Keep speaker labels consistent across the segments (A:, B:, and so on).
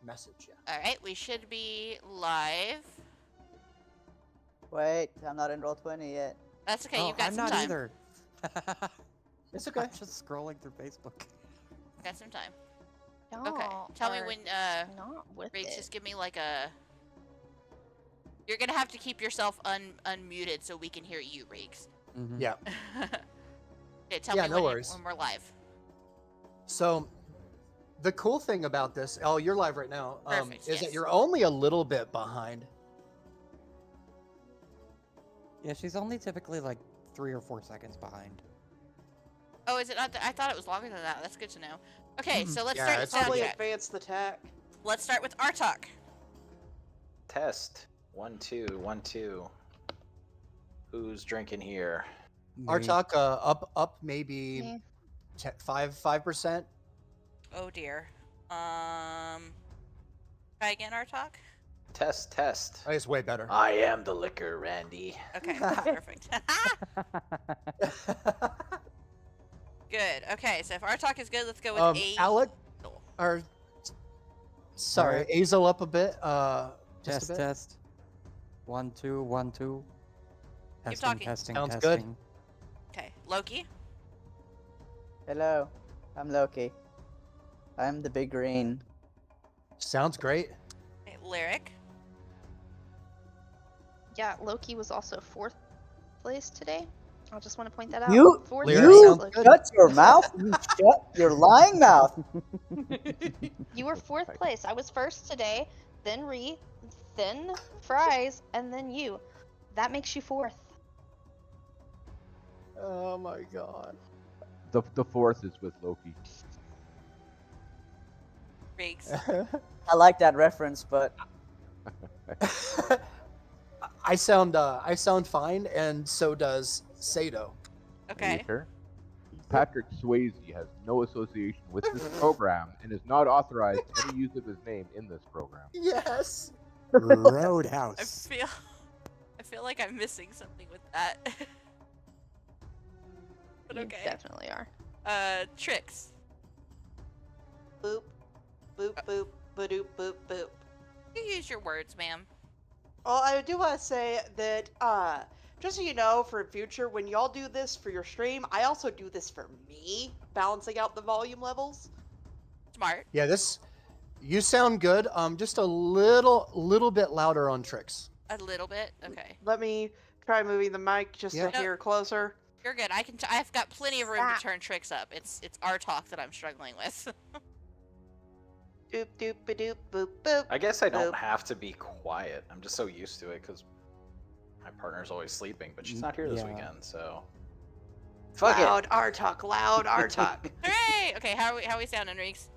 A: message. Yeah.
B: All right, we should be live.
C: Wait, I'm not in Roll20 yet.
B: That's okay.
D: Oh,
B: You've got
D: I'm
B: some
D: not
B: time.
D: either.
A: It's okay.
D: I'm just scrolling through Facebook.
B: Got some time.
E: Y'all
B: Okay. Tell me
E: are
B: when.
E: not with
B: Riggs,
E: it.
B: just give me like a. You're gonna have to keep yourself unmuted so we can hear you, Riggs.
D: Mhm.
A: Yeah.
B: Okay, tell
A: Yeah,
B: me
A: no
B: when,
A: worries.
B: when we're live.
A: So, the cool thing about this, oh, you're live right now,
B: Perfect,
A: is that
B: yes.
A: you're only a little bit behind.
D: Yeah, she's only typically like 3 or 4 seconds behind.
B: Oh, is it not? I thought it was longer than that. That's good to know. Okay,
D: Mm-mm.
B: so let's
A: Yeah,
B: start the
A: it's
F: Probably
B: soundtrack.
F: advance the tech.
B: Let's start with our talk.
G: Test. 1 2 1 2. Who's drinking here?
A: Our
D: Me.
A: talk up maybe
E: Me.
A: 5%.
B: Oh dear. Try again, our talk.
G: Test. Test.
A: Oh, it's way better.
G: I am the liquor, Randy.
B: Okay, perfect. Good. Okay, so if our talk is good, let's go with A.
A: Alec, or sorry,
D: Alright.
A: Azel up a bit. Just
D: Test,
A: a bit.
D: test. 1 2 1 2. Testing,
B: talking.
D: testing,
A: Sounds good.
D: testing.
B: Okay, Loki.
C: Hello, I'm Loki. I'm the big green.
A: Sounds great.
B: Okay, Lyric.
E: Yeah, Loki was also 4th place today. I just want to point that out.
C: You-
E: 4th
A: Lyric
E: place,
A: sounds
E: Loki.
A: good.
C: Shut your mouth! You shut your lying mouth!
E: You were 4th place. I was first today, then Ree, then Fries, and then you. That makes you 4th.
A: Oh my god.
H: The fourth is with Loki.
B: Riggs.
C: I like that reference, but
A: I sound fine, and so does Sato.
B: Okay.
H: Later. Patrick Swayze has no association with this program and is not authorized any use of his name in this program.
A: Yes.
D: Roadhouse.
B: I feel like I'm missing something with that. But
E: You
B: okay.
E: definitely are.
B: Tricks.
F: Boop, boop, boop, badoop, boop, boop.
B: You use your words, ma'am.
F: Well, I do want to say that, just so you know, for future, when y'all do this for your stream, I also do this for me, balancing out the volume levels.
B: Smart.
A: Yeah, you sound good. Just a little bit louder on tricks.
B: A little bit. Okay.
F: Let me try moving the mic just
A: Yeah.
F: to hear closer.
B: You're good. I've got plenty of room
E: Stop.
B: to turn tricks up. It's our talk that I'm struggling with.
F: Doop, doop, badoop, boop, boop.
G: I guess I don't
F: Boop.
G: have to be quiet. I'm just so used to it because my partner's always sleeping, but she's not here this
D: Yeah.
G: weekend, so. Fuck it.
F: Loud R talk, loud R talk.
B: Hooray! Okay, how are we sounding, Riggs?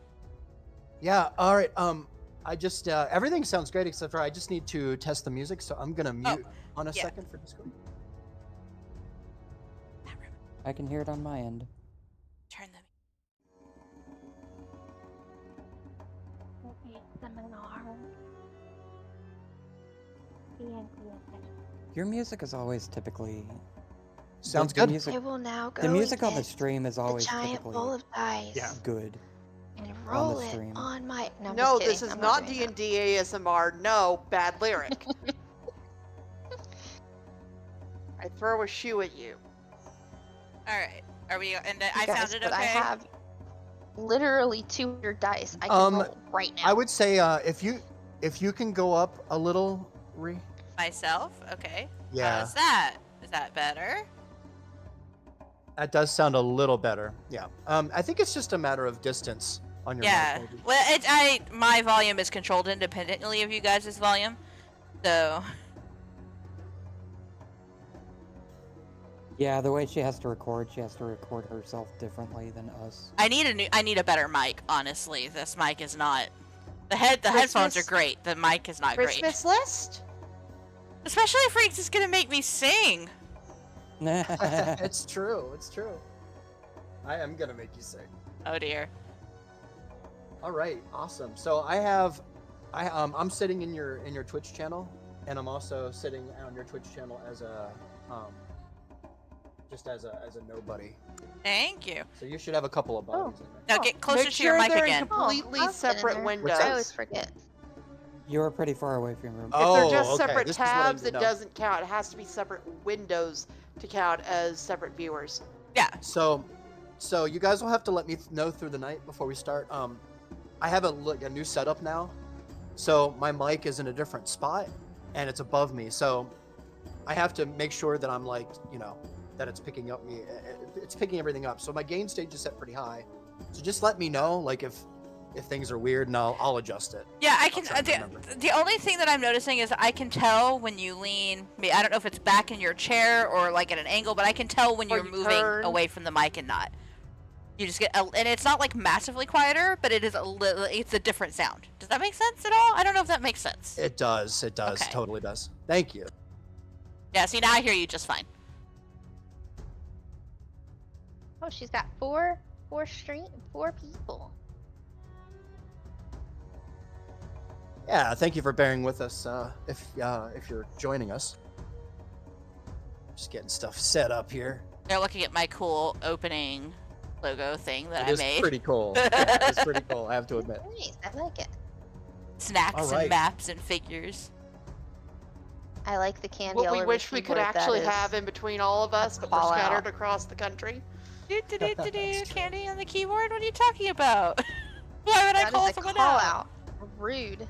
A: Yeah. All right. I just everything sounds great except for I just need to test the music, so I'm gonna mute on a
B: yeah.
A: second for Discord.
D: I can hear it on my end.
B: Turn them.
D: Your music is always typically.
A: Sounds
D: the
A: good.
D: Music,
E: I will now go
D: the music
E: and
D: on the
E: get
D: stream is
E: the
D: always
E: giant
D: typically
E: bowl of dice
A: Yeah.
D: good.
E: and roll it
D: stream.
E: on my. No, I'm
F: No,
E: just kidding.
F: this is
E: I'm
F: not
E: doing that.
F: D&D ASMR. No, bad lyric. I throw a shoe at you.
B: All right. Are we? And I
E: Guys,
B: found it
E: but
B: okay.
E: I have literally 200 dice. I can roll right now.
A: I would say if you can go up a little,
B: Myself. Okay.
A: Yeah.
B: How's that? Is that better?
A: that does sound a little better. Yeah. I think it's just a matter of distance on your
B: Yeah.
A: mic, maybe.
B: Well, my volume is controlled independently of you guys' volume, so.
D: Yeah, the way she has to record herself differently than us.
B: I need a better mic, honestly. This mic is not. The headphones are
F: Christmas-
B: great. The mic is not
F: Christmas list?
B: great. Especially if Riggs is gonna make me sing.
A: It's true. It's true. I am gonna make you sing.
B: Oh dear.
A: All right. Awesome. So I'm sitting in your Twitch channel, and I'm also sitting on your Twitch channel as a just as a nobody.
B: Thank you.
A: So you should have a couple of bodies in there.
B: Now
E: Oh,
B: get closer
F: Make
B: to your
F: sure
B: mic
F: they're
B: again.
F: in completely
E: I'll get in
F: separate
E: there.
F: windows.
E: I always forget.
D: You were pretty far away from your room.
F: If they're
A: Oh,
F: just
A: okay,
F: separate
A: this is what I
F: tabs,
A: need
F: it
A: to know.
F: doesn't count. It has to be separate windows to count as separate viewers.
B: Yeah.
A: So you guys will have to let me know through the night before we start. I have a new setup now, so my mic is in a different spot, and it's above me. So I have to make sure that I'm like, that it's picking up it's picking everything up. So my gain stage is set pretty high. So just let me know, like if things are weird, and I'll adjust it.
B: Yeah, I
A: I'll
B: can.
A: try and remember.
B: The only thing that I'm noticing is I can tell when you lean. I don't know if it's back in your chair or like at an angle, but I can tell when
F: Or
B: you're
F: you
B: moving
F: turn.
B: away from the mic and not. You just get, and it's not like massively quieter, but it is it's a different sound. Does that make sense at all? I don't know if that makes sense.
A: It does. It does.
B: Okay.
A: Totally does. Thank you.
B: Yeah. See, now I hear you just fine.
E: Oh, she's got four people.
A: Yeah. Thank you for bearing with us. If you're joining us, just getting stuff set up here.
B: They're looking at my cool opening logo thing that I
A: It is
B: made.
A: pretty cool. Yeah, it's pretty cool. I have to admit.
E: Nice, I like it.
B: Snacks
A: All
B: and
A: right.
B: maps and figures.
E: I like the candy.
F: What
E: all
F: we
E: over
F: wish
E: the
F: we could
E: keyboard that
F: actually
E: is-
F: have in between all of us, but we're
E: call out.
F: scattered across the country.
B: Do
A: That's true.
B: candy on the keyboard? What are you talking about? Why would I
E: That
B: call
E: is a
B: someone
E: call
B: out?
E: out. Rude.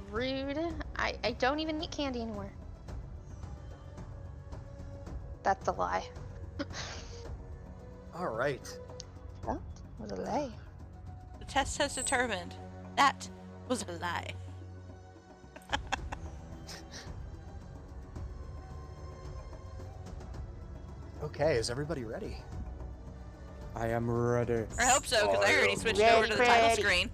E: Rude. I don't even eat candy anymore. That's a lie.
A: All right.
E: That was a lie.
B: The test has determined that was a lie.
A: Okay. Is everybody ready?
D: I am ready.
B: I hope so, because I
H: I
B: already
H: am
B: switched over to the title
F: ready.
B: screen.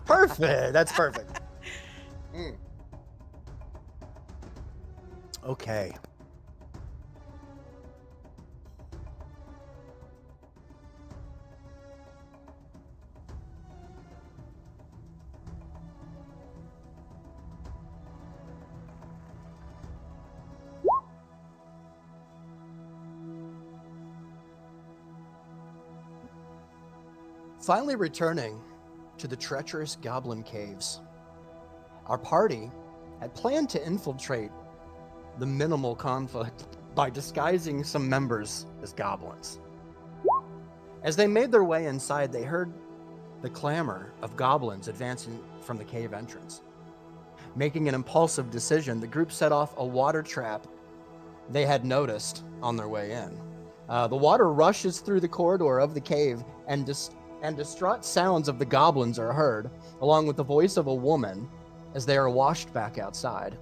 A: Perfect. That's perfect. Mm. Okay. Finally returning to the treacherous goblin caves, our party had planned to infiltrate the minimal conflict by disguising some members as goblins. As they made their way inside, they heard the clamor of goblins advancing from the cave entrance. Making an impulsive decision, the group set off a water trap they had noticed on their way in. The water rushes through the corridor of the cave, and distraught sounds of the goblins are heard, along with the voice of a woman as they are washed back outside.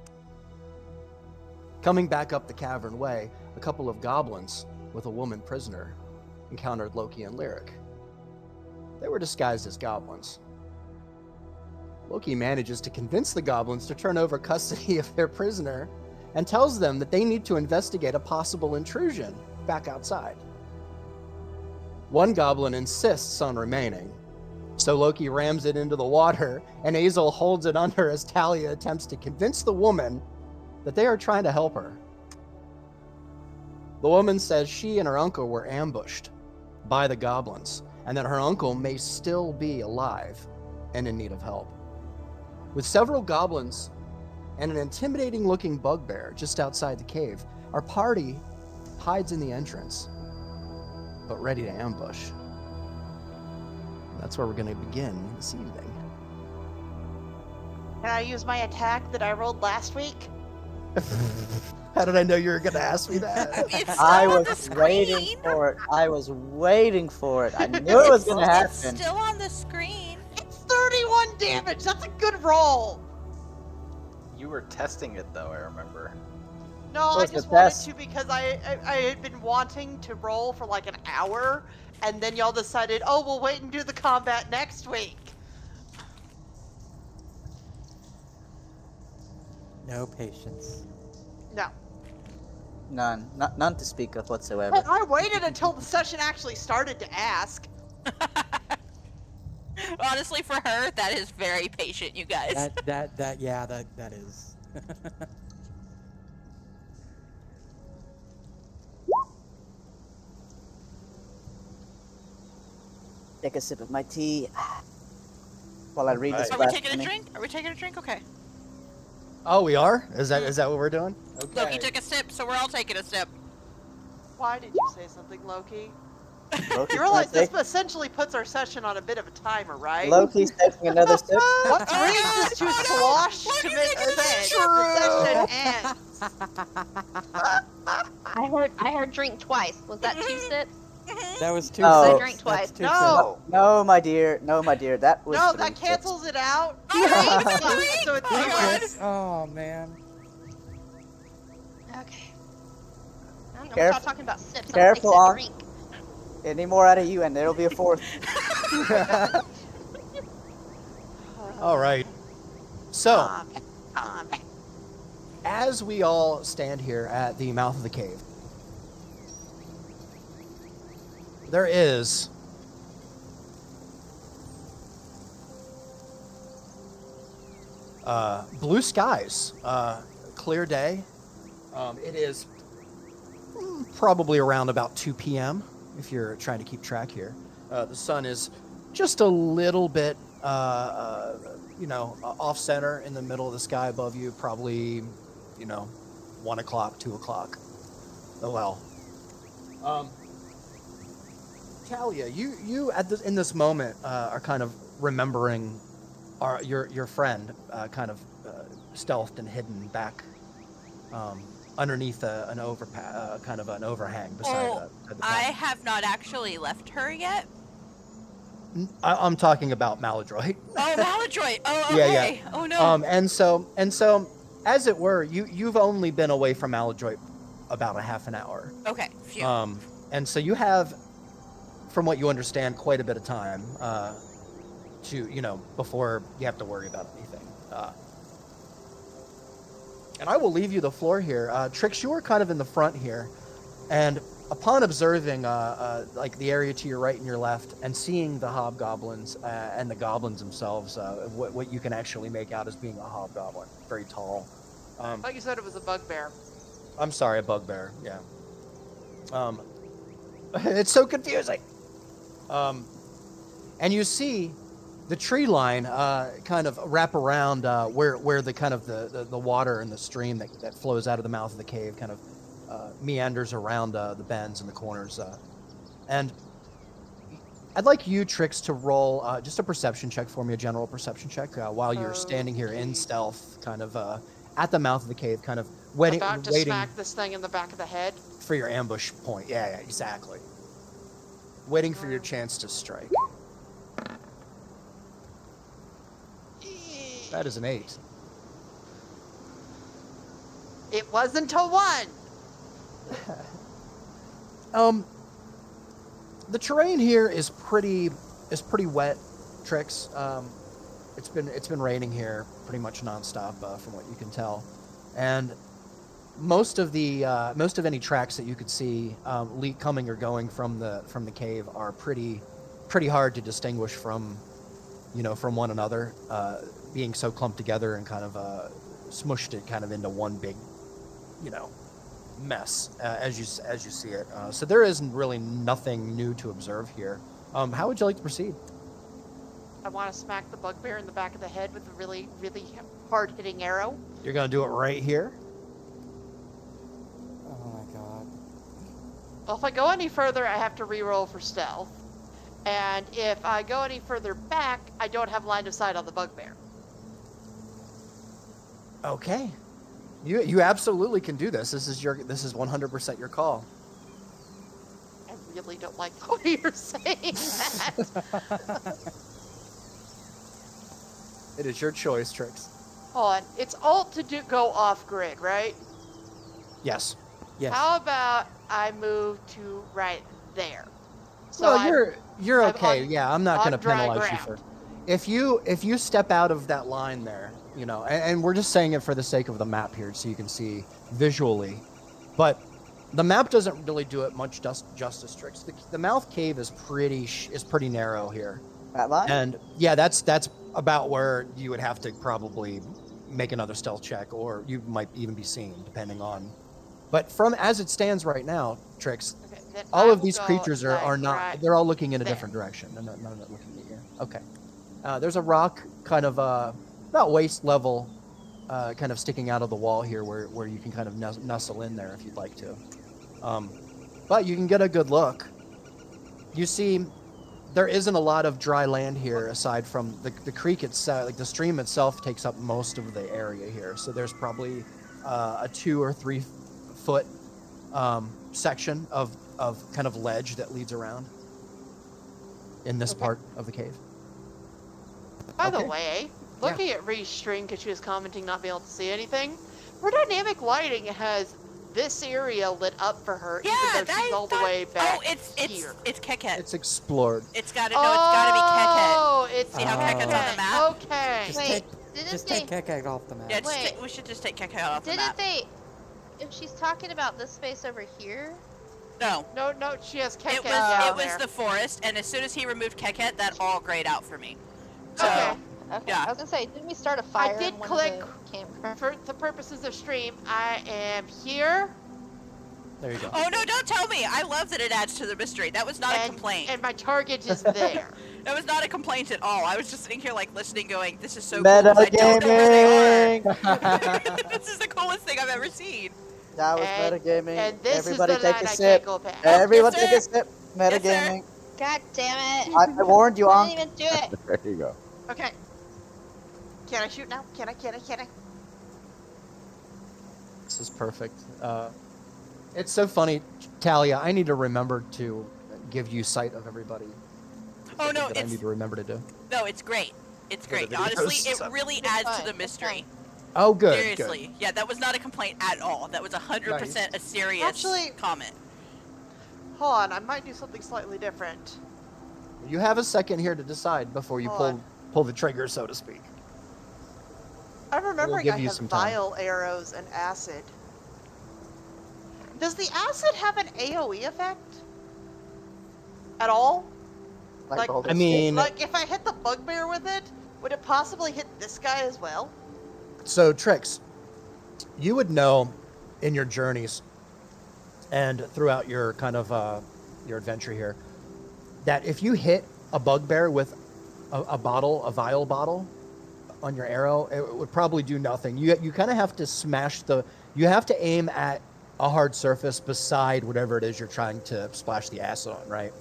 A: Coming back up the cavern way, a couple of goblins with a woman prisoner encountered Loki and Lyric. They were disguised as goblins. Loki manages to convince the goblins to turn over custody of their prisoner and tells them that they need to investigate a possible intrusion back outside. One goblin insists on remaining, so Loki rams it into the water, and Azel holds it under as Talia attempts to convince the woman that they are trying to help her. The woman says she and her uncle were ambushed by the goblins, and that her uncle may still be alive and in need of help. With several goblins and an intimidating-looking bugbear just outside the cave, our party hides in the entrance, but ready to ambush. That's where we're going to begin this evening.
F: Can I use my attack that I rolled last week?
A: How did I know you were going to ask me that?
B: It's still
C: I
B: on the
C: was waiting
B: screen.
C: for it. I was waiting for it. I knew it was gonna
B: It's
C: happen.
B: still on the screen.
F: It's 31 damage. That's a good roll.
G: You were testing it though, I remember.
F: No, I
C: Was the
F: just wanted
C: best.
F: to because I had been wanting to roll for like an hour, and then y'all decided, oh, we'll wait and do the combat next week.
D: No patience.
F: No.
C: None. None to speak of whatsoever.
F: Hey, I waited until the session actually started to ask.
B: Honestly, for her, that is very patient, you guys.
D: That is.
C: take a sip of my tea while I read this
B: Are we
C: last
B: taking a
C: mini.
B: drink? Are we taking a drink? Okay.
A: Oh, we are? Is that what we're doing? Okay.
B: Loki took a sip, so we're all taking a sip.
F: Why did you say something, Loki?
C: Loki's
F: You
C: gonna
F: realize this
C: take-
F: essentially puts our session on a bit of a timer, right?
C: Loki's taking another sip.
F: What
B: Oh,
F: brings
B: God.
F: us to
B: Oh, no.
F: slosh
B: Loki's
F: to make
B: taking
F: the
B: a
F: session ends?
E: I heard drink twice. Was that 2 sips?
D: That was 2
C: Oh.
D: sips.
E: I drank twice.
D: That's 2
F: No.
C: No, my dear. No, my dear. That was
F: No,
C: 3
F: that
C: sips.
F: cancels it out.
B: Oh,
F: So it's
B: Oh,
D: sips.
B: God.
D: Oh man.
E: Okay. I don't know what y'all
C: Careful-
E: talking about sips.
C: careful
E: I
C: on-
E: drink.
C: Any more out of you, and there'll be a 4th.
A: All right. So,
F: Calm.
A: as we all stand here at the mouth of the cave, there is blue skies, clear day. It is probably around about 2 p.m. if you're trying to keep track here. The sun is just a little bit, off center in the middle of the sky above you, probably, 1 o'clock, 2 o'clock. Oh well. Talia, you in this moment are kind of remembering your friend, kind of stealthed and hidden back underneath an kind of an overhang beside the
B: I
A: path.
B: have not actually left her yet.
A: I'm talking about Maladroit.
B: Oh, Maladroit. Oh,
A: Yeah,
B: okay.
A: yeah.
B: Oh no.
A: And so, as it were, you've only been away from Maladroit about a half an hour.
B: Okay. Phew.
A: And so you have, from what you understand, quite a bit of time before you have to worry about anything. And I will leave you the floor here. Trix, you are kind of in the front here, and upon observing like the area to your right and your left, and seeing the hobgoblins and the goblins themselves, what you can actually make out as being a hobgoblin, very tall.
F: I thought you said it was a bugbear.
A: I'm sorry, a bugbear. Yeah. It's so confusing. And you see the tree line kind of wrap around where the kind of the water and the stream that flows out of the mouth of the cave kind of meanders around the bends and the corners. And I'd like you, Trix, to roll just a perception check for me, a general perception check, while you're standing here in stealth, kind of at the mouth of the cave, kind of waiting
F: Smack this thing in the back of the head.
A: for your ambush point. Yeah, exactly. Waiting for your chance to strike. That is an 8.
F: It wasn't a 1.
A: The terrain here is pretty wet, Trix. It's been raining here pretty much nonstop, from what you can tell, and most of any tracks that you could see coming or going from the cave are pretty hard to distinguish from one another, being so clumped together and kind of smushed it kind of into one big mess as you see it. So there isn't really nothing new to observe here. How would you like to proceed?
F: I want to smack the bugbear in the back of the head with a really, really hard-hitting arrow.
A: You're gonna do it right here?
D: Oh my god.
F: Well, if I go any further, I have to re-roll for stealth. And if I go any further back, I don't have line of sight on the bugbear.
A: Okay. You absolutely can do this. This is 100% your call.
F: I really don't like the way you're saying that.
A: It is your choice, Trix.
F: Hold on. It's alt to go off-grid, right?
A: Yes.
D: Yes.
F: How about I move to right there?
A: Well,
F: I'm-
A: you're
F: I'm
A: okay.
F: on-
A: Yeah, I'm not
F: on
A: going to
F: dry
A: penalize you
F: ground.
A: for. If you step out of that line there, and we're just saying it for the sake of the map here, so you can see visually, but the map doesn't really do it much justice, Trix. The mouth cave is pretty narrow here,
C: That line?
A: and yeah, that's about where you would have to probably make another stealth check, or you might even be seen, depending on. But from as it stands right now, Trix,
F: then
A: All
F: I
A: of
F: will
A: these
F: go,
A: creatures are
F: like,
A: not.
F: right
A: They're all looking in a
F: there.
A: different direction. They're not looking at you. Okay. There's a rock kind of about waist level, kind of sticking out of the wall here, where you can kind of nestle in there if you'd like to. But you can get a good look. You see, there isn't a lot of dry land here aside from the creek itself. Like the stream itself takes up most of the area here. So there's probably a 2 or 3 foot section of kind of ledge that leads around in this part of the cave.
F: By the
A: Okay.
F: way, looking at Ree's stream because she was commenting not being able to see anything, her dynamic lighting has this area lit up for her,
B: Yeah,
F: even though she's all the way back
B: Oh, it's
F: here.
B: Keket.
A: It's explored.
B: It's gotta be Keket.
F: Oh, it's
B: See how Keket's on the map?
F: Okay.
D: Just
E: Wait,
D: take, just take Kekek off the map.
B: Yeah,
E: Wait.
B: we should just take Keket off the
E: Didn't
B: map.
E: they? If she's talking about this space over here,
B: No.
F: No, she has Keket
B: It was
F: down there.
B: the forest, and as soon as he removed Keket, that all grayed out for me. So
F: Okay.
E: okay.
B: Yeah.
E: I was gonna say, didn't we start a fire?
F: I did
E: in one
F: click
E: of the campgrounds?
F: for the purposes of stream. I am here.
A: There you go.
B: Oh no! Don't tell me. I love that it adds to the mystery. That was not a
F: and,
B: complaint.
F: and my target is there.
B: That was not a complaint at all. I was just sitting here like listening, going, "This is so cool." 'Cause I don't know where they
C: Metagaming!
B: are. This is the coolest thing I've ever seen.
C: That was
F: And-
C: metagaming.
F: and this
C: Everybody
F: is the
C: take
F: line
C: a
F: I
C: sip.
F: can't go past.
C: Everyone
B: Yes,
C: take
B: sir.
C: a sip. Metagaming.
E: God damn it!
C: I warned you,
E: I
C: Ankh.
E: didn't even do it.
H: There you go.
F: Okay. Can I shoot now? Can I?
A: This is perfect. It's so funny, Talia. I need to remember to give you sight of everybody.
B: Oh no!
A: That I need to remember to do.
B: No, it's great. It's
A: For the
B: great. Honestly,
A: videos,
B: it
A: so-
B: really
E: It's
B: adds
E: fine,
B: to the
E: it's
B: mystery.
A: Oh, good.
B: Seriously, yeah, that was not a complaint at all. That was 100% a serious
F: Actually-
B: comment.
F: Hold on, I might do something slightly different.
A: Good. You have a second here to decide before you
F: Hold
A: pull the trigger, so to speak.
F: I'm remembering
A: give
F: I
A: you
F: have
A: some time.
F: bile arrows and acid. Does the acid have an AoE effect? At all? Like-
C: all
A: I
C: this
A: mean,
F: Like, if I hit the bugbear with it, would it possibly hit this guy as well?
A: so Trix, you would know in your journeys and throughout your kind of your adventure here that if you hit a bugbear with a vial bottle on your arrow, it would probably do nothing. You kind of have to smash you have to aim at a hard surface beside whatever it is you're trying to splash the acid on, right?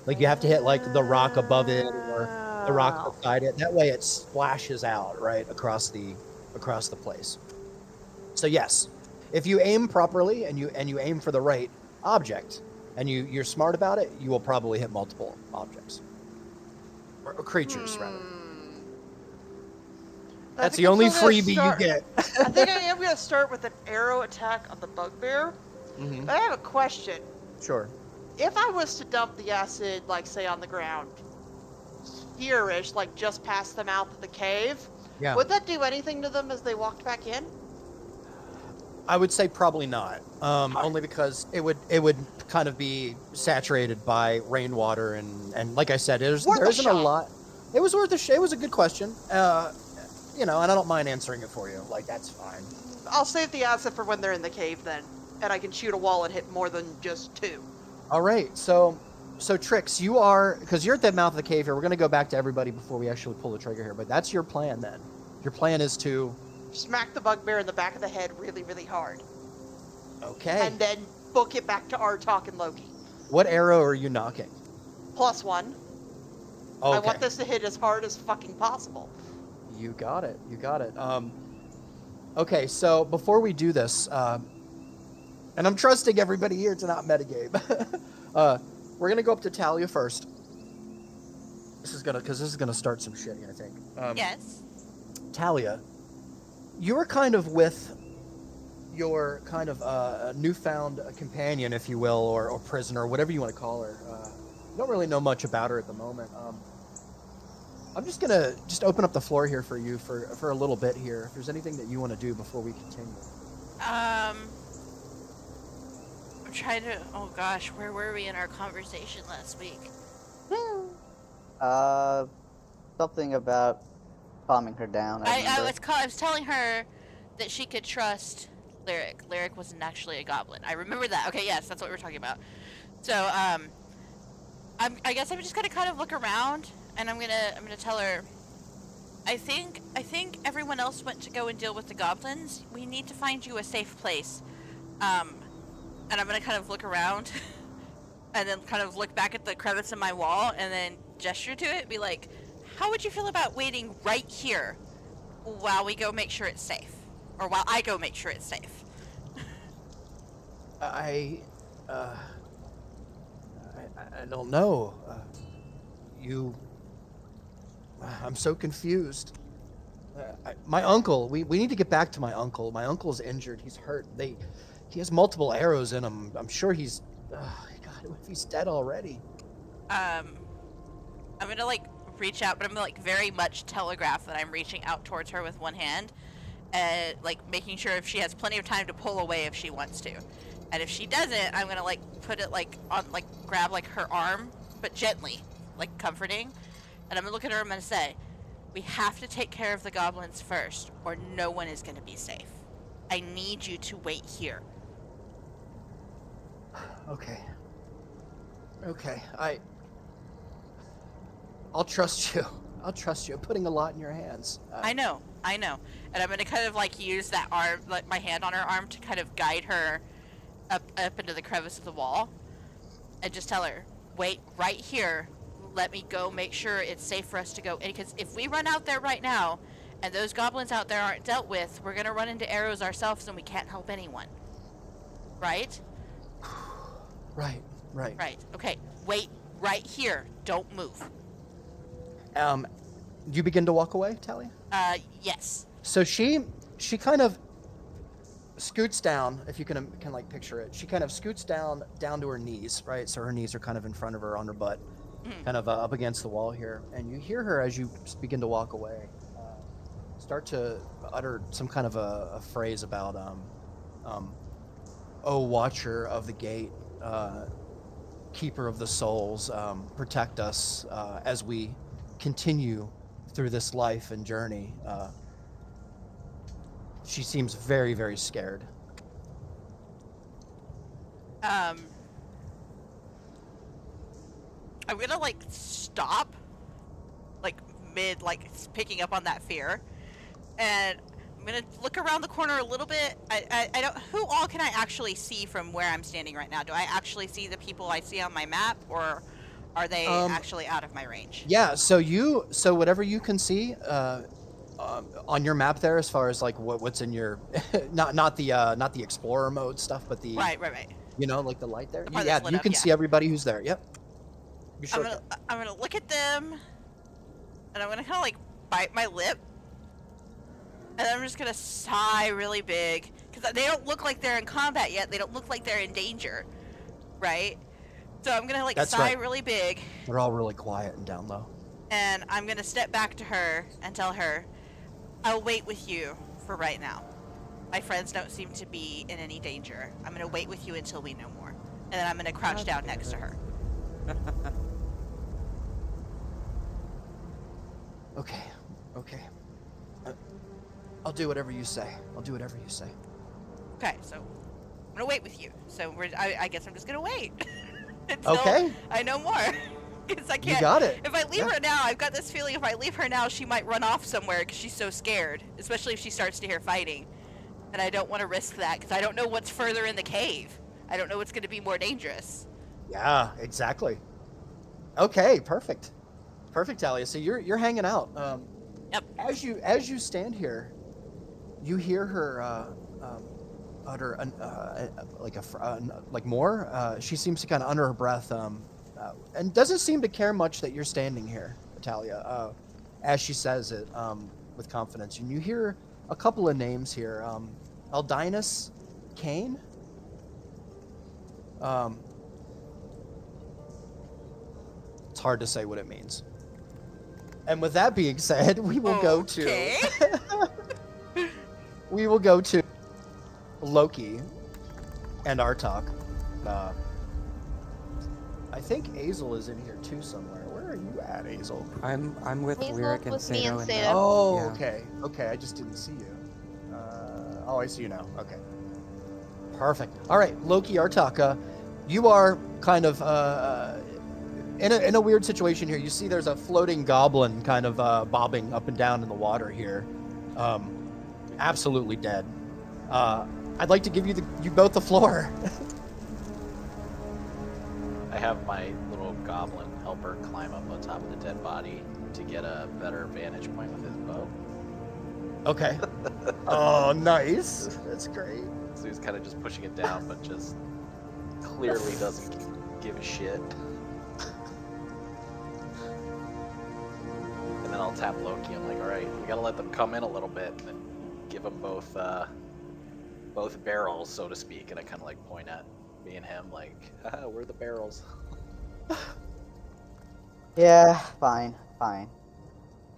A: Like you have to hit like the rock above it or the rock beside it. That way it splashes out right across the place. So yes, if you aim properly and you aim for the right object and you're smart about it, you will probably hit multiple objects or creatures rather.
F: I
A: That's
F: think
A: the
F: I'm
A: only
F: still gonna
A: freebie you
F: start-
A: get.
F: I think I am going to start with an arrow attack on the bugbear.
A: Mhm.
F: But I have a question.
A: Sure.
F: If I was to dump the acid, like, say, on the ground, here-ish, like, just past the mouth of the cave,
A: Yeah.
F: would that do anything to them as they walked back in?
A: I would say probably not. Only because it would kind of be saturated by rainwater and like I said, there
F: Worth a
A: isn't a
F: shot.
A: lot. It was worth it was a good question. And I don't mind answering it for you. Like that's fine.
F: I'll save the acid for when they're in the cave then, and I can shoot a wall and hit more than just 2.
A: All right. So Trix, because you're at the mouth of the cave here. We're gonna go back to everybody before we actually pull the trigger here. But that's your plan then. Your plan is to
F: Smack the bugbear in the back of the head really, really hard.
A: okay.
F: And then book it back to Artok and Loki.
A: What arrow are you knocking?
F: +1.
A: Okay.
F: I want this to hit as hard as fucking possible.
A: You got it. Okay, so before we do this, and I'm trusting everybody here to not metagame, we're gonna go up to Talia first. This is gonna start some shit, I think.
B: Yes.
A: Talia, you were kind of with your kind of newfound companion, if you will, or prisoner, whatever you want to call her. You don't really know much about her at the moment. I'm just gonna open up the floor here for you for a little bit here. If there's anything that you want to do before we continue.
B: I'm trying to. Oh gosh, where were we in our conversation last week?
C: Something about calming her down. I remember.
B: I was telling her that she could trust Lyric. Lyric wasn't actually a goblin. I remember that. Okay, yes, that's what we were talking about. So I guess I'm just gonna kind of look around, and I'm gonna tell her. I think everyone else went to go and deal with the goblins. We need to find you a safe place. And I'm gonna kind of look around, and then kind of look back at the crevice in my wall, and then gesture to it, be like, "How would you feel about waiting right here while we go make sure it's safe, or while I go make sure it's safe?"
A: I don't know. I'm so confused. My uncle, we need to get back to my uncle. My uncle's injured. He's hurt. He has multiple arrows in him. I'm sure he's, God, if he's dead already.
B: I'm gonna like reach out, but I'm gonna like very much telegraph that I'm reaching out towards her with one hand, and like making sure if she has plenty of time to pull away if she wants to. And if she doesn't, I'm gonna like put it like on, like grab like her arm, but gently, like comforting. And I'm gonna look at her, I'm gonna say, "We have to take care of the goblins first, or no one is gonna be safe. I need you to wait here."
A: Okay. I'll trust you. I'll trust you. I'm putting a lot in your hands.
B: I know. And I'm gonna kind of like use that arm, like my hand on her arm, to kind of guide her up into the crevice of the wall, and just tell her, "Wait right here. Let me go make sure it's safe for us to go." Because if we run out there right now, and those goblins out there aren't dealt with, we're gonna run into arrows ourselves, and we can't help anyone. Right?
A: Right.
B: Right. Okay. Wait right here. Don't move.
A: You begin to walk away, Talia?
B: Yes.
A: So she kind of scoots down, if you can like picture it. She kind of scoots down to her knees, right? So her knees are kind of in front of her on her butt, kind of up against the wall here. And you hear her as you begin to walk away, start to utter some kind of a phrase about, "Oh, watcher of the gate, keeper of the souls, protect us as we continue through this life and journey." She seems very, very scared.
B: I'm gonna like stop, like mid, like picking up on that fear, and I'm gonna look around the corner a little bit. I don't. Who all can I actually see from where I'm standing right now? Do I actually see the people I see on my map, or are they actually out of my range?
A: Yeah. So whatever you can see on your map there, as far as like what's in your not the explorer mode stuff, but the
B: right.
A: You know, like the light there.
B: The
A: Yeah, you can see everybody who's there. Yep. You sure can.
B: I'm gonna look at them, and I'm gonna kind of like bite my lip, and I'm just gonna sigh really big, because they don't look like they're in combat yet. They don't look like they're in danger, right? So I'm gonna like
A: That's
B: sigh
A: right.
B: really big.
A: They're all really quiet and down low.
B: And I'm gonna step back to her and tell her, "I'll wait with you for right now. My friends don't seem to be in any danger. I'm gonna wait with you until we know more." And then I'm gonna crouch down next to her.
A: Okay. I'll do whatever you say.
B: Okay, so I'm gonna wait with you. So I guess I'm just gonna wait. Until
A: Okay.
B: I know more. Because I can't.
A: You got it.
B: If I leave her now, I've got this feeling if I leave her now, she might run off somewhere because she's so scared. Especially if she starts to hear fighting. And I don't want to risk that because I don't know what's further in the cave. I don't know what's going to be more dangerous.
A: Yeah, exactly. Okay, perfect, Talia. So you're hanging out.
B: Yep.
A: As you stand here, you hear her utter like more. She seems to kind of under her breath, and doesn't seem to care much that you're standing here, Talia. As she says it with confidence, and you hear a couple of names here. Aldinus Kane. It's hard to say what it means. And with that being said, we will go to we will go to Loki and Artok. I think Azel is in here too somewhere. Where are you at, Azel?
D: I'm with
E: Hazel's
D: Lyric and
E: with me and
D: Sato.
E: Sato.
A: Oh,
D: Yeah.
A: okay. I just didn't see you. I see you now. Okay. Perfect. All right, Loki, Artaka, you are kind of in a weird situation here. You see there's a floating goblin kind of bobbing up and down in the water here, absolutely dead. I'd like to give you both the floor.
G: I have my little goblin helper climb up on top of the dead body to get a better vantage point with his bow.
A: Okay. Oh, nice. That's great.
G: So he's kind of just pushing it down, but just clearly doesn't give a shit. And then I'll tap Loki. I'm like, all right, we gotta let them come in a little bit, and then give them both barrels, so to speak. And I kind of like point at me and him, like, haha, we're the barrels.
C: Yeah, fine.
G: All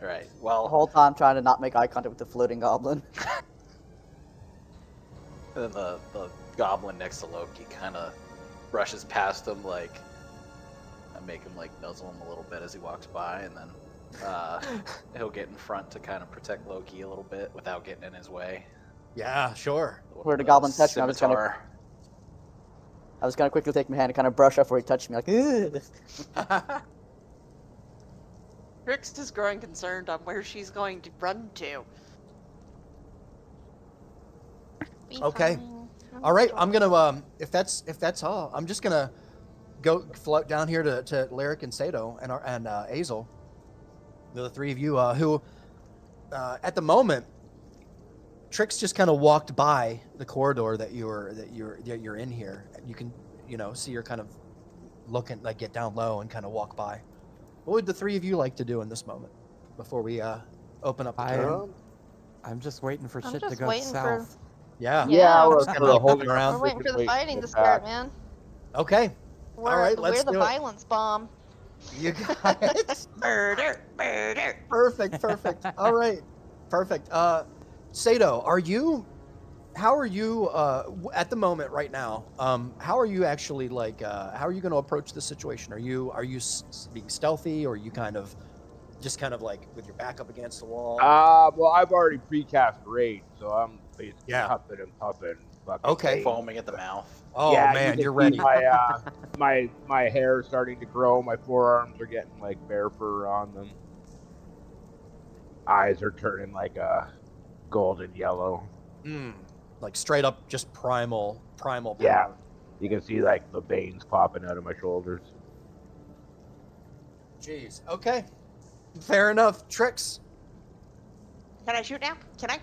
G: right.
C: The
G: Well,
C: whole time trying to not make eye contact with the floating goblin.
G: then the goblin next to Loki kind of brushes past him, like, I make him like nuzzle him a little bit as he walks by, and then he'll get in front to kind of protect Loki a little bit without getting in his way.
A: Yeah, sure.
C: Where the goblin touched me, I was
G: Scimitar.
C: gonna quickly take my hand and kind of brush off where he touched me, like, ugh.
F: Trix is growing concerned on where she's going to run to.
E: Be
A: Okay.
E: fine.
A: All right, I'm gonna if that's all, I'm just gonna go float down here to Lyric and Sato and Azel, the three of you who at the moment, Trix just kind of walked by the corridor that you're in here. You can see her kind of looking, like, get down low and kind of walk by. What would the three of you like to do in this moment before we open up the can?
D: I'm just waiting for
E: I'm
D: shit to
E: just
D: go
E: waiting for-
D: south.
A: Yeah.
E: Yeah,
C: we're
A: Just
C: kind
A: kinda
C: of
A: looking around.
E: We're waiting for the
H: Wait,
E: fighting to
H: get
E: start,
H: back.
E: man.
A: Okay. right, let's
E: we're the
A: do it.
E: violence bomb.
A: You got it.
F: Murder.
A: Perfect. All right. Perfect. Sato, how are you at the moment right now? How are you actually how are you going to approach this situation? Are you being stealthy, or are you kind of like with your back up against the wall?
H: Well, I've already precast raid, so I'm basically
A: Yeah.
H: huffing and puffing. Fucking
A: Okay.
H: raid.
G: Foaming at the mouth.
A: Oh
H: Yeah,
A: man,
H: you can
A: you're
H: see
A: ready.
H: my hair is starting to grow. My forearms are getting like bear fur on them. Eyes are turning like a golden yellow.
A: Like straight up, just primal power.
H: Yeah, you can see like the veins popping out of my shoulders.
A: Jeez. Okay. Fair enough. Tricks.
F: Can I shoot now? Can I?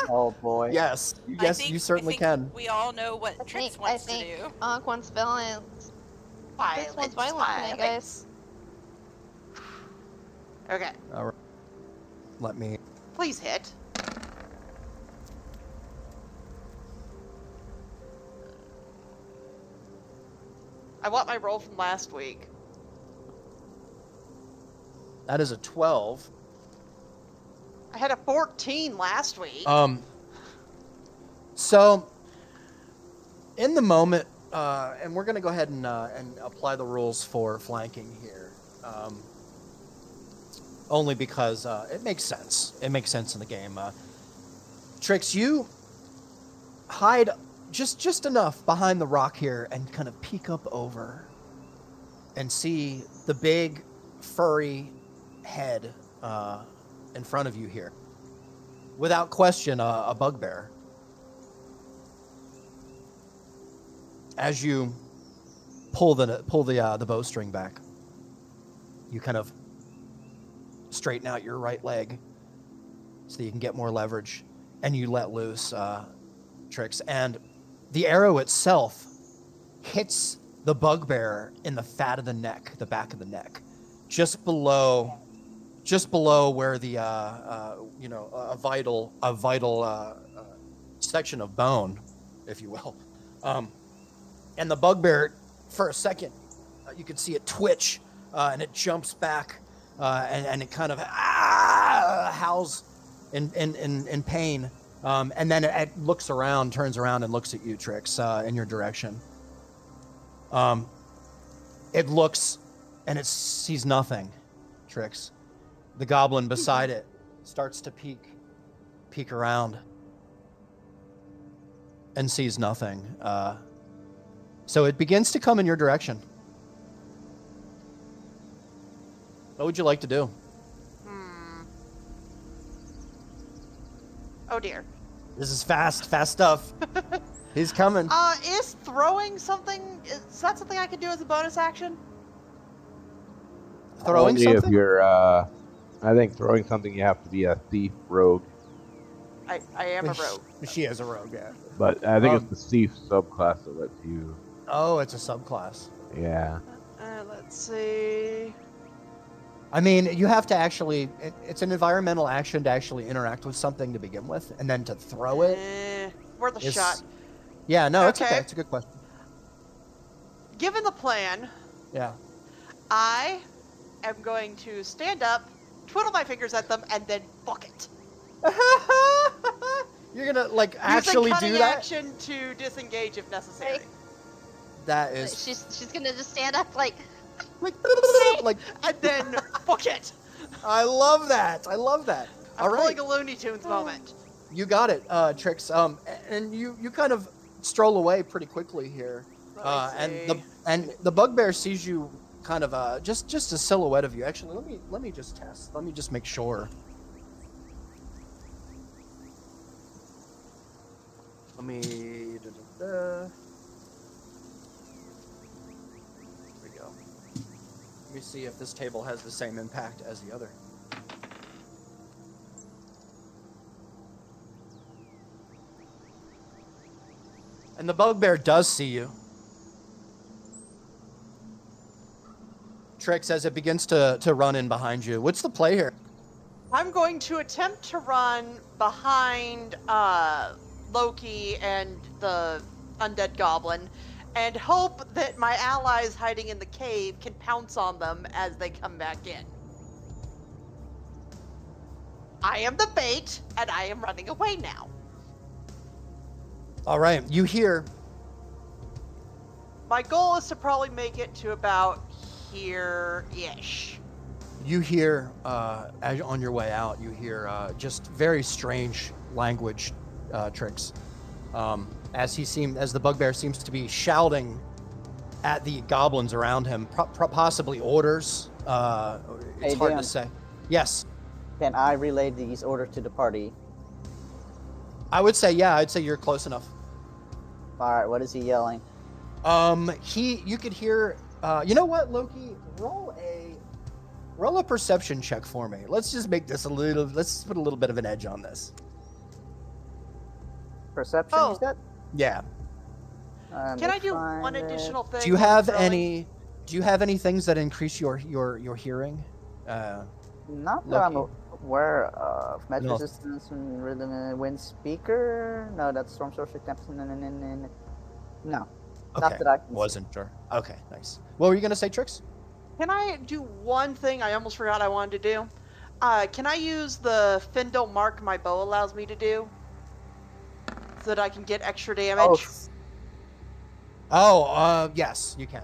C: Oh boy.
A: Yes.
B: I
A: Yes,
B: think-
A: you certainly
B: I think
A: can.
B: We all know what Trix wants to do.
E: Aqu wants violence. Trix wants violence tonight, guys.
F: Okay,
A: All right. Let me.
F: please hit. I want my roll from last week.
A: That is a 12.
F: I had a 14 last week.
A: So, in the moment, and we're going to go ahead and apply the rules for flanking here, only because it makes sense. It makes sense in the game. Trix, you hide just enough behind the rock here and kind of peek up over and see the big, furry head in front of you here. Without question, a bugbear. As you pull the bowstring back, you kind of straighten out your right leg so that you can get more leverage, and you let loose Trix, and the arrow itself hits the bugbear in the fat of the neck, the back of the neck, just below where the a vital section of bone, if you will. And the bugbear, for a second, you could see it twitch, and it jumps back, and it kind of howls in pain, and then it turns around, and looks at you, Trix, in your direction. It looks, and it sees nothing, Trix. The goblin beside it starts to peek around, and sees nothing. So it begins to come in your direction. What would you like to do?
F: Oh dear.
A: This is fast stuff. He's coming.
F: Is throwing something? Is that something I can do as a bonus action?
A: Throwing
H: Only
A: something?
H: if you're, I think throwing something you have to be a thief rogue.
F: I am a rogue.
A: She is a rogue, yeah.
H: But I think it's the thief subclass that lets you.
A: Oh, it's a subclass.
H: Yeah.
F: Let's see.
A: I mean, you have to actually, it's an environmental action to actually interact with something to begin with, and then to throw it.
F: Worth a
A: is-
F: shot.
A: Yeah, no, it's
F: Okay.
A: okay. It's a good question.
F: Given the plan,
A: Yeah.
F: I am going to stand up, twiddle my fingers at them, and then fuck it.
A: You're gonna, like, actually
F: Using cunning
A: do that?
F: action to disengage if necessary.
A: That is,
E: She's gonna just stand up like.
A: like,
F: And then fuck it.
A: I love that. I love that.
F: I'm
A: All right.
F: pulling a Looney Tunes moment.
A: You got it, Trix. And you kind of stroll away pretty quickly here. And the bugbear sees you kind of just a silhouette of you. Actually, let me just test. Let me just make sure. Let me. There we go. Let me see if this table has the same impact as the other. And the bugbear does see you. Trix, as it begins to run in behind you. What's the play here?
F: I'm going to attempt to run behind Loki and the undead goblin and hope that my allies hiding in the cave can pounce on them as they come back in. I am the bait, and I am running away now.
A: All right, you hear.
F: My goal is to probably make it to about here-ish.
A: You hear, as on your way out, you hear just very strange language, Trix. As the bugbear seems to be shouting at the goblins around him, possibly orders. It's
C: Hey,
A: hard
C: Dan.
A: to say. Yes,
C: Can I relay these orders to the party?
A: I would say, yeah, I'd say you're close enough.
C: All right, what is he yelling?
A: You could hear. You know what, Loki? Roll a perception check for me. Let's just make this let's put a little bit of an edge on this.
C: Perception,
F: Oh.
C: you said?
A: Yeah.
F: Can I do one additional thing?
A: Do you
F: while
A: have
F: throwing?
A: any things that increase your hearing?
C: Not that I'm
A: Loki?
C: aware of. Match
A: No.
C: resistance and rhythm and wind speaker? No, that's storm sorcery tempest. No. Not
A: Okay,
C: that I can see.
A: wasn't sure. Okay, nice. What were you gonna say, Trix?
F: Can I do one thing I almost forgot I wanted to do? Can I use the Findle mark my bow allows me to do? So that I can get extra damage?
A: Yes, you can.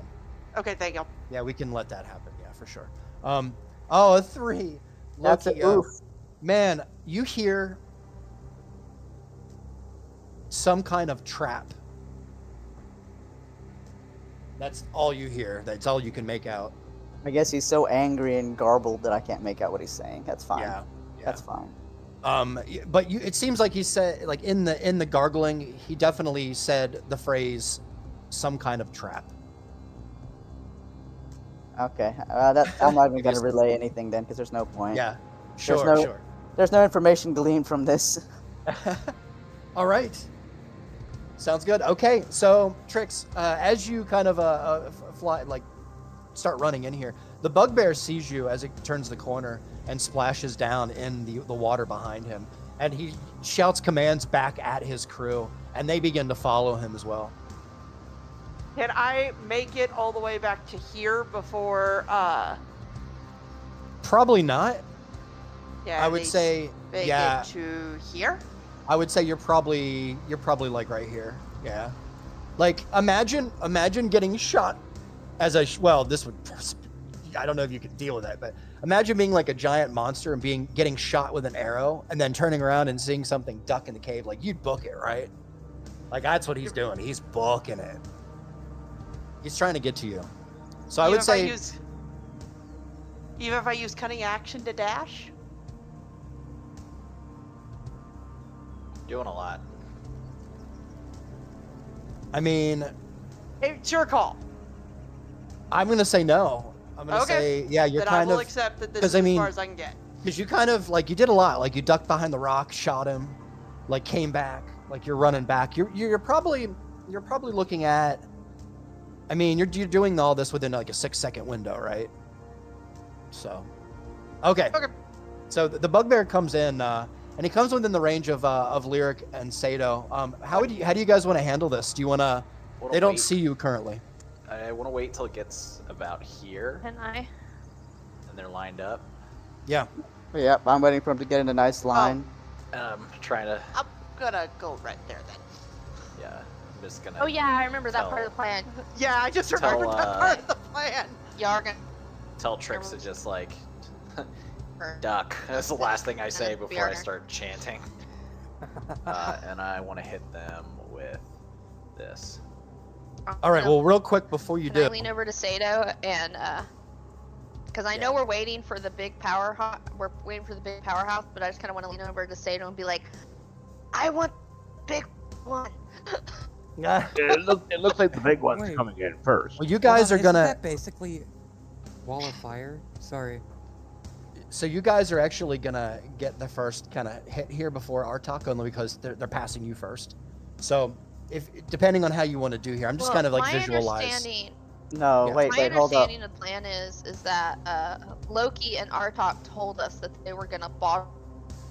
F: Okay, thank you.
A: Yeah, we can let that happen. Yeah, for sure. A 3.
C: That's
A: Loki,
C: a oof.
A: man, you hear some kind of trap. That's all you hear. That's all you can make out.
C: I guess he's so angry and garbled that I can't make out what he's saying. That's fine.
A: Yeah.
C: That's fine.
A: But it seems like he said, like in the gargling, he definitely said the phrase, "some kind of trap."
C: Okay. I'm not even going
A: Because-
C: to relay anything then because there's no point.
A: Yeah, sure,
C: no-
A: sure.
C: There's no information gleaned from this.
A: All right. Sounds good. Okay, so Trix, as you kind of fly, like start running in here, the bugbear sees you as it turns the corner and splashes down in the water behind him, and he shouts commands back at his crew, and they begin to follow him as well.
F: Can I make it all the way back to here before,
A: Probably not.
F: yeah,
A: I would
F: they
A: say,
F: make
A: yeah.
F: it to here?
A: I would say you're probably like right here. Yeah. Like imagine getting shot as this would, I don't know if you could deal with that, but imagine being like a giant monster and getting shot with an arrow and then turning around and seeing something duck in the cave. Like you'd book it, right? Like that's what he's doing. He's booking it. He's trying to get to you. So I
F: Even
A: would
F: if
A: say
F: even if I use cunning action to dash.
G: Doing a lot.
A: I mean,
F: It's your call.
A: I'm gonna say no. I'm gonna say yeah. You're
F: Then
A: kind
F: I will
A: of
F: accept that this
A: 'cause
F: is
A: I
F: as
A: mean-
F: far as I can get.
A: because you kind of like you did a lot. Like you ducked behind the rock, shot him, like came back, like you're running back. You're probably looking at. I mean, you're doing all this within like a 6-second window, right? So, okay.
F: Okay.
A: So the bugbear comes in, and he comes within the range of Lyric and Sato. How do you guys want to handle this? Do you want to? They don't see you currently.
G: I want to wait till it gets about here,
E: Can I?
G: and they're lined up.
A: Yeah.
C: Yep, I'm waiting for him to get in a nice line.
G: And I'm trying to.
F: I'm gonna go right there then.
G: Yeah. I'm just gonna.
E: Oh yeah, I remember that part
G: Tell-
E: of the plan.
F: Yeah, I just
G: Tell,
F: remembered that part of the plan.
E: Y'all are gonna
G: Tell Trix to just like
E: burn.
G: duck. That's the last thing I say
E: And
G: before I
E: spear.
G: start chanting. And I want to hit them with this.
A: All right. Well, real quick before you
E: Can
A: do.
E: I lean over to Sato and because I know we're waiting for the big powerhouse. We're waiting for the big powerhouse, but I just kind of want to lean over to Sato and be like, "I want big one."
H: It looks like the big one's
D: Wait.
H: coming in first.
A: Well, you guys are
D: Isn't
A: gonna.
D: that basically wall of fire? Sorry.
A: So you guys are actually gonna get the first kind of hit here before Artak, only because they're passing you first. So if depending on how you want to do here, I'm just
E: Well,
A: kind of like
E: my
A: visualize.
E: understanding,
C: No,
A: Yeah.
C: wait,
E: my
C: wait, hold up.
E: understanding of the plan is that Loki and Artok told us that they were gonna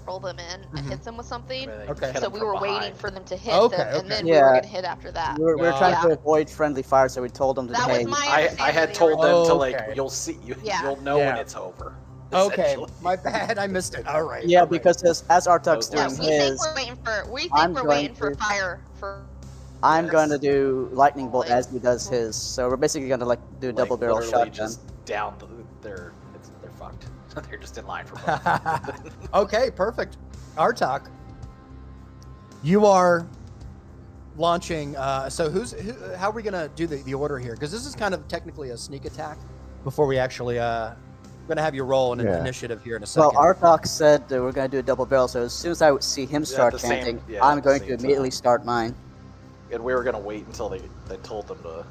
E: roll them in and
A: Mhm.
E: hit them with something.
G: Where they
A: Okay.
G: hit
E: So
G: 'em
E: we
G: from
E: were waiting
G: behind.
E: for them to hit
A: Okay,
E: them, and
A: okay.
E: then we
C: Yeah.
E: were gonna hit after that.
C: We're trying
E: Yeah.
C: to avoid friendly fire, so we told them to
E: That
C: hey,
E: was my
G: I
E: understanding.
G: had
E: of the
G: told them
E: original-
G: to
A: Okay.
G: like you'll see you
E: Yeah.
G: you'll know when
A: Yeah.
G: it's over.
A: Okay,
G: essentially.
A: my bad. I missed it. All right.
C: Yeah,
A: all right.
C: because as Artuk's
E: Yeah,
C: doing
E: we think
C: his,
E: we're waiting for. We think
C: I'm
E: we're
C: going
E: waiting for
C: to-
E: fire for.
C: I'm
G: Yes.
C: going to do lightning bolt
E: Like-
C: as he does his. So we're basically going to like do a
G: Like,
C: double barrel
G: literally
C: shotgun.
G: just down they're fucked. They're just in line for both.
A: Okay, perfect. Artak, you are launching. So how are we gonna do the order here? Because this is kind of technically a sneak attack before we actually we're gonna have you roll an
H: Yeah.
A: initiative here in a
C: Well,
A: second.
C: Artok said that we're going to do a double barrel, so as soon as I see him
G: Yeah,
C: start
G: the same-
C: chanting,
G: yeah,
C: I'm
G: at the
C: going to
G: same
C: immediately
G: time.
C: start mine.
G: And we were gonna wait until they told them to.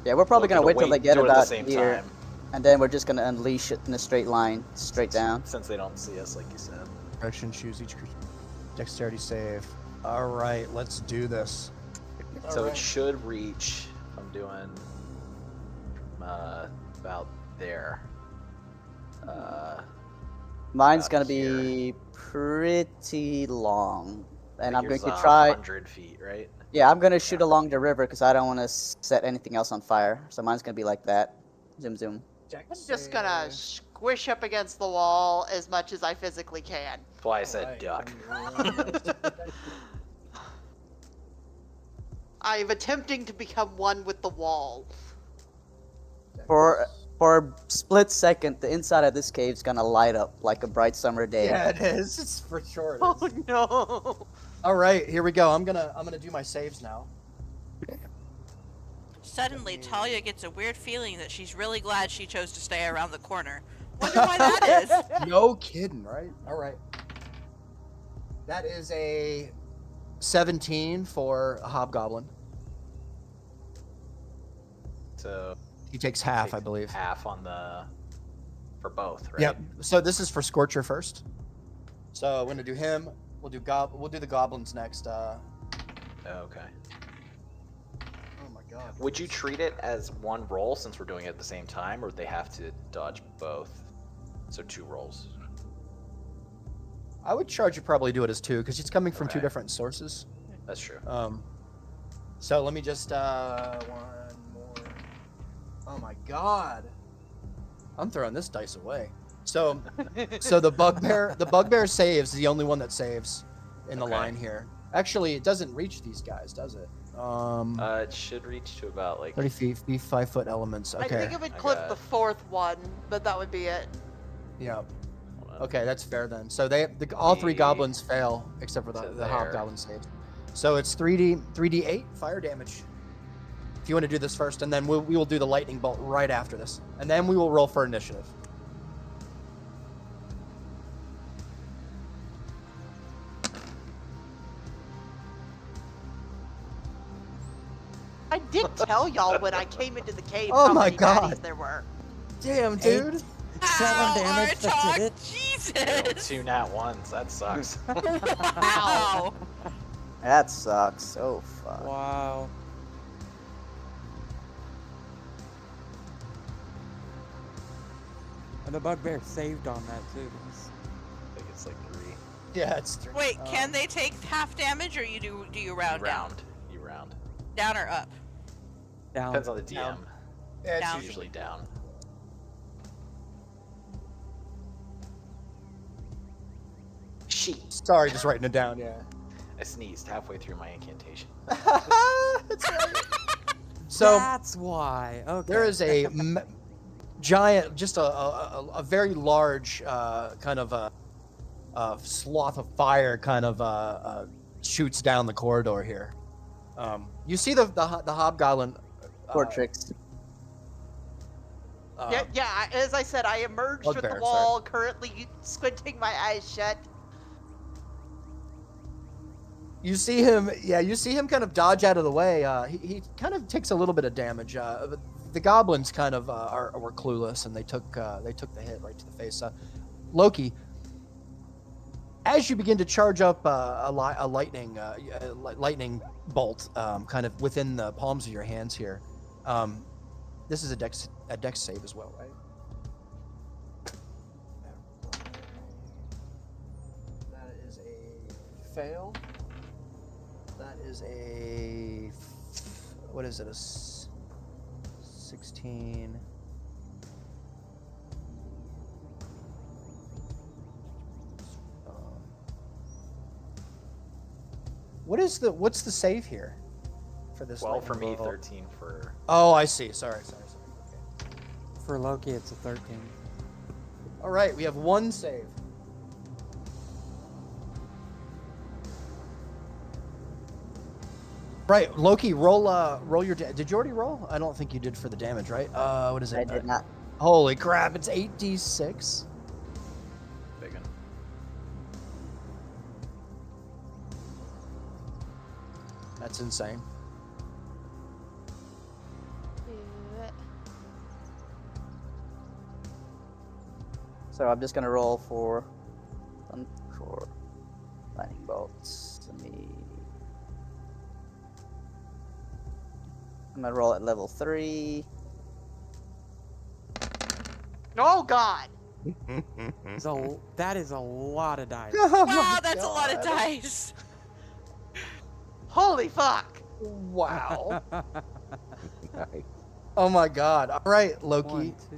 C: Yeah, we're probably
G: we're
C: going to wait till they get
G: do it at the
C: about
G: same
C: here,
G: time,
C: and then we're just going to unleash it in a straight line, straight down.
G: since they don't see us, like you said.
A: Action, choose each creature. Dexterity save. All right, let's do this.
G: So
A: All
G: it
A: right.
G: should reach. I'm doing about there.
C: Mine's
G: about
C: going to be pretty long, and
G: like
C: I'm going
G: yours,
C: to try.
G: 100 feet, right?
C: Yeah, I'm going to shoot along the river because I don't want to set anything else on fire. So mine's going to be like that. Zoom, zoom.
F: I'm just gonna squish up against the wall as much as I physically can.
G: That's why I said duck.
F: I'm attempting to become one with the wall.
C: For a split second, the inside of this cave's going to light up like a bright summer day.
A: Yeah, it is. It's for sure. It
F: Oh
A: is.
F: no!
A: All right, here we go. I'm gonna do my saves now.
B: Suddenly, Talia gets a weird feeling that she's really glad she chose to stay around the corner. Wonder why that is.
A: No kidding, right? All right. That is a 17 for a hobgoblin.
G: So
A: He takes half, I
G: take
A: believe.
G: half on for both, right?
A: Yep. So this is for Scorcher first. So we're gonna do him. We'll do the goblins next.
G: Okay.
A: Oh my god.
G: Would you treat it as one roll since we're doing it at the same time, or would they have to dodge both? So 2 rolls.
A: I would charge you probably do it as 2 because it's coming from 2
G: Okay.
A: different sources.
G: That's true.
A: So let me just one more. Oh my god. I'm throwing this dice away. So the bugbear saves, the only one that saves in the
G: Okay.
A: line here. Actually, it doesn't reach these guys, does it?
G: It should reach to about like
A: 30 feet, be 5-foot elements.
F: I
A: Okay.
F: think it would
G: I
F: clip
G: got
F: the
G: it.
F: 4th one, but that would be it.
A: Yeah.
G: hold on.
A: Okay, that's fair then. So all 3
G: The-
A: goblins fail except for
G: to
A: the
G: there.
A: hobgoblin saves. So it's 3d8 fire damage. if you want to do this first, and then we will do the lightning bolt right after this, and then we will roll for initiative.
F: I did tell y'all when I came into the cave
A: Oh
F: how
A: my
F: many
A: God.
F: baddies there were.
A: Damn, dude.
D: 7 damage, that's
B: Artok,
D: it.
B: Jesus!
G: 2 nat ones. That sucks.
B: Wow.
C: That sucks. Oh fuck.
D: Wow. And the bugbear saved on that too.
G: I think it's like 3.
A: Yeah, it's 3.
B: Wait, can they take half damage, or do you round down?
G: You round.
B: Down or up?
D: Down.
G: Depends on the DM.
A: Down. Yeah, it's
B: Down.
G: It's usually down. Sheet.
A: Sorry, just writing it down. Yeah.
G: I sneezed halfway through my incantation.
A: That's right. So
D: That's why. Okay.
A: there is a giant, just a very large kind of a sloth of fire kind of shoots down the corridor here. You see the hobgoblin.
C: Portrix.
F: Yeah. As I said, I emerged with the
A: Bugbear,
F: wall, currently squinting my eyes shut.
A: You see him, you see him kind of dodge out of the way. He kind of takes a little bit of damage. The goblins kind of were clueless, and they took the hit right to the face. Loki, as you begin to charge up a lightning bolt, kind of within the palms of your hands here, this is a dex save as well, right? That is a fail. That is a, what is it, a 16. What's the save here for this?
G: 12 for
A: lightning
G: me,
A: bolt?
G: 13 for.
A: Oh, I see. Sorry. Okay.
D: For Loki, it's a 13.
A: All right, we have one save. Right, Loki, roll your. Did you already roll? I don't think you did for the damage, right? What is it?
C: I did not.
A: Holy crap! It's 8d6.
G: Big one.
A: That's insane.
C: So I'm just gonna roll for lightning bolts. I'm gonna roll at level 3.
F: Oh God!
D: So that is a lot of dice.
B: Wow, that's a lot of dice.
F: Holy fuck!
A: Wow.
H: Nice.
A: Oh my god. All right, Loki.
D: 1, 2.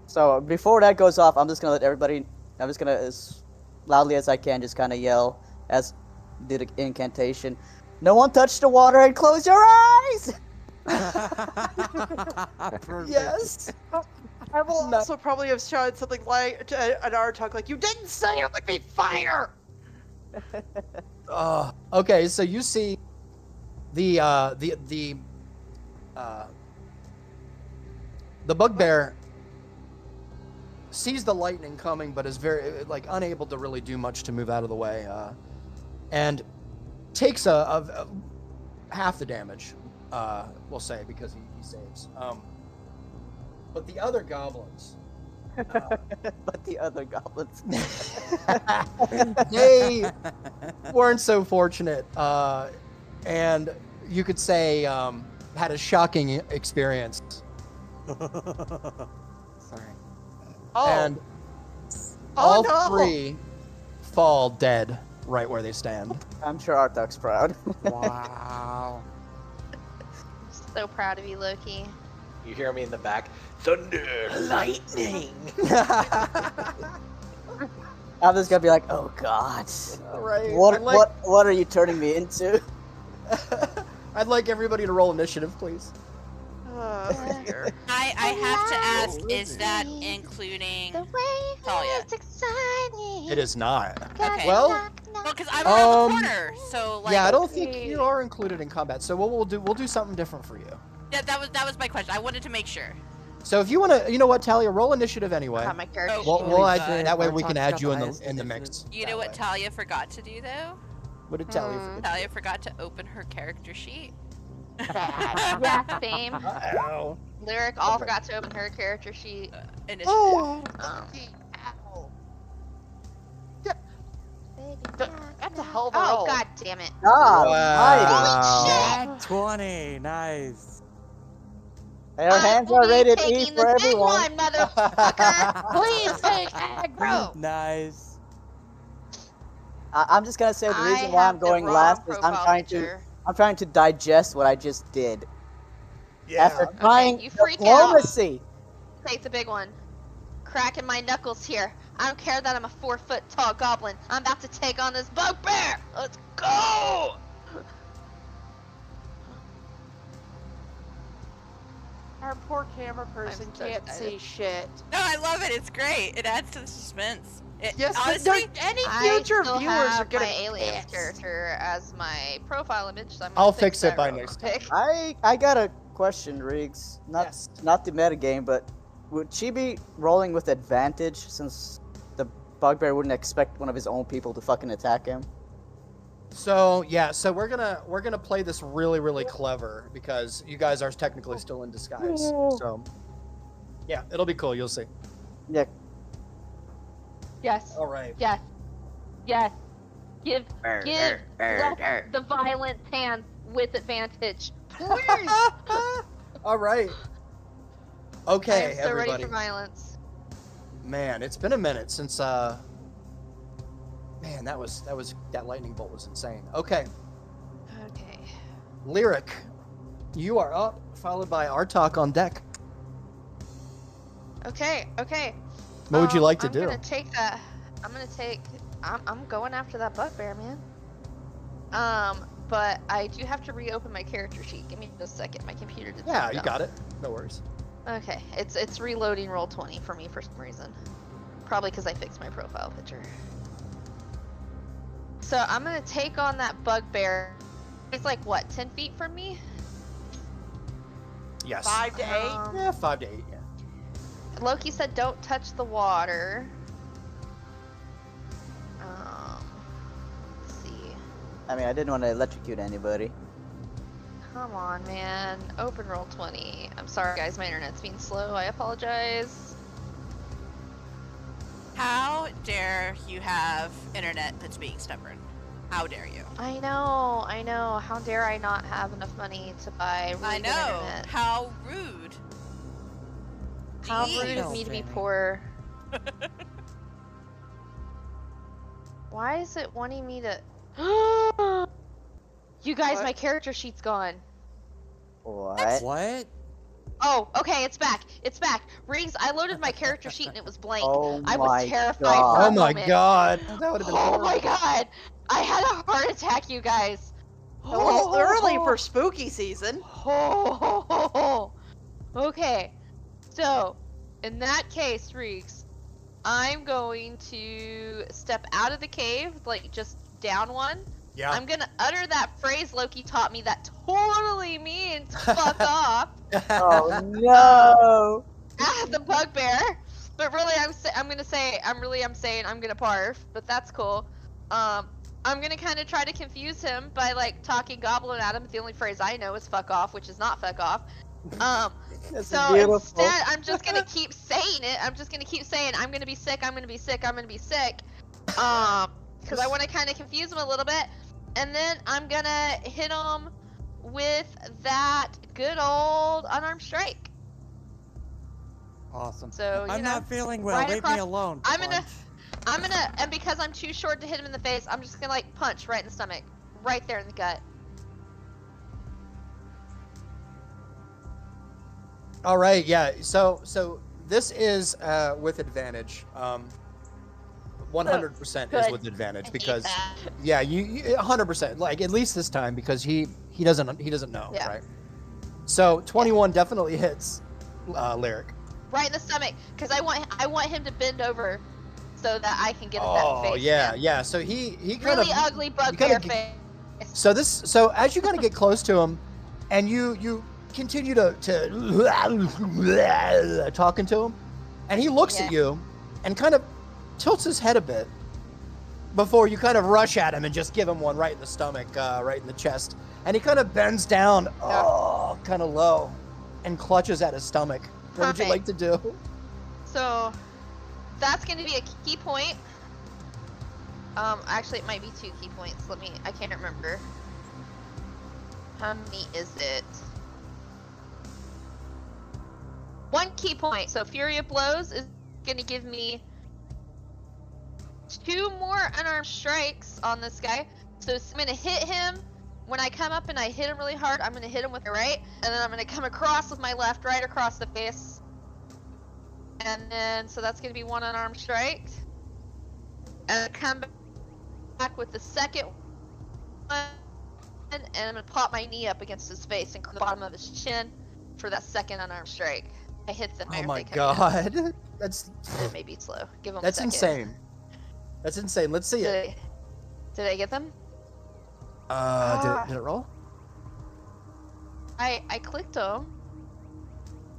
C: So before that goes off, I'm just gonna let everybody. I'm just gonna, as loudly as I can, just kind of yell do the incantation. No one touch the water and close your eyes.
D: Perfect.
A: Yes.
F: I will also probably have shouted something like to an Artok, like, "You didn't say it would be fire!"
A: Okay, so you see the bugbear sees the lightning coming, but is very unable to really do much to move out of the way, and takes a half the damage. We'll say, because he saves. But the other goblins,
C: But the other goblins.
A: they weren't so fortunate, and you could say had a shocking experience.
D: Sorry.
F: Oh,
A: And all three fall dead right where they stand.
C: I'm sure Artok's proud.
D: Wow.
E: So proud of you, Loki.
G: You hear me in the back? Thunder, lightning.
C: I'm just gonna be like, oh god.
A: Right.
C: What are you turning me into?
A: I'd like everybody to roll initiative, please.
F: dear.
B: I have to ask, is that including
E: The way
B: Talia?
E: it's exciting.
A: It is not.
B: Okay.
A: Well,
B: Well, because I'm around the
A: Um,
B: corner, so like.
A: yeah, I don't think you are included in combat. So what we'll do, we'll do something different for you.
B: Yeah, that was my question. I wanted to make sure.
A: So if you want to, you know what, Talia, roll initiative anyway.
E: Have my character
B: Oh,
E: sheet.
A: We'll
B: Holy
A: add,
B: shit.
A: that way
D: Our
A: we can
D: talk's
A: add
D: got
A: you
D: the
A: in
D: highest
A: the
D: initiative.
A: mix.
B: You
A: that
B: know what
A: way.
B: Talia forgot to do though?
A: What did Talia forget?
B: Talia forgot to open her character sheet.
E: Yeah, same.
A: Uh-oh.
E: Lyric all forgot to open her character sheet.
B: Initiative.
F: Oh,
E: Um,
F: ow.
E: baby,
F: That's a
E: yeah,
F: hell of a
E: oh,
F: roll.
E: god damn it.
C: God
A: Wow.
D: Nat 20. Nice.
C: almighty. Our hands
E: will
C: are
E: be
C: rated E
E: taking
C: for
E: the big
C: everyone.
E: one, motherfucker. Please take aggro.
D: Nice.
C: I'm just gonna say the
E: I
C: reason why I'm
E: have the
C: going
E: wrong
C: last is
E: profile picture.
C: I'm trying to digest what I just did.
A: Yeah.
C: After trying
E: you freak out.
C: diplomacy.
E: Take the big one. Cracking my knuckles here. I don't care that I'm a 4-foot tall goblin. I'm about to take on this bugbear. Let's go.
F: Our poor camera person
E: so
F: can't
E: excited.
F: see shit.
B: No, I love it. It's great. It adds to the suspense. It,
F: Yes,
B: honestly,
F: any
E: I
F: future
E: still
F: viewers
E: have
F: are gonna
E: my aliens
F: pissed.
E: character as my profile image, so I'm gonna
A: I'll fix it
E: that
A: by
E: real
A: next
E: quick.
C: I got a question, Riggs.
A: Yes.
C: Not the metagame, but would she be rolling with advantage since the bugbear wouldn't expect one of his own people to fucking attack him?
A: So yeah, so we're gonna play this really, really clever because you guys are technically still in disguise. So yeah, it'll be cool. You'll see.
C: Yeah.
E: Yes.
A: All right.
E: Yes. Yes. Give Lex the violent hand with advantage. Please.
A: All right.
E: I
A: Okay,
E: am so
A: everybody.
E: ready for violence.
A: Man, it's been a minute since man, that lightning bolt was insane. Okay,
E: Okay.
A: Lyric, you are up, followed by Artok on deck.
E: Okay. Okay.
A: What would you like to
E: I'm
A: do?
E: gonna take that. I'm going after that bugbear, man. But I do have to reopen my character sheet. Give me just a second. My computer did.
A: Yeah, you got it. No worries.
E: Okay, it's reloading roll 20 for me for some reason. Probably because I fixed my profile picture. So I'm gonna take on that bugbear. He's like what, 10 feet from me?
A: Yes.
F: 5 to 8.
A: Yeah, 5 to 8. Yeah.
E: Loki said don't touch the water. Let's see.
C: I mean, I didn't want to electrocute anybody.
E: Come on, man. Open roll 20. I'm sorry, guys. My internet's being slow. I apologize.
B: how dare you have internet that's being stubborn? How dare you?
E: I know. How dare I not have enough money to buy really
B: I
E: good
B: know.
E: internet?
B: How rude.
E: How
B: Jeez.
E: rude of me to be
D: Fanny.
E: poor. Why is it wanting me to... You guys,
F: What?
E: my character sheet's gone.
C: What?
D: What?
E: Oh, okay, it's back. It's back. Rings, I loaded my character sheet and it was blank.
C: Oh
E: I was
C: my
E: terrified
C: God.
E: for a
A: Oh my
E: moment.
A: god. That would have been
E: Oh
A: horrible.
E: my god! I had a heart attack, you guys.
F: A little early for spooky season.
E: Okay, so in that case, Reeks, I'm going to step out of the cave, like just down one.
A: Yeah.
E: I'm gonna utter that phrase Loki taught me that totally means fuck off
C: Oh no!
E: at the bugbear. But really, I'm saying I'm gonna barf. But that's cool. I'm gonna kind of try to confuse him by like talking goblin at him. The only phrase I know is fuck off, which is not fuck off.
C: That's
E: So
C: beautiful.
E: instead, I'm just gonna keep saying it. I'm just gonna keep saying I'm gonna be sick. I'm gonna be sick. I'm gonna be sick. Because I want to kind of confuse him a little bit, and then I'm gonna hit him with that good old unarmed strike.
D: Awesome.
E: So you
D: I'm
E: know,
D: not feeling well.
E: right
D: Leave
E: across-
D: me alone.
E: I'm gonna, and because I'm too short to hit him in the face, I'm just gonna like punch right in the stomach, right there in the gut.
A: All right, yeah. So this is with advantage. 100% is
E: Good.
A: with advantage
E: I hate
A: because
E: that.
A: yeah, you 100%. Like at least this time because he doesn't know,
E: Yeah.
A: right? So 21 definitely hits Lyric.
E: Right in the stomach, because I want him to bend over, so that I can get at that
A: Oh
E: face.
A: yeah,
E: man.
A: yeah. So he kind
E: Really
A: of
E: ugly bugbear
A: g-
E: face.
A: So as you kind of get close to him, and you continue to talking to him, and he looks at you and kind of tilts his head a bit before you kind of rush at him and just give him one right in the stomach, right in the chest. And he kind of bends down, kind of low, and clutches at his stomach. What would you like to do?
E: So that's going to be a key point. Actually, it might be 2 key points. I can't remember. How many is it? 1 key point. So Fury of Blows is going to give me 2 more unarmed strikes on this guy. So I'm going to hit him. When I come up and I hit him really hard, I'm going to hit him with the right. And then I'm going to come across with my left, right across the face. And then, so that's going to be 1 unarmed strike. And I come back with the second one. And I'm going to pop my knee up against his face and the bottom of his chin for that second unarmed strike. I hit the
A: Oh my god. That's
E: maybe slow. Give him
A: That's
E: a second.
A: insane. That's insane. Let's see it.
E: Did I get them?
A: Did it roll?
E: I clicked them.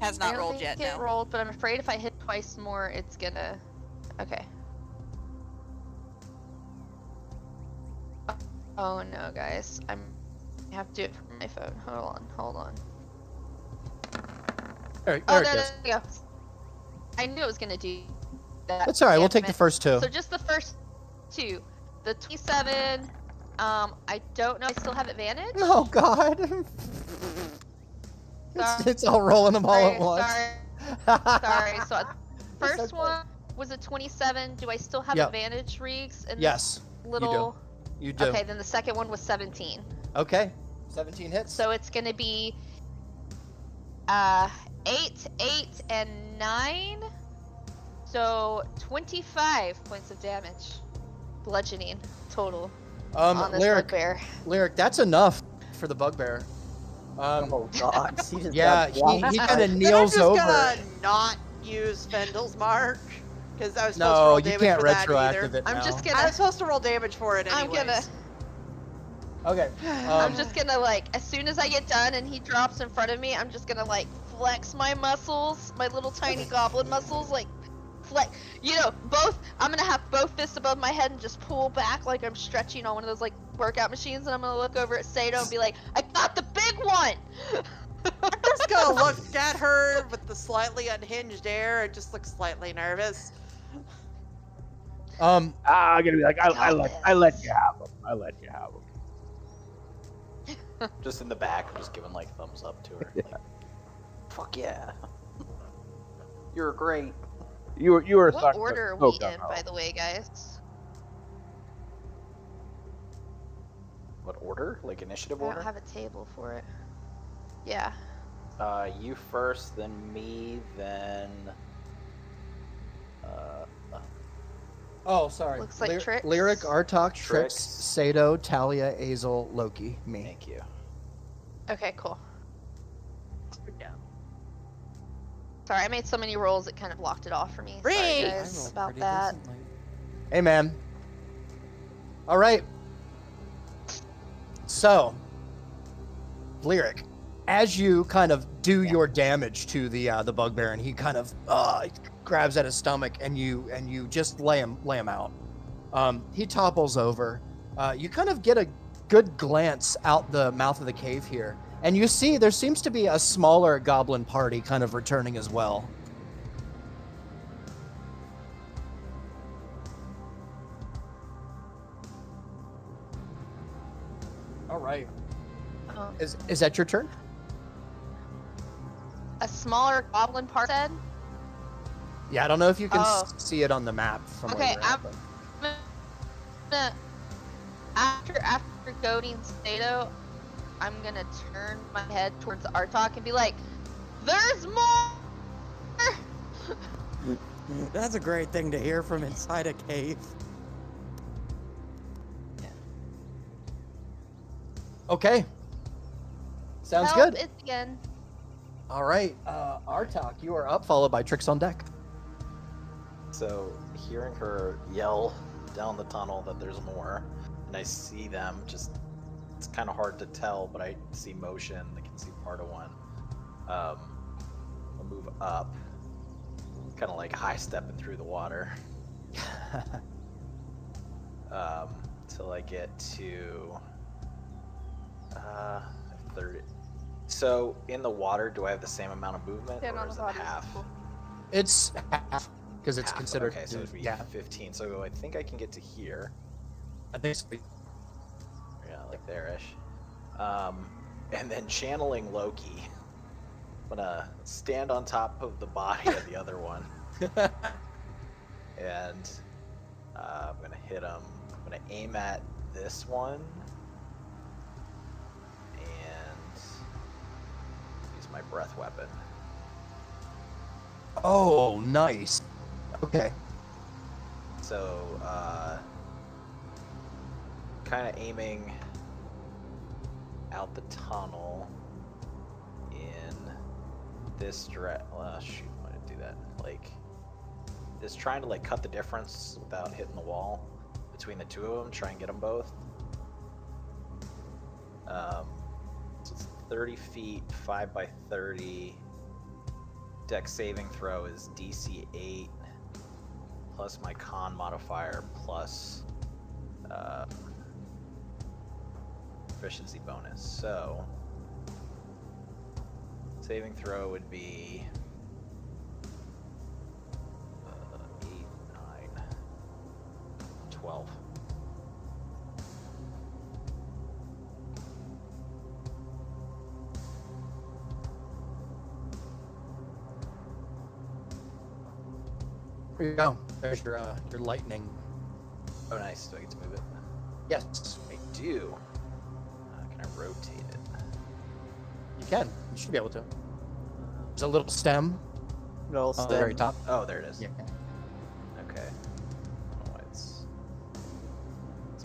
B: Has not rolled yet,
E: It
B: no.
E: rolled, but I'm afraid if I hit twice more, it's gonna. Okay. Oh no, guys! I have to do it from my phone. Hold on.
A: There it
E: There
A: goes.
E: we go. I knew it was gonna do that.
A: That's all right. We'll
E: Damn
A: take the
E: it.
A: first 2.
E: So just the first 2. The 27. I don't know. I still have advantage.
A: Oh god. It's all rolling them all at once.
E: Sorry. So first one was a 27. Do I still have advantage, Reeks? In
A: Yes.
E: this little.
A: You do.
E: Okay, then the second one was 17.
A: Okay. 17 hits.
E: So it's gonna be 8, 8, and 9. So 25 points of damage, bludgeoning total on this bugbear.
A: Lyric, that's enough for the bugbear.
C: Oh god.
A: Yeah, he kind of kneels over.
F: I'm just gonna not use Fendel's mark because I was supposed to
A: No,
F: roll
A: you
F: damage
A: can't
F: for that
A: retroactive
F: either.
A: it now.
E: I'm just
F: I
E: gonna.
F: was supposed to roll damage for it anyways.
E: I'm gonna.
A: Okay.
E: I'm just gonna as soon as I get done and he drops in front of me, I'm just gonna flex my muscles, my little tiny goblin muscles, flex. I'm gonna have both fists above my head and just pull back like I'm stretching on one of those workout machines, and I'm gonna look over at Sato and be like, I got the big one.
F: I'm just gonna look at her with the slightly unhinged air and just look slightly nervous.
H: I'm gonna be like, I let you have him. I let you have him.
G: Just in the back, I'm just giving thumbs up to her.
H: Yeah.
G: Fuck yeah. You're great.
H: You were a
E: What order are we in, by the way, guys?
G: What order? Initiative
E: I
G: order?
E: don't have a table for it. Yeah.
G: You first, then me, then.
A: Oh, sorry.
E: Looks like Trix.
A: Lyric, Artok, Trix,
G: Trix.
A: Sato, Talia, Azel, Loki, me.
G: Thank you.
E: Okay, cool. Sorry, I made so many rolls it kind of locked it off for me. Sorry,
F: Reeks!
D: I
E: guys,
D: rolled
E: about
D: pretty
E: that.
D: decently.
A: Hey, man. All right. So, Lyric, as you kind of do your damage to the bugbear, and he kind of grabs at his stomach, and you just lay him out. He topples over. You kind of get a good glance out the mouth of the cave here, and you see there seems to be a smaller goblin party kind of returning as well. All right. Is that your turn?
E: A smaller goblin part said?
A: Yeah, I don't know if you can
E: Oh.
A: see it on the map from where
E: Okay,
A: you're at.
E: I'm gonna, after goading Sato, I'm gonna turn my head towards Artok and be like, "There's more!"
D: That's a great thing to hear from inside a cave.
A: Okay. Sounds
E: Help,
A: good.
E: It's again.
A: All right, Artok, you are up, followed by Trix on deck.
G: So, hearing her yell down the tunnel that there's more, and I see them, it's kind of hard to tell, but I see motion, I can see part of one. I'll move up, kind of like high stepping through the water, till I get to 30. So in the water, do I have the same amount of movement,
E: Stand
G: or
E: on
G: is
E: the
G: it
E: body.
G: half?
A: It's half because it's
G: Half,
A: considered.
G: okay, so it'd be
A: yeah,
G: 15. So I think I can get to here.
A: I think so.
G: Yeah, like there-ish. And then channeling Loki. I'm gonna stand on top of the body of the other one, and I'm gonna hit him. I'm gonna aim at this one, and use my breath weapon.
A: Oh, nice. Okay.
G: So, kind of aiming out the tunnel in this direction. Shoot, why did I do that? Like, just trying to like cut the difference without hitting the wall between the two of them. Try and get them both. So it's 30 feet, 5 by 30. Dex saving throw is DC 8 plus my con modifier plus efficiency bonus. So saving throw would be 8, 9, 12.
A: Here you go. There's your lightning.
G: Oh, nice. Do I get to move it?
A: Yes,
G: I do. Can I rotate it?
A: you can. You should be able to. There's a little stem
C: Little
A: on the
C: stem.
A: very top.
G: Oh, there it is.
A: Yeah.
G: Okay. I don't know why it's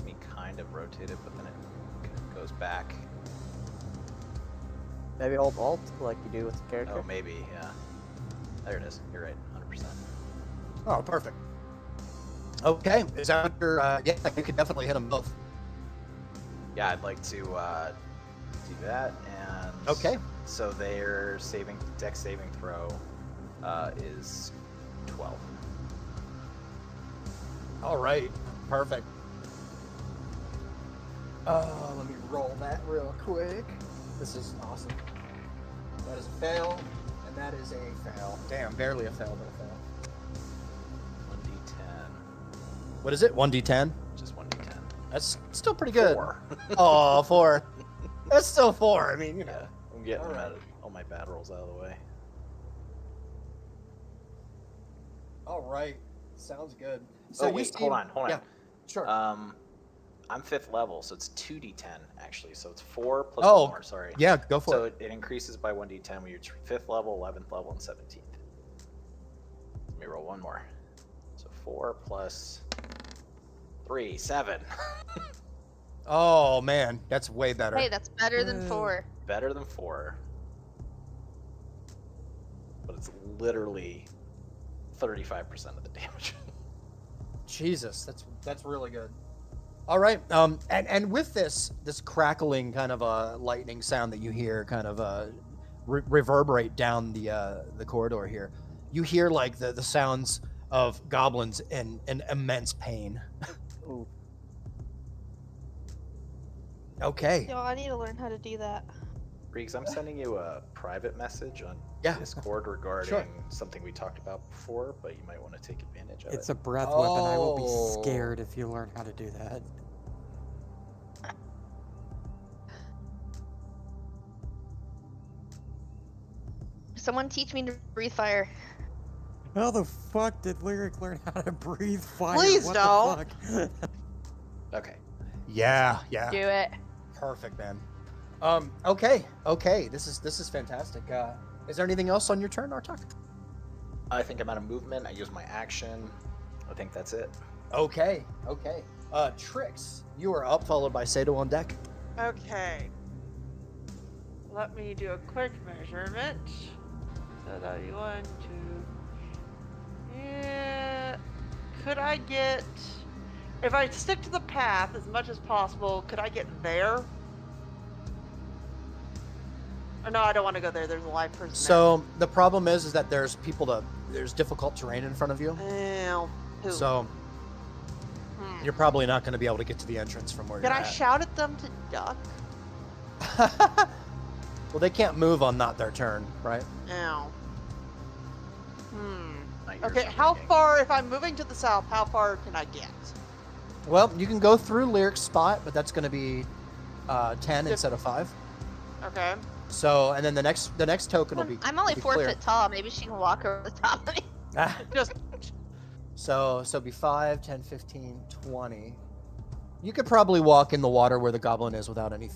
G: me kind of rotated, but then it goes back.
C: Maybe hold Alt like you do with the character.
G: Oh, maybe, yeah. There it is. You're right, 100%.
A: Oh, perfect. Okay. Is that what your? Yeah, you could definitely hit them both.
G: Yeah, I'd like to do that, and
A: Okay.
G: So their dex saving throw is 12.
A: All right. Perfect. Let me roll that real quick. This is awesome. That is a fail, and that is a fail. Damn, barely a fail, but a fail.
G: 1d10.
A: What is it? 1d10?
G: Just 1d10.
A: That's still pretty good.
G: 4.
A: Oh, 4. That's still 4. I mean, you know.
G: Yeah, I'm getting
A: All right.
G: all my bad rolls out of the way.
A: All right. Sounds good.
G: Oh,
A: you
G: wait,
A: seem-
G: hold on.
A: Yeah, sure.
G: I'm 5th level, so it's 2d10 actually. So it's 4 plus
A: Oh,
G: 1 more. Sorry.
A: yeah, go for
G: So
A: it.
G: it increases by 1d10 when you're 5th level, 11th level, and 17th. Let me roll one more. So 4 plus 3, 7.
A: Oh, man. That's way better.
E: Hey, that's better than
D: Woo.
E: 4.
G: Better than 4. But it's literally 35% of the damage.
A: Jesus, that's really good. All right, and with this crackling kind of a lightning sound that you hear, kind of reverberate down the corridor here, you hear like the sounds of goblins in immense pain.
C: Ooh.
A: Okay.
E: Yo, I need to learn how to do that.
G: Reeks, I'm sending you a private message on
A: Yeah.
G: Discord regarding
A: Sure.
G: something we talked about before, but you might want to take advantage of
D: It's
G: it.
D: a breath weapon. I will
A: Oh.
D: be scared if you learn how to do that.
E: Someone teach me to breathe fire.
D: How the fuck did Lyric learn how to breathe fire?
F: Please
D: what
F: don't.
D: The fuck?
G: Okay.
A: Yeah.
E: Do it.
A: Perfect, man. Okay. This is fantastic. Is there anything else on your turn, Artak?
G: I think I'm out of movement. I use my action. I think that's it.
A: Okay. Trix, you are up, followed by Sato on deck.
F: Okay. Let me do a quick measurement. So that'd be 1, 2. Yeah. Could I get, if I stick to the path as much as possible, could I get there? No, I don't want to go there. There's a live person
A: So the problem is that there's difficult terrain in front of you.
F: there. Ew. Who?
A: So you're probably not going to be able to get to the entrance from where
F: Can
A: you're
F: I
A: at.
F: shout at them to duck?
A: Well, they can't move on not their turn, right?
F: Ow.
G: Not yours,
F: Okay,
G: I'm
F: how
G: thinking.
F: far, if I'm moving to the south, how far can I get?
A: Well, you can go through Lyric's spot, but that's going to be 10 instead of 5.
F: Okay.
A: So, and then the next token will be.
E: I'm only
A: be
E: 4
A: clear.
E: foot tall. Maybe she can walk over the top of me.
F: Just
A: So it'll be 5, 10, 15, 20. You could probably walk in the water where the goblin is without any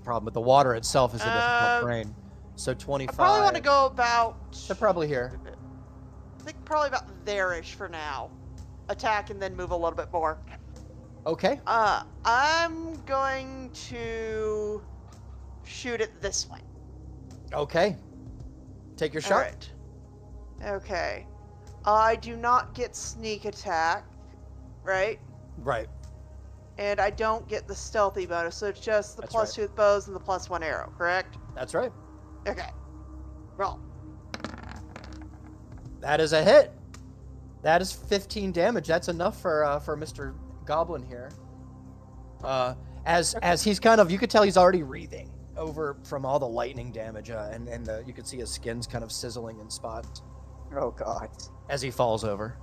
A: problem, but the water itself is a difficult terrain. So
F: I
A: 25.
F: probably want to go about.
A: They're probably here.
F: I think probably about there-ish for now. Attack and then move a little bit more.
A: Okay.
F: I'm going to shoot it this way.
A: Okay. Take your shot.
F: Alright. Okay. I do not get sneak attack, right?
A: Right.
F: And I don't get the stealthy bonus, so it's just the
A: That's
F: +2
A: right.
F: with bows and the +1 arrow, correct?
A: That's right.
F: Okay. Roll.
A: That is a hit. That is 15 damage. That's enough for Mr. Goblin here. As he's kind of, you could tell he's already wreathing over from all the lightning damage, and you can see his skin's kind of sizzling in spots
C: Oh god.
A: as he falls over.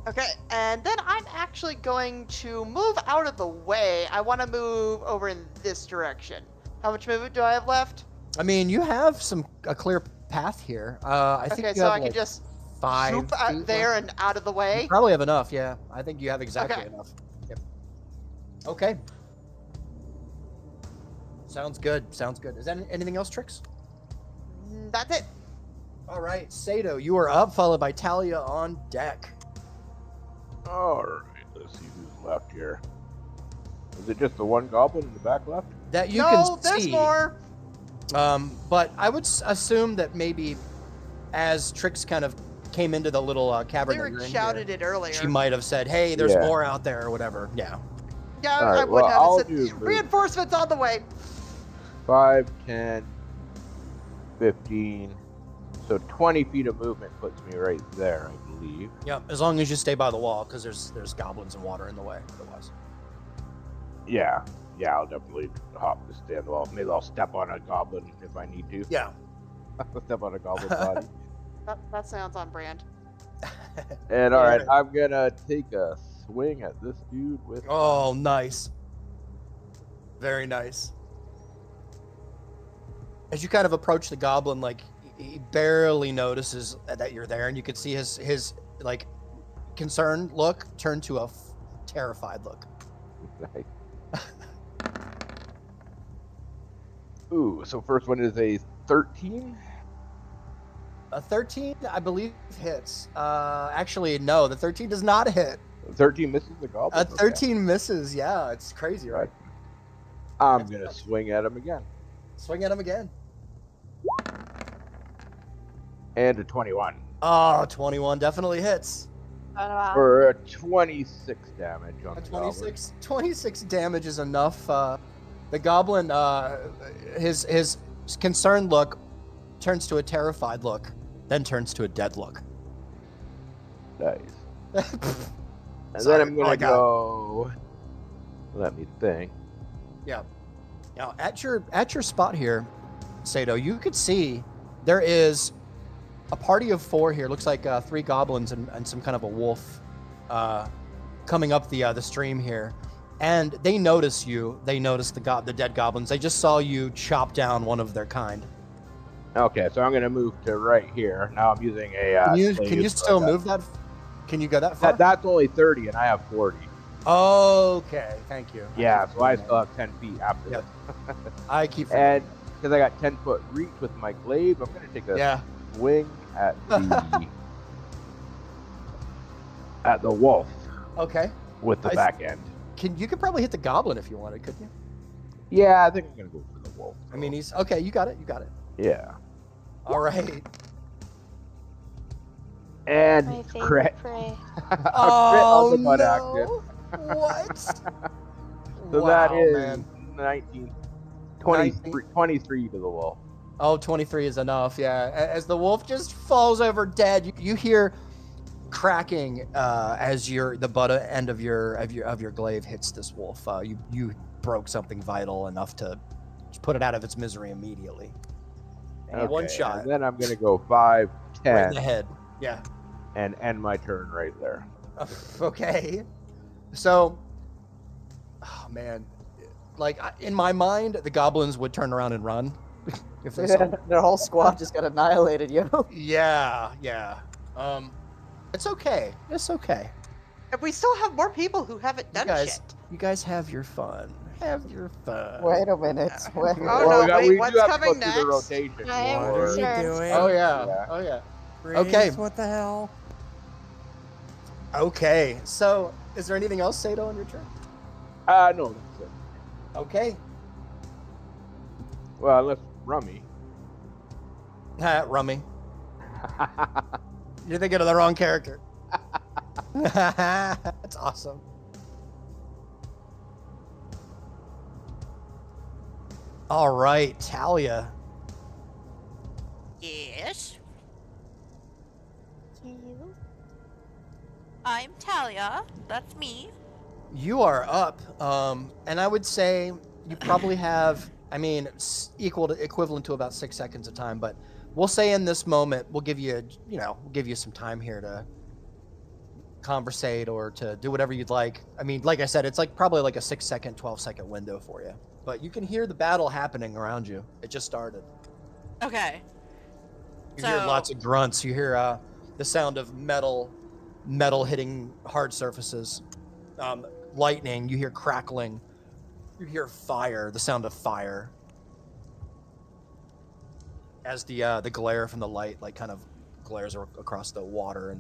F: Okay, and then I'm actually going to move out of the way. I want to move over in this direction. How much movement do I have left?
A: I mean, you have a clear path here. I think
F: Okay,
A: you
F: so
A: have
F: I can
A: like
F: just
A: 5
F: zoop out
A: feet
F: there
A: left.
F: and out of the way.
A: You probably have enough. Yeah, I think you have exactly
F: Okay.
A: enough. Yep. Okay. Sounds good. Sounds good. Is that anything else, Trix?
F: That's it.
A: All right, Sato, you are up, followed by Talia on deck.
H: Alright, let's see who's left here. Is it just the one goblin in the back left?
A: That you
F: no,
A: can
F: there's
A: see.
F: more.
A: But I would assume that maybe as Trix kind of came into the little cavern that
F: Lyric
A: you're in
F: shouted
A: here,
F: it earlier.
A: she might have said, "Hey, there's
H: Yeah.
A: more out there," or whatever. Yeah.
F: Yeah,
H: Alright,
F: I would
H: well,
F: have.
H: I'll
F: It
H: do
F: said,
H: the-
F: reinforcements on the way.
H: 5, 10, 15. So 20 feet of movement puts me right there, I believe.
A: Yeah, as long as you stay by the wall, because there's goblins and water in the way. Otherwise,
H: Yeah, I'll definitely hop to stand wall. Maybe I'll step on a goblin if I need to.
A: yeah.
H: I'll step on a goblin body.
F: That sounds on brand.
H: And alright, I'm gonna take a swing at this dude with.
A: Oh, nice. Very nice. As you kind of approach the goblin, like he barely notices that you're there, and you can see his like concerned look turn to a terrified look.
H: Nice. Ooh, so first one is a 13.
A: A 13, I believe, hits. Actually, no, the 13 does not hit.
H: 13 misses the goblin.
A: A 13 misses. Yeah, it's crazy, right?
H: I'm
A: That's
H: gonna
A: nuts.
H: swing at him again.
A: Swing at him again.
H: And a 21
A: Oh, 21 definitely hits.
E: Oh, wow.
H: for a 26 damage on
A: A
H: the goblin.
A: 26 damage is enough. The goblin, his concerned look turns to a terrified look, then turns to a dead look.
H: Nice. And
A: Sorry.
H: then I'm
A: Oh my
H: gonna
A: God.
H: go. Let me think.
A: Yeah. Now at your spot here, Sato, you could see there is a party of 4 here. Looks like 3 goblins and some kind of a wolf coming up the stream here. And they notice you. They notice the dead goblins. They just saw you chop down one of their kind.
H: Okay, so I'm gonna move to right here. Now I'm using a.
A: Can you
H: slave,
A: still
H: so
A: move that? Can you go that far?
H: that's only 30, and I have 40.
A: Okay, thank you.
H: Yeah, so I still have 10 feet after
A: Yep.
H: this.
A: I keep.
H: And because I got 10-foot reach with my glaive, I'm gonna take a
A: Yeah.
H: swing at the at the wolf
A: Okay.
H: with the
A: I-
H: back end.
A: You could probably hit the goblin if you wanted, couldn't you?
H: Yeah, I think I'm gonna go for the wolf.
A: I mean, he's okay. You got it. You got it.
H: Yeah.
A: All right.
H: And
E: My favorite
H: crit.
E: prey.
H: A crit on the butt
A: no.
H: action.
A: What?
H: So that
A: Wow,
H: is
A: man.
H: 19,
A: 19.
H: 23 to the wolf.
A: Oh, 23 is enough. Yeah. As the wolf just falls over dead, you hear cracking as the butt end of your glaive hits this wolf. You broke something vital enough to put it out of its misery immediately. And one shot
H: And then I'm gonna go 5, 10,
A: right in the head. Yeah.
H: and end my turn right there.
A: Okay. So, oh man, like in my mind, the goblins would turn around and run if they saw.
C: Their whole squad just got annihilated, yo.
A: Yeah. It's okay. It's okay.
F: And we still have more people who haven't done shit.
A: You guys have your fun. Have your fun.
C: Wait a minute. Wait.
F: Oh,
H: Well,
F: no, wait,
H: we
F: what's
H: do have to
F: coming
H: go through the
F: next?
H: rotation.
E: I am
D: What are you
E: concerned.
D: doing?
A: Oh yeah.
H: Yeah.
A: Oh yeah.
D: Breeze,
A: Okay.
D: What the hell?
A: Okay. So, is there anything else, Sato, on your turn?
H: No, that's it.
A: Okay.
H: Well, unless Rummy.
A: Rummy. You're thinking of the wrong character. That's awesome. All right, Talia.
B: Yes. I'm Talia. That's me.
A: You are up, and I would say you probably have, equivalent to about 6 seconds of time, but we'll say in this moment, we'll give you some time here to conversate or to do whatever you'd like. I mean, like I said, it's probably like a 6 second, 12-second window for you, but you can hear the battle happening around you. It just started.
B: Okay.
A: You hear lots of grunts. You hear the sound of metal hitting hard surfaces, lightning. You hear crackling. You hear fire, the sound of fire, as the glare from the light kind of glares across the water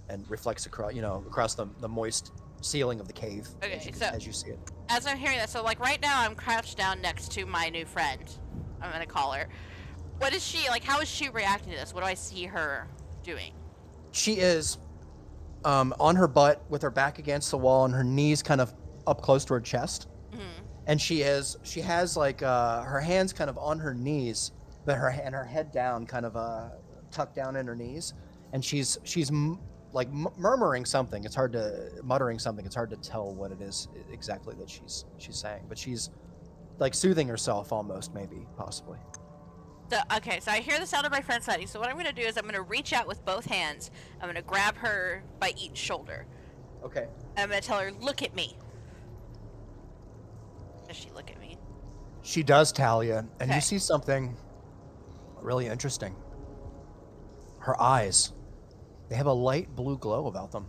A: and reflects across the moist ceiling of the cave.
B: Okay,
A: as you see it.
B: As I'm hearing that, so right now I'm crouched down next to my new friend. I'm gonna call her. What is she how is she reacting to this? What do I see her doing?
A: She is on her butt with her back against the wall and her knees kind of up close to her chest.
B: Mm-hmm.
A: And she has her hands kind of on her knees, but her head down, kind of tucked down in her knees, and she's murmuring something. Muttering something. It's hard to tell what it is exactly that she's saying, but she's soothing herself almost, maybe, possibly.
B: So I hear the sound of my friend fighting. So what I'm gonna do is I'm gonna reach out with both hands. I'm gonna grab her by each shoulder.
A: Okay.
B: And I'm gonna tell her, look at me. Does she look at me?
A: She does, Talia, and
B: Okay.
A: you see something really interesting. Her eyes, they have a light blue glow about them.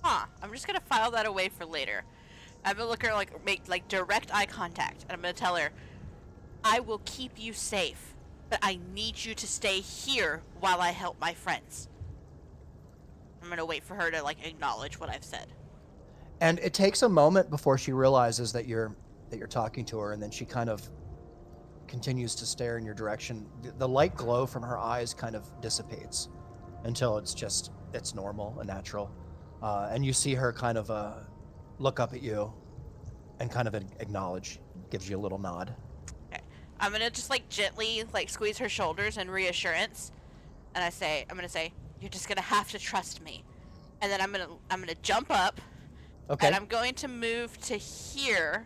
B: Huh. I'm just gonna file that away for later. I'm gonna look at her make direct eye contact, and I'm gonna tell her, I will keep you safe, but I need you to stay here while I help my friends. I'm gonna wait for her to acknowledge what I've said.
A: And it takes a moment before she realizes that you're talking to her, and then she kind of continues to stare in your direction. The light glow from her eyes kind of dissipates until it's normal and natural. And you see her kind of look up at you and kind of acknowledge, gives you a little nod.
B: Okay. I'm gonna just gently squeeze her shoulders in reassurance, and I'm gonna say, you're just gonna have to trust me. And then I'm gonna jump up.
A: Okay.
B: And I'm going to move to here,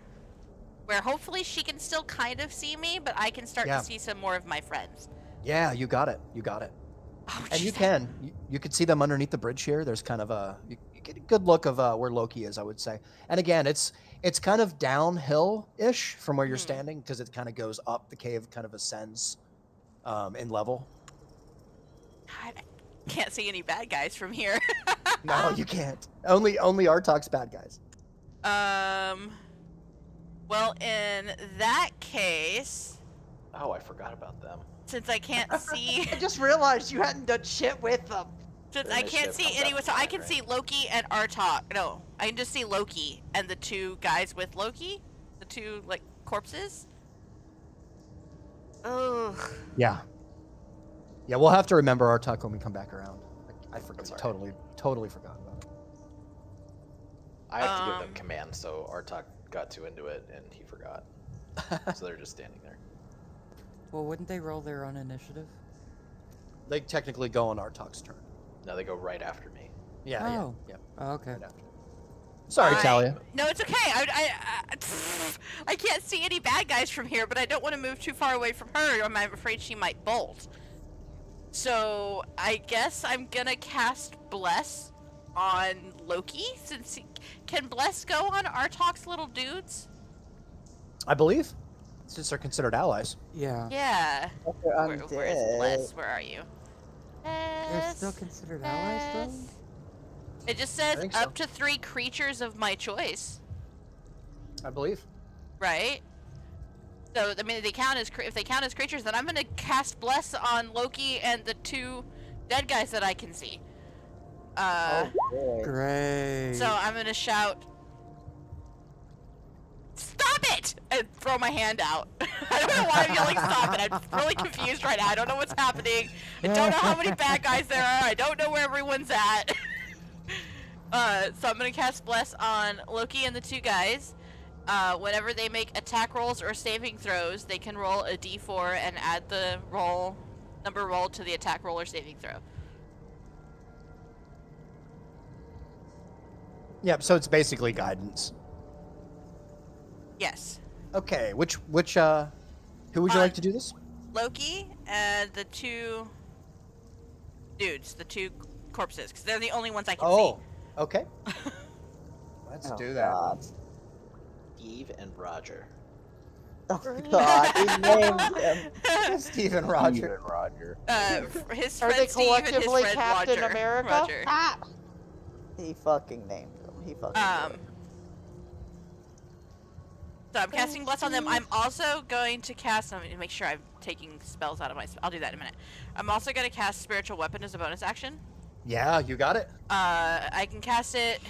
B: where hopefully she can still kind of see me, but I can start to see some more of my friends.
A: Yeah, you got it.
B: Oh,
A: And you
B: jeez.
A: can. You can see them underneath the bridge here. There's kind of you get a good look of where Loki is, I would say. And again, it's kind of downhill-ish from where you're standing, because it kind of goes up. The cave kind of ascends in level.
B: God, I can't see any bad guys from here.
A: No, you can't. Only Artak's bad guys.
B: Well, in that case,
G: Oh, I forgot about them.
B: since I can't see,
F: I just realized you hadn't done shit with them.
B: since
G: Their
B: I can't
G: initiative
B: see
G: comes up
B: anyone, so I
G: behind,
B: can
G: right?
B: see Loki and Artak. No, I can just see Loki and the two guys with Loki, the two corpses. Ugh.
A: Yeah. Yeah, we'll have to remember Artak when we come back around. I forgot.
G: That's all right.
A: Totally forgot about it.
G: I have to give them
B: Um,
G: commands, so Artak got too into it and he forgot. So they're just standing there.
D: Well, wouldn't they roll their own initiative?
A: They technically go on Artok's turn.
G: No, they go right after me.
A: Yeah,
D: Oh.
A: yeah.
D: Oh, okay.
A: Right after. Sorry, Talia.
B: No, it's okay. I can't see any bad guys from here, but I don't want to move too far away from her. I'm afraid she might bolt. So I guess I'm gonna cast Bless on Loki. Can Bless go on Artok's little dudes?
A: I believe, since they're considered allies.
D: Yeah.
B: Yeah.
C: I'm
B: Where is
C: dead.
B: Bless? Where are you?
D: They're still considered allies, though?
B: It just
A: I
B: says
A: think so.
B: up to 3 creatures of my choice,
A: I believe.
B: right? So I mean, if they count as creatures, then I'm gonna cast Bless on Loki and the 2 dead guys that I can see.
C: Oh, boy.
D: Great.
B: So I'm gonna shout, "Stop it!" and throw my hand out. I don't know why I'm yelling "stop it." I'm really confused right now. I don't know what's happening. I don't know how many bad guys there are. I don't know where everyone's at. So I'm gonna cast Bless on Loki and the 2 guys. Whenever they make attack rolls or saving throws, they can roll a d4 and add the number rolled to the attack roll or saving throw.
A: Yep. So it's basically guidance.
B: Yes.
A: Okay. Who would you like to do this?
B: Loki and the 2 dudes, the 2 corpses, because they're the only ones I can see.
A: Okay. Let's
C: Oh,
A: do that.
C: God.
G: Steve and Roger.
C: Oh, God. He named them.
A: Steve and
H: Steve
A: Roger.
H: and Roger.
B: His
F: Are
B: friend
F: they
B: Steve and his
F: collectively
B: friend
F: Captain
B: Roger.
F: America?
B: Roger.
E: Ah!
C: He fucking named them. He fucking did.
B: So I'm casting Bless on them. I'm also going to cast. Let me make sure I'm taking spells out of my. I'll do that in a minute. I'm also going to cast Spiritual Weapon as a bonus action.
A: Yeah, you got it.
B: I can cast it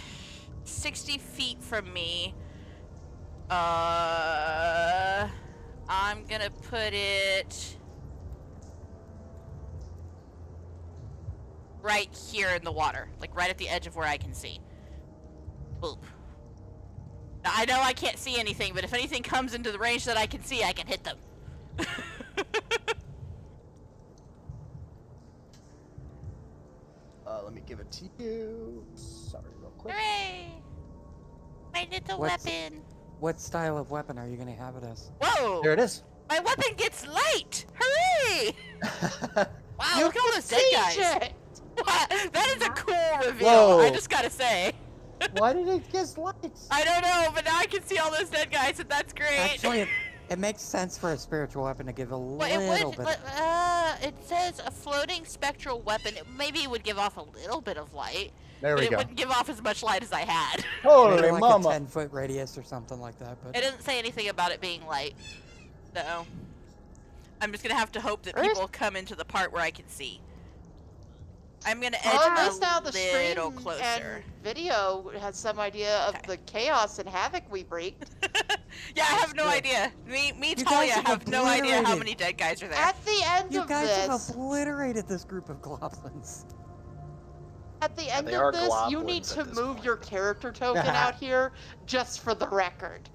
B: 60 feet from me. I'm gonna put it right here in the water, like right at the edge of where I can see. Boop. Now, I know I can't see anything, but if anything comes into the range that I can see, I can hit them.
A: Let me give it to you. Sorry, real quick.
B: Hooray! My little
D: What's-
B: weapon.
D: What style of weapon are you going to have it as?
B: Whoa!
A: There it is.
B: My weapon gets light! Hooray! Wow,
F: You
B: look at all
F: can
B: those dead
F: see
B: guys.
F: shit!
B: That is a cool reveal,
A: Whoa.
B: I just gotta say.
A: Why did it get lights?
B: I don't know, but now I can see all those dead guys, and that's great.
D: Actually, it makes sense for a spiritual weapon to give a
B: Well, it
D: little
B: would.
D: bit.
B: It says a floating spectral weapon. Maybe it would give off a little bit of light,
A: There
B: but
A: we
B: it
A: go.
B: wouldn't give off as much light as I had.
A: Holy
D: Maybe like
A: mama.
D: a 10-foot radius or something like that. But
B: It doesn't say anything about it being light, so I'm just gonna have to hope that
E: Where's-
B: people come into the part where I can see. I'm gonna edge
F: Well, at least
B: a
F: now the
B: little
F: stream
B: closer.
F: and video has some idea of
B: Okay.
F: the chaos and havoc we wreaked.
B: Yeah, I have no
D: true.
B: idea. Me,
D: You
B: Talia,
D: guys have
B: have no idea how
D: obliterated-
B: many dead guys are there.
F: At the end
D: you
F: of
D: guys have
F: this,
D: obliterated this group of goblins.
F: at the end
G: they
F: of
G: are
F: this, you need
G: globlins
F: to
G: at this
F: move
G: point.
F: your character token out here just for the record.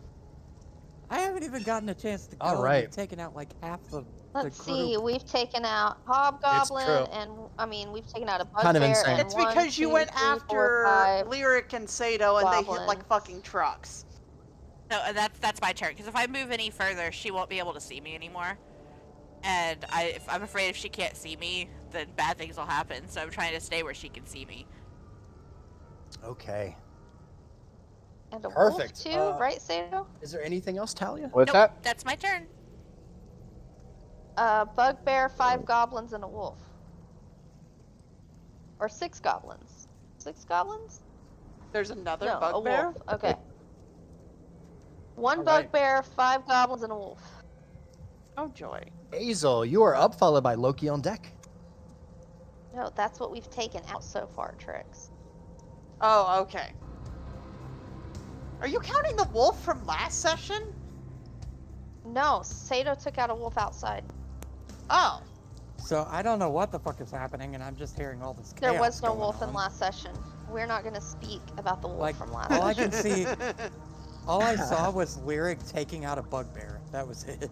D: I haven't even gotten a chance to go.
A: All
D: and
A: right.
D: You've taken out like half the
E: Let's
D: group.
E: see, we've taken out Hobgoblin,
A: true.
E: and we've taken out a Bugbear.
A: Kind of insane.
E: and
F: It's
E: 1,
F: because you
E: 2,
F: went
E: 3, 4,
F: after
E: 5.
F: Lyric and Sato and they hit like
E: goblins.
F: fucking trucks.
B: No, that's my turn. Because if I move any further, she won't be able to see me anymore. And I'm afraid if she can't see me, then bad things will happen. So I'm trying to stay where she can see me.
A: Okay.
E: And a
A: Perfect.
E: wolf too, right, Sato?
A: Is there anything else, Talia?
H: What's
B: Nope,
H: that?
B: that's my turn.
E: Bugbear, 5 goblins, and a wolf. Or 6 goblins. 6 goblins?
F: There's another
E: No, a
F: bugbear.
E: wolf. Okay. 1
A: All right.
E: bugbear, 5 goblins, and a wolf.
F: Oh joy.
A: Hazel, you are up, followed by Loki on deck.
E: No, that's what we've taken out so far, Trix.
F: Oh, okay. Are you counting the wolf from last session?
E: No, Sato took out a wolf outside.
F: Oh.
D: So I don't know what the fuck is happening, and I'm just hearing all this
E: There
D: chaos
E: was no
D: going
E: wolf in
D: on.
E: last session. We're not going to speak about the wolf
D: Like,
E: from last
D: all I
E: session.
D: can see, all I saw was Lyric taking out a bugbear. That was it.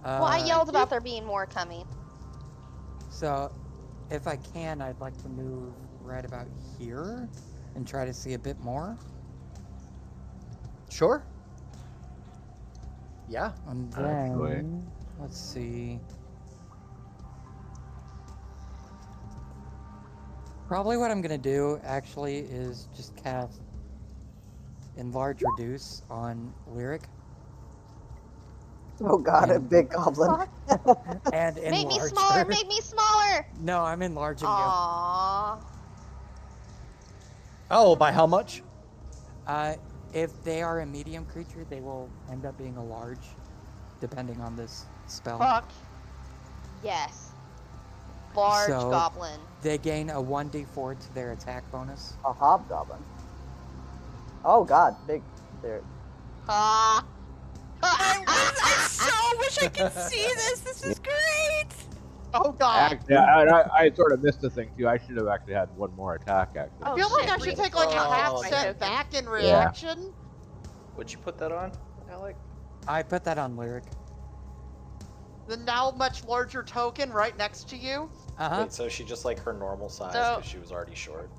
E: Well, I
D: Uh,
E: yelled about there being more coming.
D: So, if I can, I'd like to move right about here and try to see a bit more.
A: Sure. Yeah.
D: And
H: Actually.
D: then, let's see. Probably what I'm gonna do actually is just cast Enlarge Reduce on Lyric
C: Oh god, a
D: And-
C: big goblin.
D: and
E: Make me
D: enlarge
E: smaller.
D: her.
E: Make me smaller.
D: No, I'm enlarging
E: Aww.
A: Oh, by how much?
D: you. If they are a medium creature, they will end up being a large, depending on this spell.
F: Fuck.
E: Yes. Large
D: So-
E: goblin.
D: They gain a 1d4 to their attack bonus.
C: A hobgoblin. Oh god, big. There.
E: Ah.
B: I so wish I could see this. This is great.
F: Oh god.
H: I sort of missed the thing too. I should have actually had one more attack. Actually.
F: I
E: Oh,
F: feel like
E: shit,
F: I should
E: wait.
F: take like a half
A: Oh,
F: step
E: okay.
F: back in reaction.
G: Would you put that on, Alec?
D: I put that on Lyric.
F: The now much larger token right next to you.
D: Uh-huh.
G: Wait, so she just like her normal size
E: So-
G: because she was already short.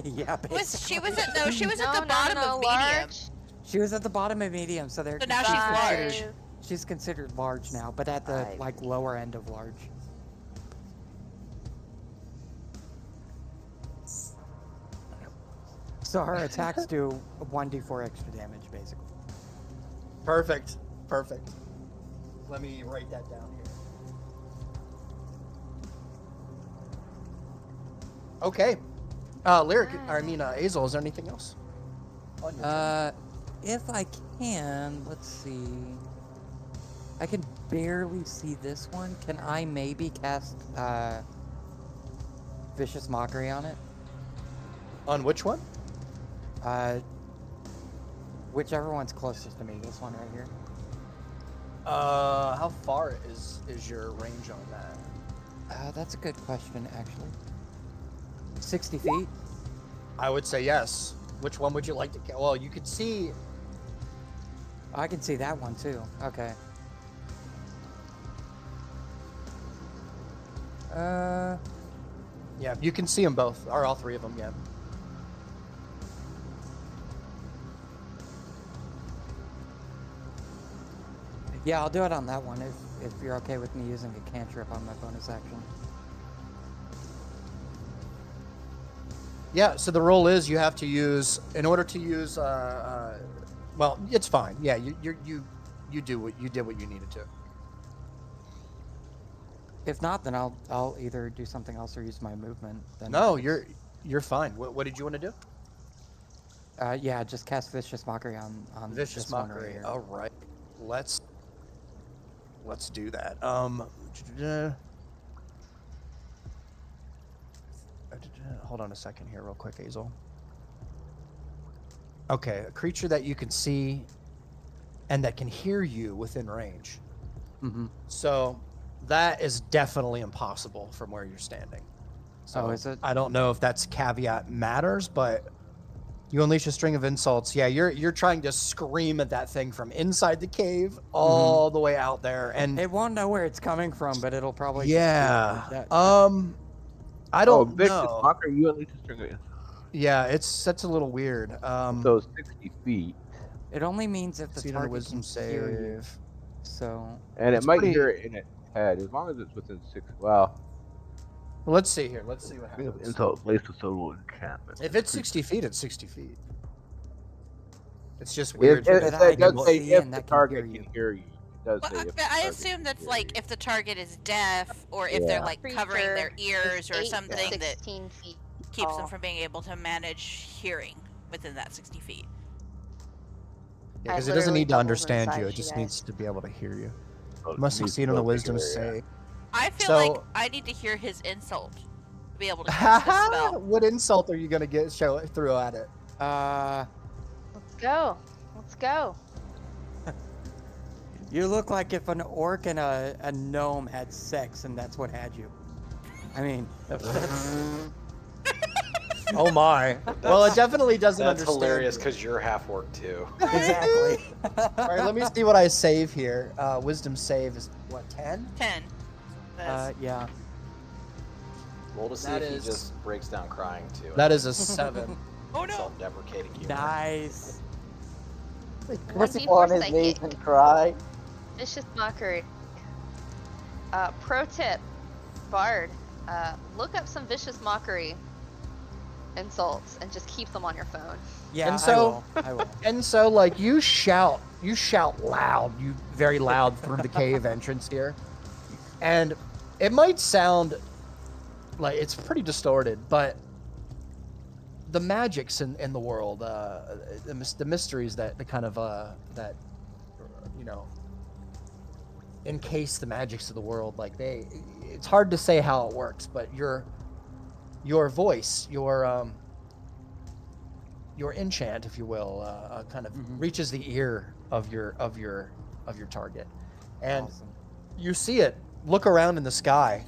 D: Yeah, basically.
B: She was at she was at the
E: No,
B: bottom
E: no,
B: of medium.
E: large.
D: She was at the bottom of medium, so they're
B: So now she's large.
E: Size.
D: She's considered large now, but at the
E: Five.
D: like lower end of large. So her attacks do 1d4 extra damage, basically.
A: Perfect. Perfect. Let me write that down here. Okay. Lyric, I mean, Azel, is there anything else? On your turn?
D: If I can, let's see. I can barely see this one. Can I maybe cast Vicious Mockery on it?
A: On which one?
D: Whichever one's closest to me. This one right here.
A: How far is your range on that?
D: That's a good question, actually. 60 feet?
A: I would say yes. Which one would you like to get? Well, you could see.
D: I can see that one too. Okay.
A: Yeah, you can see them both, or all three of them. Yeah.
D: Yeah, I'll do it on that one if you're okay with me using a cantrip on my bonus action.
A: Yeah. So the rule is you have to use in order to use. Well, it's fine. Yeah, you do what you did what you needed to.
D: If not, then I'll either do something else or use my movement. Then
A: No,
D: it's-
A: you're fine. What did you want to do?
D: Yeah, just cast Vicious Mockery on
A: Vicious
D: this one right
A: mockery.
D: here.
A: All right, let's do that. Hold on a second here, real quick, Azel. Okay, a creature that you can see and that can hear you within range.
D: Mm-hmm.
A: So that is definitely impossible from where you're standing. So
D: Oh, is it?
A: I don't know if that's caveat matters, but you unleash a string of insults. Yeah, you're trying to scream at that thing from inside the cave all the way out there, and
D: It won't know where it's coming from, but it'll probably. just be
A: yeah,
D: like that.
A: I don't
H: Vicious
A: know.
H: Mocker, you unleash a string of.
A: Yeah, that's a little weird.
H: So 60 feet,
D: It only means if the
A: see it on a
D: target
A: wisdom
D: can hear you.
A: save.
D: So
H: and it
A: It's
H: might
A: pretty-
H: hear it in its head as long as it's within 6. Well,
A: Let's see here. Let's see what
H: I think
A: happens.
H: insult placed with solo enchantment.
A: If it's 60 feet, it's 60 feet. It's just weird.
H: It,
A: for
H: it,
A: the
D: that I
H: it does
D: can
H: say
D: see
H: if
D: and
H: the
D: that can
H: target
D: hear
H: can hear you. It does
B: Well,
H: say if the
B: I
H: target
B: assume
H: can
B: that's
H: hear
B: like
H: you.
B: if the target is deaf or if they're
H: Yeah.
B: like covering their
E: Creature
B: ears or
E: is 8 to
B: something that
E: 16 feet
B: keeps them
E: tall.
B: from being able to manage hearing within that 60 feet.
A: Yeah,
C: I
A: because it doesn't
C: literally
A: need to
C: doubled in
A: understand
C: size,
A: you.
C: you
A: It just
C: guys.
A: needs to be able to hear you.
H: So it
A: Must
H: needs
A: succeed
H: to
A: on a
H: go
A: wisdom
H: figure it out.
A: save.
B: I feel
A: So-
B: like I need to hear his insult to be able to cast this spell.
A: What insult are you gonna throw at it?
E: Let's go. Let's go.
D: you look like if an orc and a gnome had sex, and that's what had you. I mean, that's
A: Oh my. Well, it definitely doesn't
G: That's
A: understand.
G: hilarious
A: you.
G: because you're half orc too.
D: Exactly.
A: All right, let me see what I save here. Wisdom save is what, 10?
B: 10.
D: Yeah.
G: Roll to see
A: That
G: if he
A: is-
G: just breaks down crying too.
A: That is a 7.
B: Oh no!
G: Self-deprecating humor.
D: Nice.
C: Puts him
E: 1d4
C: on his
E: psychic.
C: knees and cry.
E: Vicious mockery. Pro tip, Bard, look up some vicious mockery insults and just keep them on your phone.
D: Yeah,
A: And so-
D: I will.
A: And so, like, you shout loud, very loud through the cave entrance here. And it might sound like it's pretty distorted, but the magics in the world, the mysteries that the kind of that encase the magics of the world, like it's hard to say how it works, but your voice, your enchant, if you will, kind of reaches the ear of your target, and
D: Awesome.
A: you see it look around in the sky,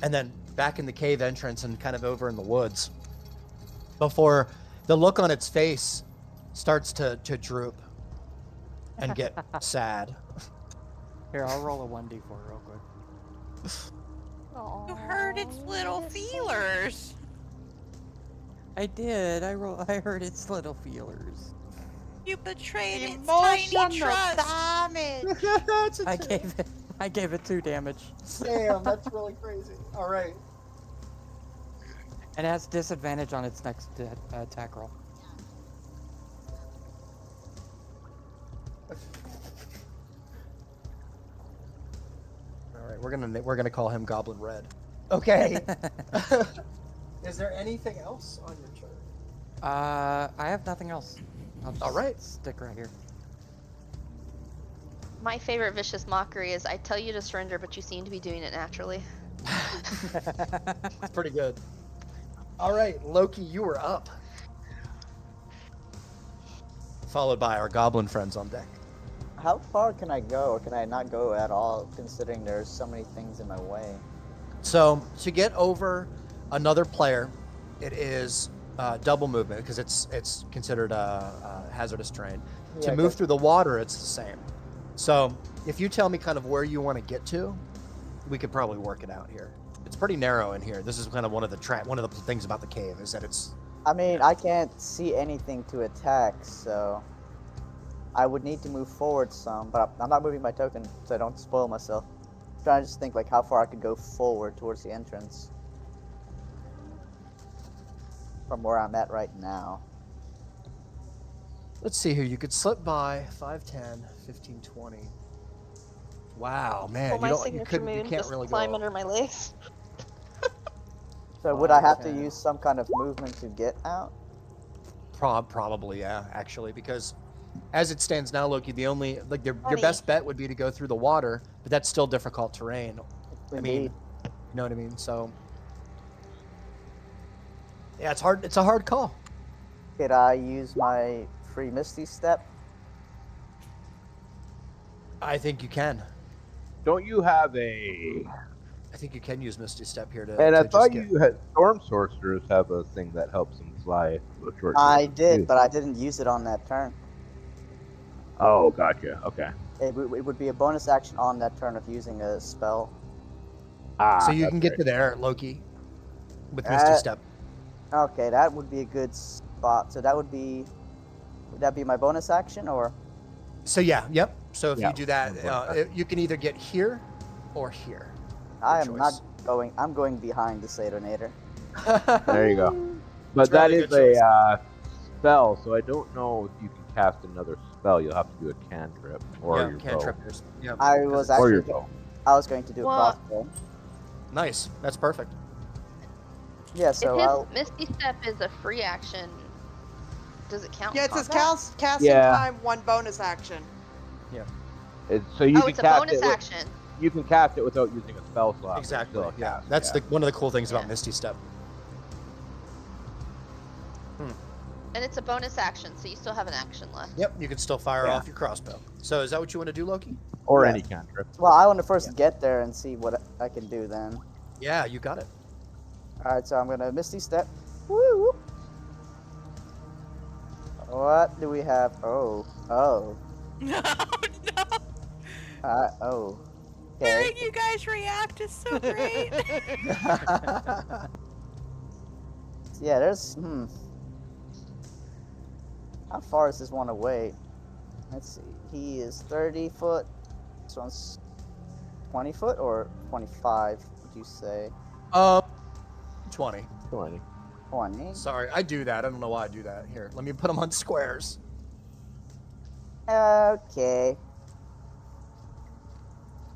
A: and then back in the cave entrance and kind of over in the woods, before the look on its face starts to droop and get sad.
D: Here, I'll roll a 1d4 real quick.
B: You heard its little feelers.
D: I did. I heard its little feelers.
B: You betrayed its tiny
F: Emotional
B: trust.
F: damage.
D: I gave it 2 damage.
A: Damn, that's really crazy. All right.
D: And it has disadvantage on its next attack roll.
A: All right, we're gonna call him Goblin Red. Okay. Is there anything else on your turn?
D: I have nothing else. I'll just
A: All right.
D: stick right here.
E: My favorite vicious mockery is I tell you to surrender, but you seem to be doing it naturally.
A: It's pretty good. All right, Loki, you are up. Followed by our goblin friends on deck.
C: How far can I go, or can I not go at all, considering there's so many things in my way?
A: So to get over another player, it is double movement because it's considered a hazardous terrain.
C: Yeah,
A: To move
C: 'cause-
A: through the water, it's the same. So if you tell me kind of where you want to get to, we could probably work it out here. It's pretty narrow in here. This is kind of one of the things about the cave is that it's
C: I mean, I can't see anything to attack, so I would need to move forward some, but I'm not moving my token so I don't spoil myself. I'm trying to just think like how far I could go forward towards the entrance from where I'm at right now.
A: Let's see here. You could slip by 5, 10, 15, 20. Wow, man.
E: Pull my
A: you
E: signature moon,
A: can't
E: just
A: really
E: climb
A: go.
E: under my legs.
C: So would I have to
A: 10.
C: use some kind of movement to get out?
A: Probably, yeah, actually, because as it stands now, Loki, the only your
E: Funny.
A: best bet would be to go through the water, but that's still difficult terrain. I mean,
C: Indeed.
A: you know what I mean? So yeah, it's hard. It's a hard call.
C: Could I use my free Misty Step?
A: I think you can.
H: Don't you have a?
A: I think you can use Misty Step here to.
H: And I
A: to
H: thought
A: just
H: you had storm sorcerers have a thing that helps them fly a short.
C: I
H: distance,
C: did,
H: too.
C: but I didn't use it on that turn.
H: Oh, gotcha. Okay.
C: It would be a bonus action on that turn of using a spell.
A: So you
H: that's
A: can get
H: right.
A: to there, Loki, with Misty Step.
C: Okay, that would be a good spot. So would that be my bonus action, or?
A: So yeah, yep. So if
H: Yeah,
A: you do that,
H: bonus
A: you can either get here or here.
C: I
A: Good
C: am
A: choice.
C: not going. I'm going behind the Saturnator.
H: There you go. But
A: It's
H: that
A: really
H: is
A: good
H: a spell, so I don't know if you can cast another spell. You'll have to do a cantrip or
A: yeah,
H: your
A: cantrip.
H: bow.
A: Yeah.
C: I was
H: Or your
C: actually.
H: bow.
C: I was going to do a
E: Well-
C: crossbow.
A: Nice. That's perfect.
C: Yeah. So
E: if his
C: I'll.
E: Misty Step is a free action, does it count?
F: Yeah,
E: in
F: it says
E: combat?
F: casting
H: Yeah.
F: time, 1 bonus action.
H: So you
E: Oh,
H: can
E: it's a
H: cast
E: bonus
H: it.
E: action.
H: You can cast it without using a spell slot. but it's
A: Exactly.
H: still a
A: Yeah.
H: cast,
A: That's one of the cool things about
E: Yeah.
A: Misty Step.
E: And it's a bonus action, so you still have an action left.
A: Yep. You can still fire
H: Yeah.
A: off your crossbow. So is that what you want to do, Loki?
H: or
C: Yeah.
H: any cantrip.
C: Well, I want to first get there and see what I can do then.
A: Yeah, you got it.
C: All right. So I'm gonna Misty Step. Woo! What do we have? Oh.
B: No, no.
C: Oh.
B: Hearing
C: Okay.
B: you guys react is so great.
C: Yeah, there's. How far is this one away? Let's see. He is 30 foot. This one's 20 foot or 25, would you say?
A: 20.
H: 20.
C: 20.
A: Sorry, I do that. I don't know why I do that. Here, let me put them on squares.
C: Okay.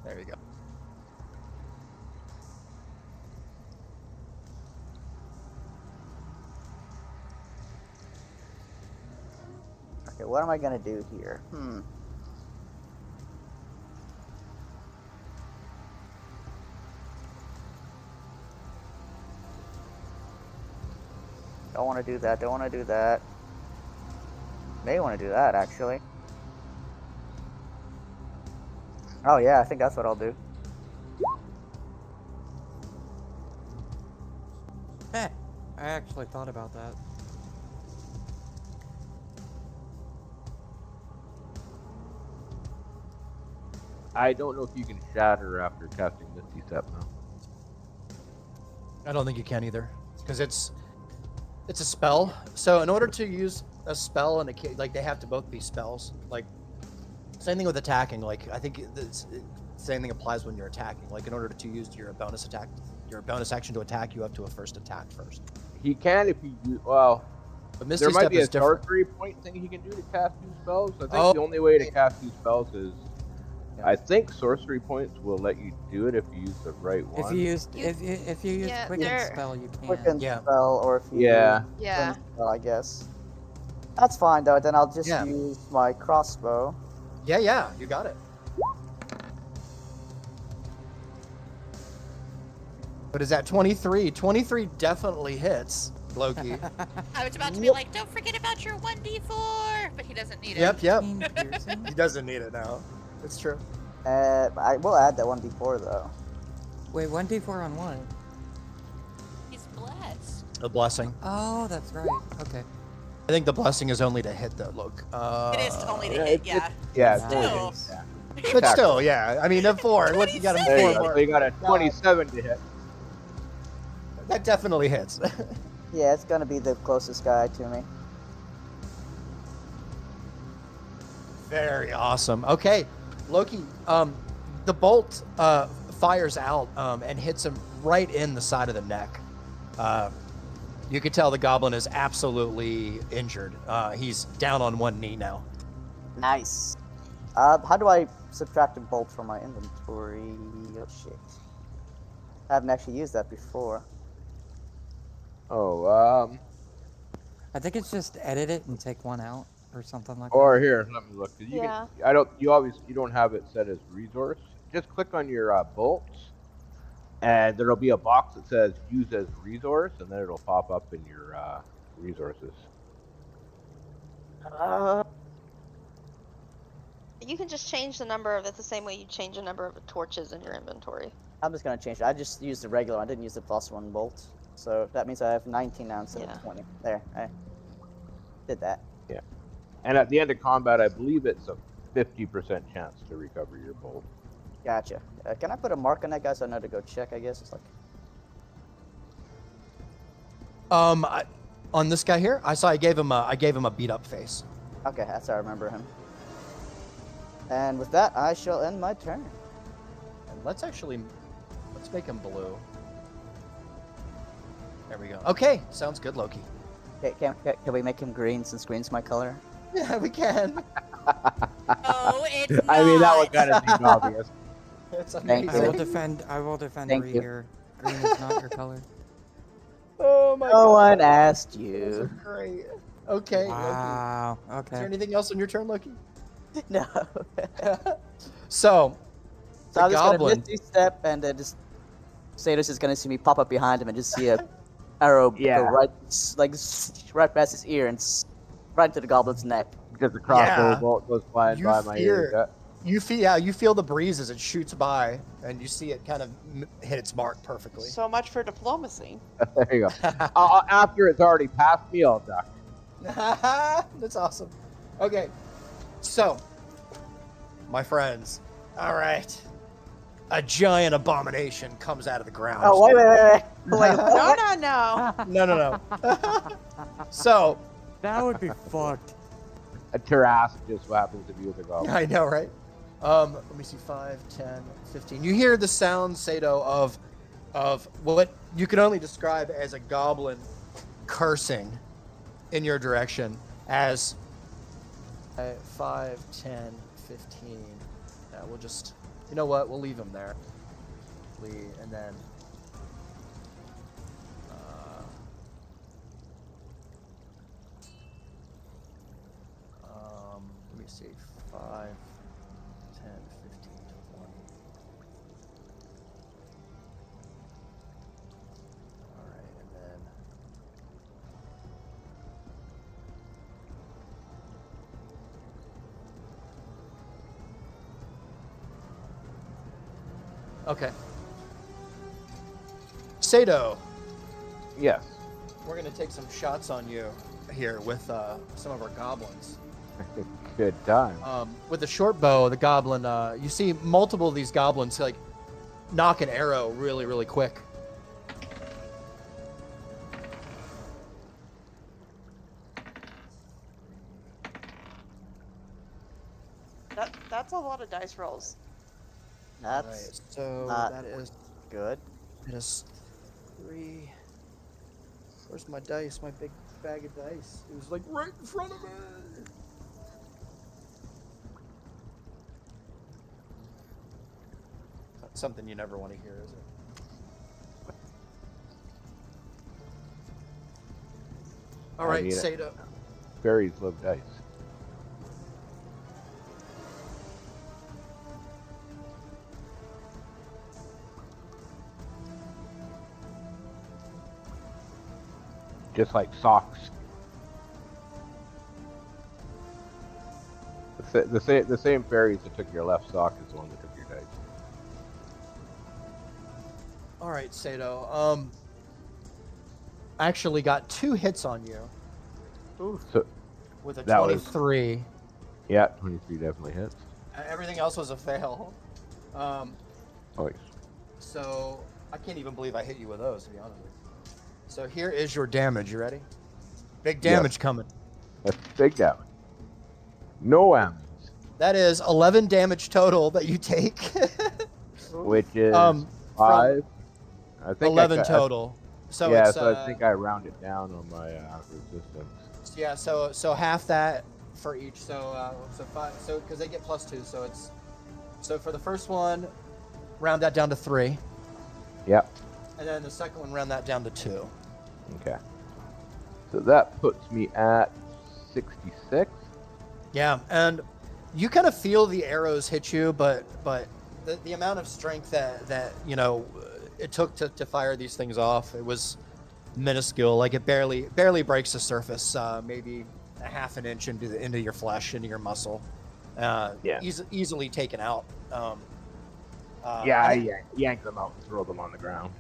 A: There you go.
C: Okay, what am I gonna do here? Don't want to do that. Don't want to do that. May want to do that, actually. Oh, yeah, I think that's what I'll do.
D: I actually thought about that.
H: I don't know if you can shatter after casting Misty Step now.
A: I don't think you can either, because it's a spell. So in order to use a spell and like they have to both be spells. Like same thing with attacking. Like I think same thing applies when you're attacking. Like in order to use your bonus action to attack, you have to have first attack first.
H: He can if he use, well,
A: But Misty
H: there might
A: Step
H: be a
A: is different.
H: sorcery point thing he can do to cast two spells. I think
A: Oh.
H: the only way to cast two spells is,
C: Yeah.
H: I think sorcery points will let you do it if you use the right one.
D: If you use
E: Yeah,
D: quicken
E: they're-
D: spell, you can.
C: Quicken
A: Yeah.
C: spell, or if you
H: Yeah.
C: use
E: Yeah.
C: Twin spell, I guess. That's fine, though. Then I'll just
A: Yeah.
C: use my crossbow.
A: Yeah, you got it. What is that? 23. 23 definitely hits Loki.
B: I was about to be like, don't forget about your 1d4, but he doesn't need it.
A: Yep.
D: 18 piercing?
A: He doesn't need it now. It's true.
C: I will add that 1d4, though.
D: Wait, 1d4 on what?
B: He's blessed.
A: A blessing.
D: Oh, that's right. Okay.
A: I think the blessing is only to hit though, Look.
B: It is only to
H: yeah,
B: hit,
H: it-
B: yeah.
H: Yeah,
D: Still.
H: totally.
D: Nice.
H: Yeah.
A: But still, yeah. I mean, a 4. What you got a
H: There you
A: 4
H: go.
A: more.
H: So you got a 27 to hit.
A: That definitely hits.
C: Yeah, it's gonna be the closest guy to me.
A: Very awesome. Okay, Loki. The bolt fires out and hits him right in the side of the neck. You can tell the goblin is absolutely injured. He's down on one knee now.
C: Nice. How do I subtract a bolt from my inventory? Oh shit. I haven't actually used that before.
H: Oh,
D: I think it's just edit it and take one out or something like
H: or here, let me look. 'Cause you
E: Yeah.
H: you don't have it set as resource. Just click on your bolts, and there'll be a box that says use as resource, and then it'll pop up in your resources.
E: You can just change the number of it the same way you change the number of torches in your inventory.
C: I'm just gonna change it. I just used the regular. I didn't use the +1 bolt. So that means I have 19 now instead
E: Yeah.
C: of 20. There, I did that.
H: And at the end of combat, I believe it's a 50% chance to recover your bolt.
C: Gotcha. Can I put a mark on that guy so I know to go check? I guess it's like.
A: On this guy here, I saw I gave him a beat up face.
C: Okay, that's how I remember him. And with that, I shall end my turn.
A: And let's make him blue. There we go. Okay, sounds good, Loki.
C: Okay, can we make him green since green's my color?
A: Yeah, we can.
B: Oh, it's not.
H: I mean, that would kind of seem obvious.
A: It's
C: Thank
A: amazing.
C: you.
D: I will defend
C: Thank
D: Ree
C: you.
D: here. Green is not your color.
A: Oh my
C: No
A: god.
C: one asked
A: Those are
C: you.
A: great. Okay.
D: Wow.
A: Loki. Is there
D: Okay.
A: anything else on your turn, Loki?
C: No.
A: So,
C: So
A: the
C: I'm just
A: goblin.
C: gonna misty step and then just Satos is gonna see me pop up behind him and just see a arrow
H: Yeah.
C: go right, right past his ear and right into the goblin's neck.
H: Because the crossbow
A: Yeah.
H: bolt goes flying
A: You
H: by my ear.
A: fear- You feel the breeze as it shoots by, and you see it kind of hit its mark perfectly.
F: So much for diplomacy.
H: There you go. After it's already past me, I'll duck.
A: That's awesome. Okay, so my friends, all right, a giant abomination comes out of the ground.
C: Oh, wait. Wait,
F: No,
C: what?
F: no, no.
A: No. So
D: That would be fucked.
H: A Tarrasque just happens to be with a goblin.
A: I know, right? Let me see, 5, 10, 15. You hear the sound, Sato, of what you can only describe as a goblin cursing in your direction as 5, 10, 15. Yeah, we'll just, you know what? We'll leave him there. And then let me see, 5, 10, 15, 20. All right, and then okay. Sato,
H: Yes.
A: we're gonna take some shots on you here with some of our goblins.
H: Good time.
A: With the short bow, the goblin, you see multiple of these goblins like knock an arrow really, really quick.
F: That's a lot of dice rolls.
A: All
C: That's
A: right, so
C: not
A: that is
C: good.
A: 3. Where's my dice? My big bag of dice. It was like right in front of me. That's something you never want to hear, is it? All
H: I
A: right,
H: need it.
A: Sato.
H: Fairies love dice. Just like socks. The same fairies that took your left sock is the one that took your dice.
A: All right, Sato. I actually got 2 hits on you
H: So
A: with a
H: That was-
A: 23.
H: yeah, 23 definitely hits.
A: Everything else was a fail.
H: Nice.
A: So I can't even believe I hit you with those, to be honest with you. So here is your damage. You ready? Big damage coming.
H: That's big damage. No amens,
A: That is 11 damage total that you take.
H: which is
A: From
H: 5. I think
A: 11
H: I,
A: total. So
H: yeah,
A: it's
H: so I think I rounded down on my resistance.
A: yeah. So half that for each. So 5. So because they get +2. So it's for the first one, round that down to 3,
H: Yep.
A: and then the second one, round that down to 2.
H: Okay. So that puts me at 66.
A: Yeah, and you kind of feel the arrows hit you, but the amount of strength that you know it took to fire these things off, it was minuscule. Like it barely breaks the surface, maybe a half an inch into your flesh, into your muscle.
H: Yeah.
A: Easily taken out.
H: Yeah,
A: I
H: I
A: think-
H: yank them out and throw them on the ground.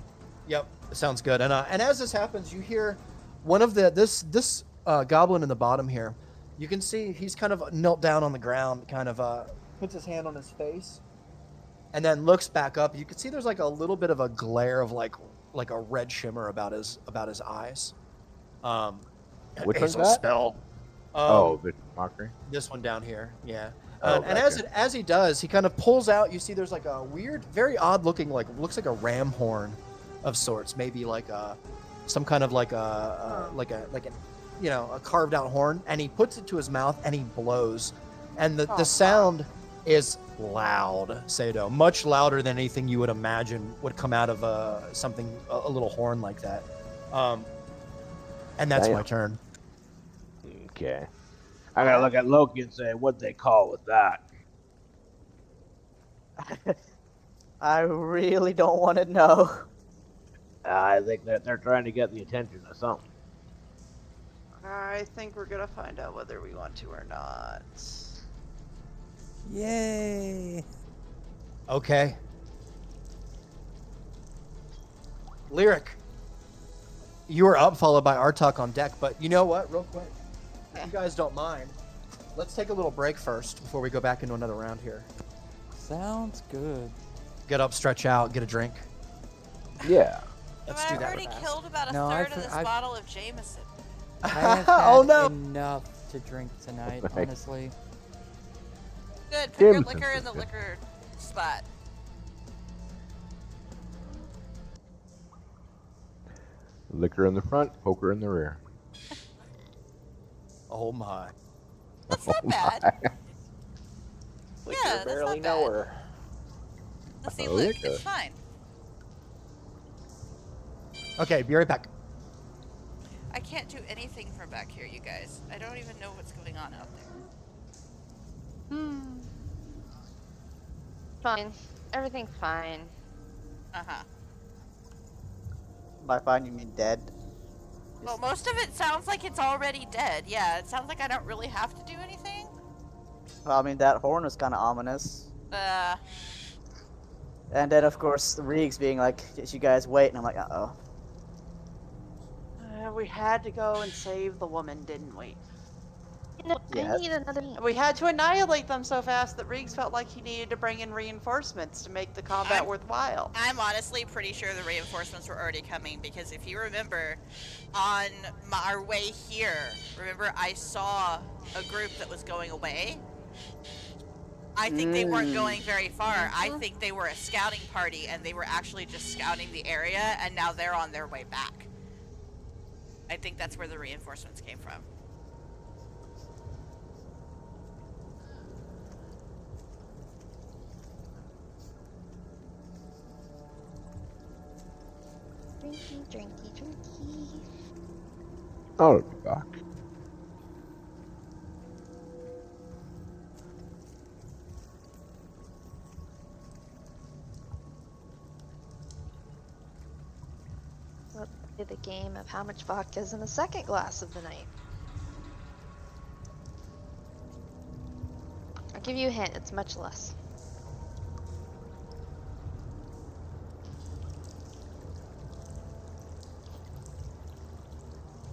A: Yep, sounds good. And as this happens, you hear one of this goblin in the bottom here. You can see he's kind of knelt down on the ground, kind of puts his hand on his face, and then looks back up. You can see there's like a little bit of a glare of like a red shimmer about his eyes.
H: Which one's
A: Hazel
H: that?
A: spell.
H: Vicious Mockery.
A: This one down here, yeah.
H: Oh,
A: And as he does, he kind of pulls out. You see, there's like a weird, very odd looking, like looks like a ram horn, of sorts. Maybe like some kind of like a carved out horn. And he puts it to his mouth and he blows, and the sound is loud, Sato, much louder than anything you would imagine would come out of a little horn like that. And that's
H: Damn.
A: my turn.
H: Okay. I gotta look at Loki and say, what'd they call with that?
C: I really don't want to know.
H: I think that they're trying to get the attention of something.
F: I think we're gonna find out whether we want to or not.
D: Yay!
A: Okay. Lyric, you are up, followed by Artok on deck. But you know what? Real quick,
E: Okay.
A: If you guys don't mind, let's take a little break first before we go back into another round here.
D: Sounds good.
A: Get up, stretch out, get a drink.
H: Yeah.
A: Let's
B: I've
A: do that
B: already
A: fast.
B: killed about a
D: No,
B: third
D: I've-
B: of this
D: I've-
B: bottle of Jameson.
D: I have had
A: Oh no!
D: enough to drink tonight,
H: Right.
D: honestly.
B: Good, put your
H: Jameson's
B: liquor in
H: is
B: the
H: good.
B: liquor spot.
H: Liquor in the front, poker in the rear.
A: Oh my.
B: That's not bad.
G: Like
B: Yeah,
G: you
B: that's
G: barely
B: not
G: know
B: bad.
G: her.
B: Let's see,
H: Oh,
B: look,
H: liquor.
B: it's fine.
A: Okay, be right back.
B: I can't do anything from back here, you guys. I don't even know what's going on out there.
E: Fine. Everything's fine.
B: Uh-huh.
C: By fine, you mean dead?
B: Well, most of it sounds like it's already dead. Yeah, it sounds like I don't really have to do anything.
C: Well, I mean, that horn was kind of ominous. And then, of course, Reeks being like, you guys wait, and I'm like, uh-oh.
F: We had to go and save the woman, didn't we?
E: You know,
C: Yes.
E: I need another.
F: We had to annihilate them so fast that Reeks felt like he needed to bring in reinforcements to make the combat
B: I'm-
F: worthwhile.
B: I'm honestly pretty sure the reinforcements were already coming because if you remember, on our way here, remember I saw a group that was going away? I think they weren't going very far. I think they were a scouting party and they were actually just scouting the area and now they're on their way back. I think that's where the reinforcements came from.
E: Drinky, drinky, drinky.
H: I'll be back.
E: Let's play the game of how much vodka is in the second glass of the night. I'll give you a hint, it's much less.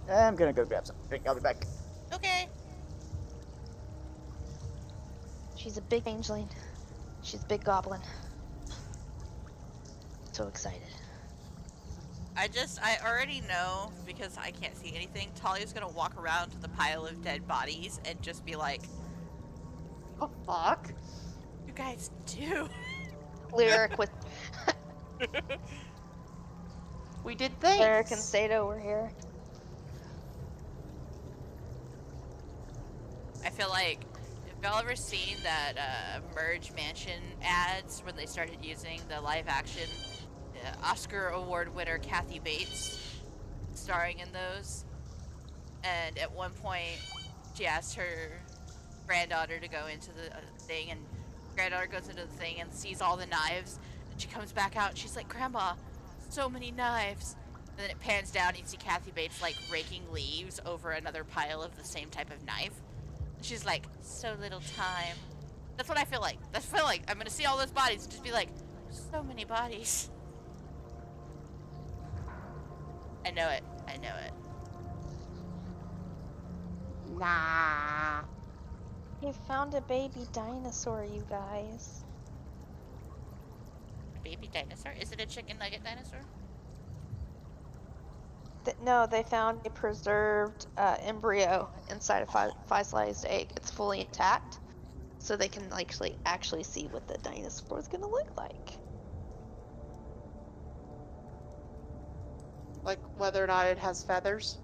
C: I'm gonna go grab some drink. I'll be back.
B: Okay.
E: She's a big changeling. She's a big goblin. So excited.
B: I already know because I can't see anything. Talia's gonna walk around to the pile of dead bodies and just be like,
F: Oh, fuck.
B: you guys do.
E: Lyric with
F: We did things.
E: Lyric and Sato were here.
B: I feel like, have y'all ever seen that Merge Mansion ads when they started using the live action Oscar Award winner Kathy Bates starring in those? And at one point, she asked her granddaughter to go into the thing, and granddaughter goes into the thing and sees all the knives, and she comes back out and she's like, Grandma, so many knives. And then it pans down and you see Kathy Bates like raking leaves over another pile of the same type of knife. She's like, so little time. That's what I feel like. That's what I feel like. I'm gonna see all those bodies and just be like, so many bodies. I know it. I know it.
F: Nah.
E: You found a baby dinosaur, you guys.
B: Baby dinosaur? Is it a chicken nugget dinosaur?
E: No, they found a preserved embryo inside a fossilized egg. It's fully intact, so they can actually see what the dinosaur is gonna look like.
F: Like whether or not it has feathers.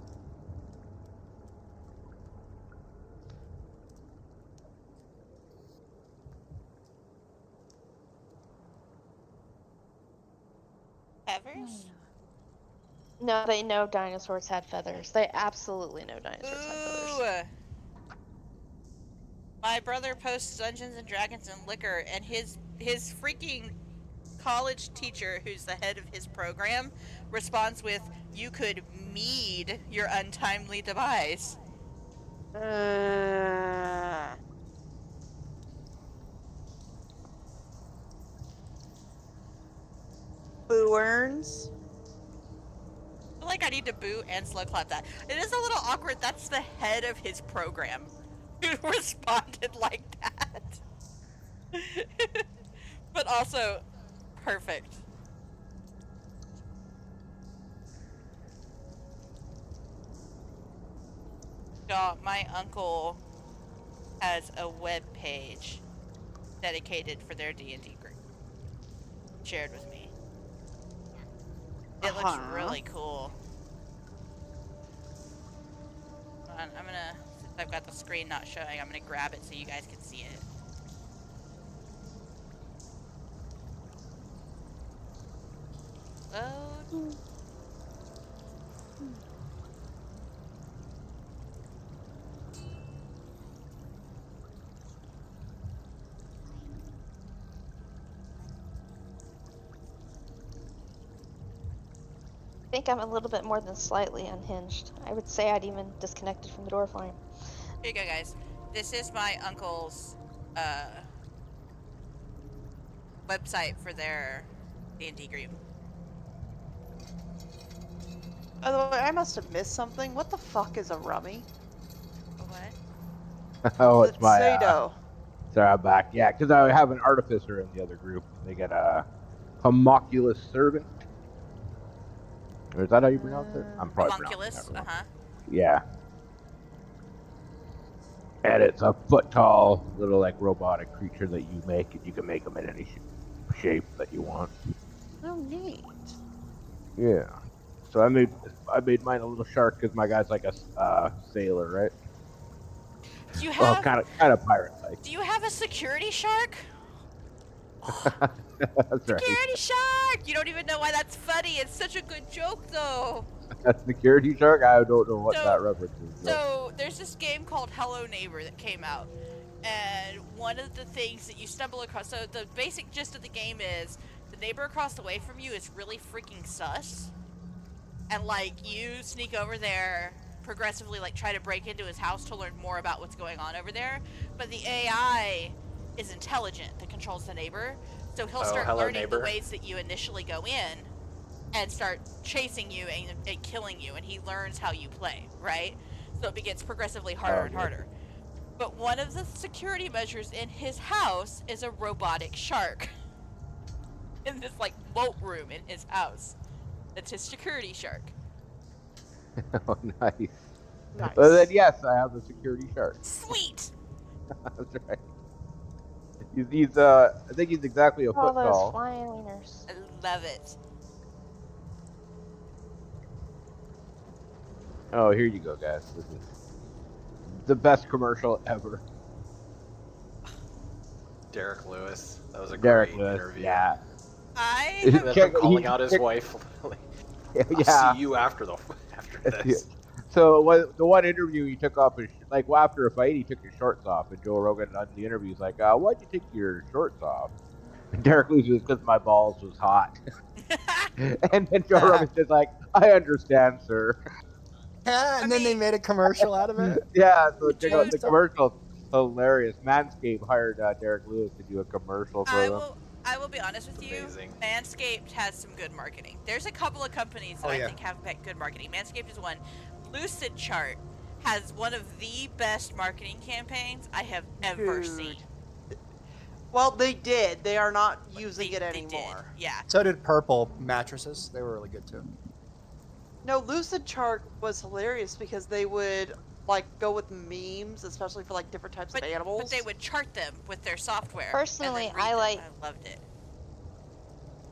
B: Feathers?
E: No, they know dinosaurs had feathers. They absolutely know dinosaurs had feathers.
B: Ooh. My brother posts Dungeons and Dragons and liquor, and his freaking college teacher, who's the head of his program, responds with, "You could mead your untimely demise."
C: Boo earns.
B: Like like I need to boo and slow clap that. It is a little awkward. That's the head of his program who responded like that. But also, perfect. Y'all, my uncle has a web page dedicated for their D&D group. Shared with me. It looks really cool. Hold on, I'm gonna, since I've got the screen not showing, I'm gonna grab it so you guys can see it. Load.
E: I think I'm a little bit more than slightly unhinged. I would say I'd even disconnected from the door frame.
B: Here you go, guys. This is my uncle's website for their D&D group.
F: By the way, I must have missed something. What the fuck is a rummy?
B: What?
H: Oh, it's my.
F: Sado.
H: Sorry, I'm back. Yeah, because I have an artificer in the other group. They get a homunculus servant. Or is that how you pronounce it? I'm probably
B: Homunculus,
H: pronouncing that wrong.
B: uh-huh.
H: Yeah. And it's a foot tall little like robotic creature that you make, and you can make them in any shape that you want.
F: Oh, neat.
H: Yeah. So I made mine a little shark because my guy's like a sailor, right?
B: Do you
H: Well,
B: have,
H: kind of pirate like.
B: do you have a security shark?
H: That's right.
B: Security shark! You don't even know why that's funny. It's such a good joke, though.
H: A security shark? I don't know what
B: So-
H: that reference is.
B: So, there's this game called Hello Neighbor that came out. And one of the things that you stumble across, so the basic gist of the game is the neighbor across the way from you is really freaking sus. And, like, you sneak over there, progressively, like, try to break into his house to learn more about what's going on over there. But the AI is intelligent that controls the neighbor. So he'll start
G: hello,
B: learning
G: neighbor.
B: the ways that you initially go in and start chasing you and killing you, and he learns how you play, right? So it gets progressively harder and harder. But one of the security measures in his house is a robotic shark. In this, like, moat room in his house. That's his security shark.
H: Oh, nice.
F: Nice.
H: Well, then yes, I have the security shark.
B: Sweet!
H: That's right. He's I think he's exactly a
E: All
H: foot
E: those
H: tall.
E: flying wieners.
B: I love it.
H: Oh, here you go, guys. This is the best commercial ever.
G: Derek Lewis. That was a
H: Derek
G: great
H: Lewis,
G: interview.
H: yeah.
B: I
H: Is
B: have
H: it-
G: With him
H: Check-
G: calling
H: he-
G: out his
H: check-
G: wife.
H: Yeah.
G: I'll see you after this.
H: So the one interview he took off his after a fight he took his shorts off, and Joe Rogan on the interview was like, "Why'd you take your shorts off?" And Derek Lewis was because my balls was hot. And then Joe Rogan's just like, "I understand, sir."
A: And then they made a commercial out of it.
H: Yeah, so check out
A: Dude.
H: the commercial's hilarious. Manscaped hired Derek Lewis to do a commercial for them.
B: I will be honest with you.
G: Amazing.
B: Manscaped has some good marketing. There's a couple of companies that
A: Oh,
B: I
A: yeah.
B: think have good marketing. Manscaped is one. Lucid Chart has one of the best marketing campaigns I have ever
F: Dude.
B: seen.
F: Well, they did. They are not using
B: They-
F: it
B: they did,
F: anymore.
B: Yeah.
A: So did Purple mattresses. They were really good too.
F: No, Lucid Chart was hilarious because they would like go with memes, especially for like different types
B: But,
F: of animals.
B: but they would chart them with their software. and
E: Personally,
B: then read
E: I
B: them.
E: like-
B: I loved it.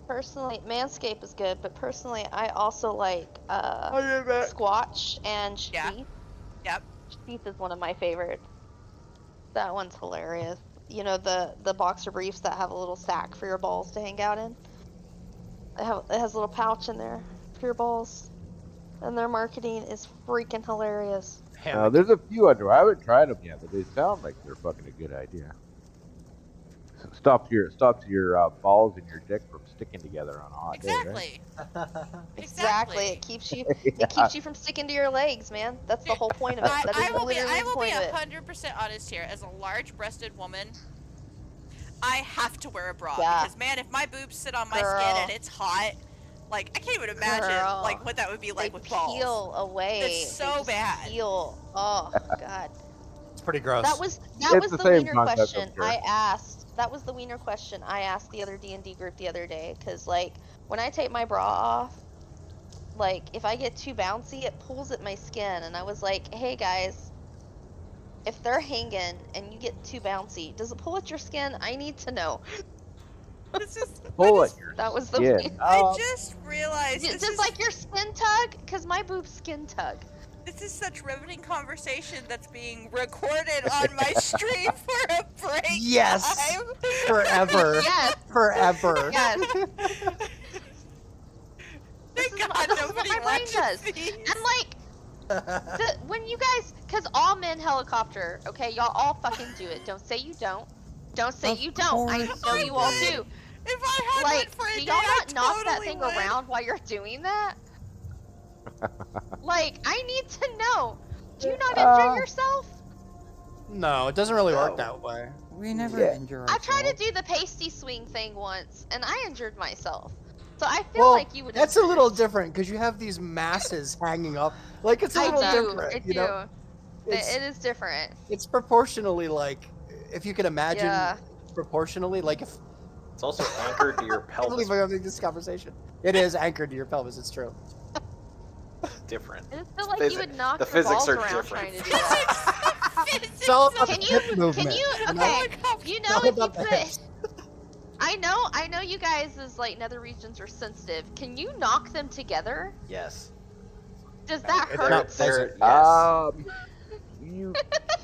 E: Personally, Manscaped is good, but personally, I also like
F: Oh, yeah,
E: Squatch and
B: Yeah.
E: Sheath.
B: Yep.
E: Sheath is one of my favorites. That one's hilarious. You know, the boxer briefs that have a little sack for your balls to hang out in. It has a little pouch in there for your balls. And their marketing is freaking hilarious.
A: Hammock.
H: There's a few under. I haven't tried them yet, but they sound like they're fucking a good idea. Stops your balls and your dick from sticking together on a hot day, right?
B: Exactly.
E: Exactly. It keeps you
H: Yeah.
E: it keeps you from sticking to your legs, man. That's the whole point of it. That is
B: I will be
E: literally the point of it.
B: 100% honest here. As a large-breasted woman, I have to wear a bra
E: Yeah.
B: because man, if my boobs sit on my skin
E: Girl.
B: and it's hot, Like, I can't even imagine
E: Girl,
B: like what that would be
E: They
B: like with balls.
E: peel away.
B: It's
E: They
B: so
E: just
B: bad.
E: Peel. Oh God.
A: It's pretty gross.
E: That was
H: It's the
E: the
H: same
E: wiener
H: concept,
E: question
H: I'm sure.
E: I asked. That was the wiener question I asked the other D&D group the other day. Cause like when I take my bra off, like if I get too bouncy, it pulls at my skin. And I was like, hey guys, if they're hanging and you get too bouncy, does it pull at your skin? I need to know.
B: This is
H: Bullet.
E: That was the
H: Yeah.
E: wiener.
B: I just realized this
E: Just
B: is
E: like your skin tug, cause my boobs skin tug.
B: this is such riveting conversation that's being recorded on my stream for a break
A: Yes.
B: time.
A: Forever.
E: Yes.
A: Forever.
E: Yes.
B: Thank
E: This is
B: God
E: this is
B: nobody
E: what my brain
B: watches
E: does.
B: these.
E: And like when you guys, cause all men helicopter, okay, y'all all fucking do it. Don't say you don't. Don't say
D: Of
E: you don't. I
D: course
E: know
D: we
E: you all
D: do.
E: do.
B: If I had
E: Like,
B: one for a
E: do
B: day,
E: y'all
B: I
E: not knock that
B: totally
E: thing
B: would.
E: around while you're doing that? Like, I need to know. Do you not injure yourself?
A: No, it doesn't really work
G: No.
A: that way.
D: We never
H: Yeah.
D: injure
E: I
D: ourselves.
E: tried to do the pasty swing thing once, and I injured myself. So I feel
A: Well,
E: like you would.
A: that's a
E: injure
A: little
E: yourself.
A: different because you have these masses hanging up. Like it's a little
E: I do.
A: different,
E: I
A: you
E: do.
A: know. It's
E: It is different.
A: it's proportionally like, if you could imagine,
E: Yeah.
A: proportionally like if.
G: It's also anchored to your
A: I can't believe
G: pelvis.
A: we're having this conversation. It is anchored to your pelvis. It's true.
G: Different.
E: I just feel like
G: Physi-
E: you would knock
G: the
E: your
G: physics
E: balls
G: are
E: around
G: different.
E: trying to do that.
A: It's all about
E: Can
A: the
E: you?
A: hip movement.
E: Can you?
A: know?
E: Okay. You
A: It's
E: know
A: all
E: if you
A: about the
E: put.
A: hips.
E: I know you guys' like nether regions are sensitive. Can you knock them together?
G: Yes.
E: Does that
A: It's
E: hurt?
A: not
G: They're, yes.
H: You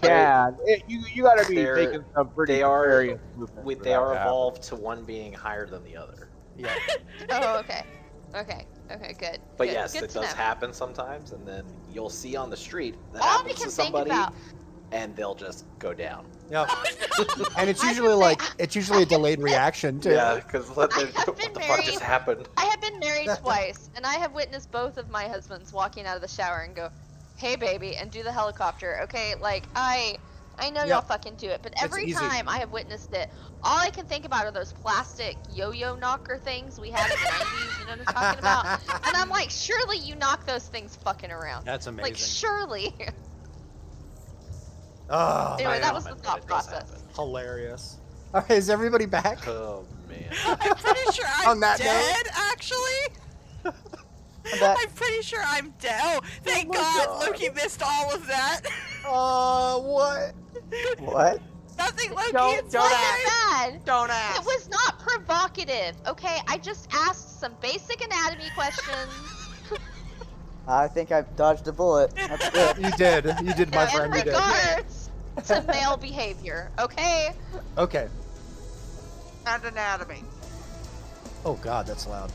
H: can. You gotta be
G: They're-
H: making some pretty
G: they are-
H: serious movements. for
G: They
H: that
G: are
H: to happen.
G: evolved to one being higher than the other.
A: Yeah.
E: Oh, okay. Okay. Okay. Good.
G: But
E: good.
G: yes,
E: good
G: it
E: to
G: does
E: know.
G: happen sometimes, and then you'll see on the street that
E: All I
G: happens
E: can
G: to
E: think
G: somebody,
E: about.
G: and they'll just go down.
A: Yep. And it's
E: I
A: usually
E: can say-
A: like it's usually a delayed reaction too.
G: Yeah, because what
E: I have
G: the
E: been
G: fuck
E: married-
G: just happened?
E: I have been married twice, and I have witnessed both of my husbands walking out of the shower and go, "Hey, baby," and do the helicopter. Okay, like I know y'all
A: Yep.
E: fucking do it, but
A: It's
E: every
A: easy.
E: time I have witnessed it, all I can think about are those plastic yo-yo knocker things we had in the 90s. You know what I'm talking about? And I'm like, surely you knock those things fucking around.
A: That's amazing.
E: Like, surely.
A: Oh,
E: Anyway,
A: man.
E: that was the
G: But
E: thought
G: it does
E: process.
G: happen.
A: Hilarious. All right, is everybody back?
G: Oh man.
B: I'm pretty sure I'm
A: On that note-
B: dead, actually.
C: That-
B: I'm pretty sure I'm dead. Oh, thank
A: my
B: God,
A: God.
B: Loki missed all of that.
A: What?
C: What?
B: Nothing, Loki.
F: Don't-
B: it's
F: don't
B: fine.
F: ask.
E: Bad.
F: Don't ask.
E: It was not provocative, okay? I just asked some basic anatomy questions.
C: I think I dodged a bullet. That's good.
A: You did. You did, my
E: in
A: friend. You did.
E: regards to male behavior, okay?
A: Okay.
F: And anatomy.
A: Oh God, that's loud.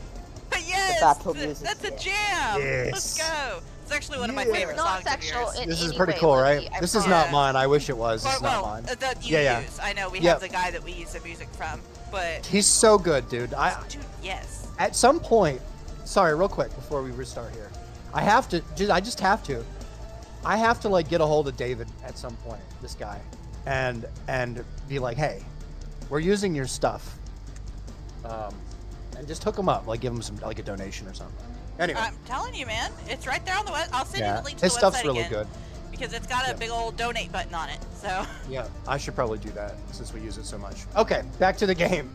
B: But yes,
C: battle music,
B: that's a
C: yeah.
B: jam.
A: Yes.
B: Let's go. It's actually one of my
A: Yeah.
B: favorite
E: Not
B: songs of
E: sexual
B: yours.
E: in
A: This is
E: any
A: pretty
E: way,
A: cool,
E: Loki,
A: right?
E: I
A: This is
E: promise.
A: not mine. I wish it was. This is not
B: Well,
A: mine.
B: that you
A: Yeah, yeah.
B: use. I know we
A: Yep.
B: have the guy that we use the music from, but
A: He's so good, dude.
B: dude, yes.
A: At some point, sorry, real quick before we restart here, I have to. I just have to. I have to like get a hold of David at some point. This guy, and be like, hey, we're using your stuff. And just hook him up, like give him some like a donation or something. Anyway,
B: I'm telling you, man, it's right there on the web. I'll send you
A: yeah,
B: the link to
A: his
B: the
A: stuff's
B: website
A: really
B: again,
A: good.
B: because it's got a
A: Yeah.
B: big old donate button on it. So
A: Yeah, I should probably do that since we use it so much. Okay, back to the game.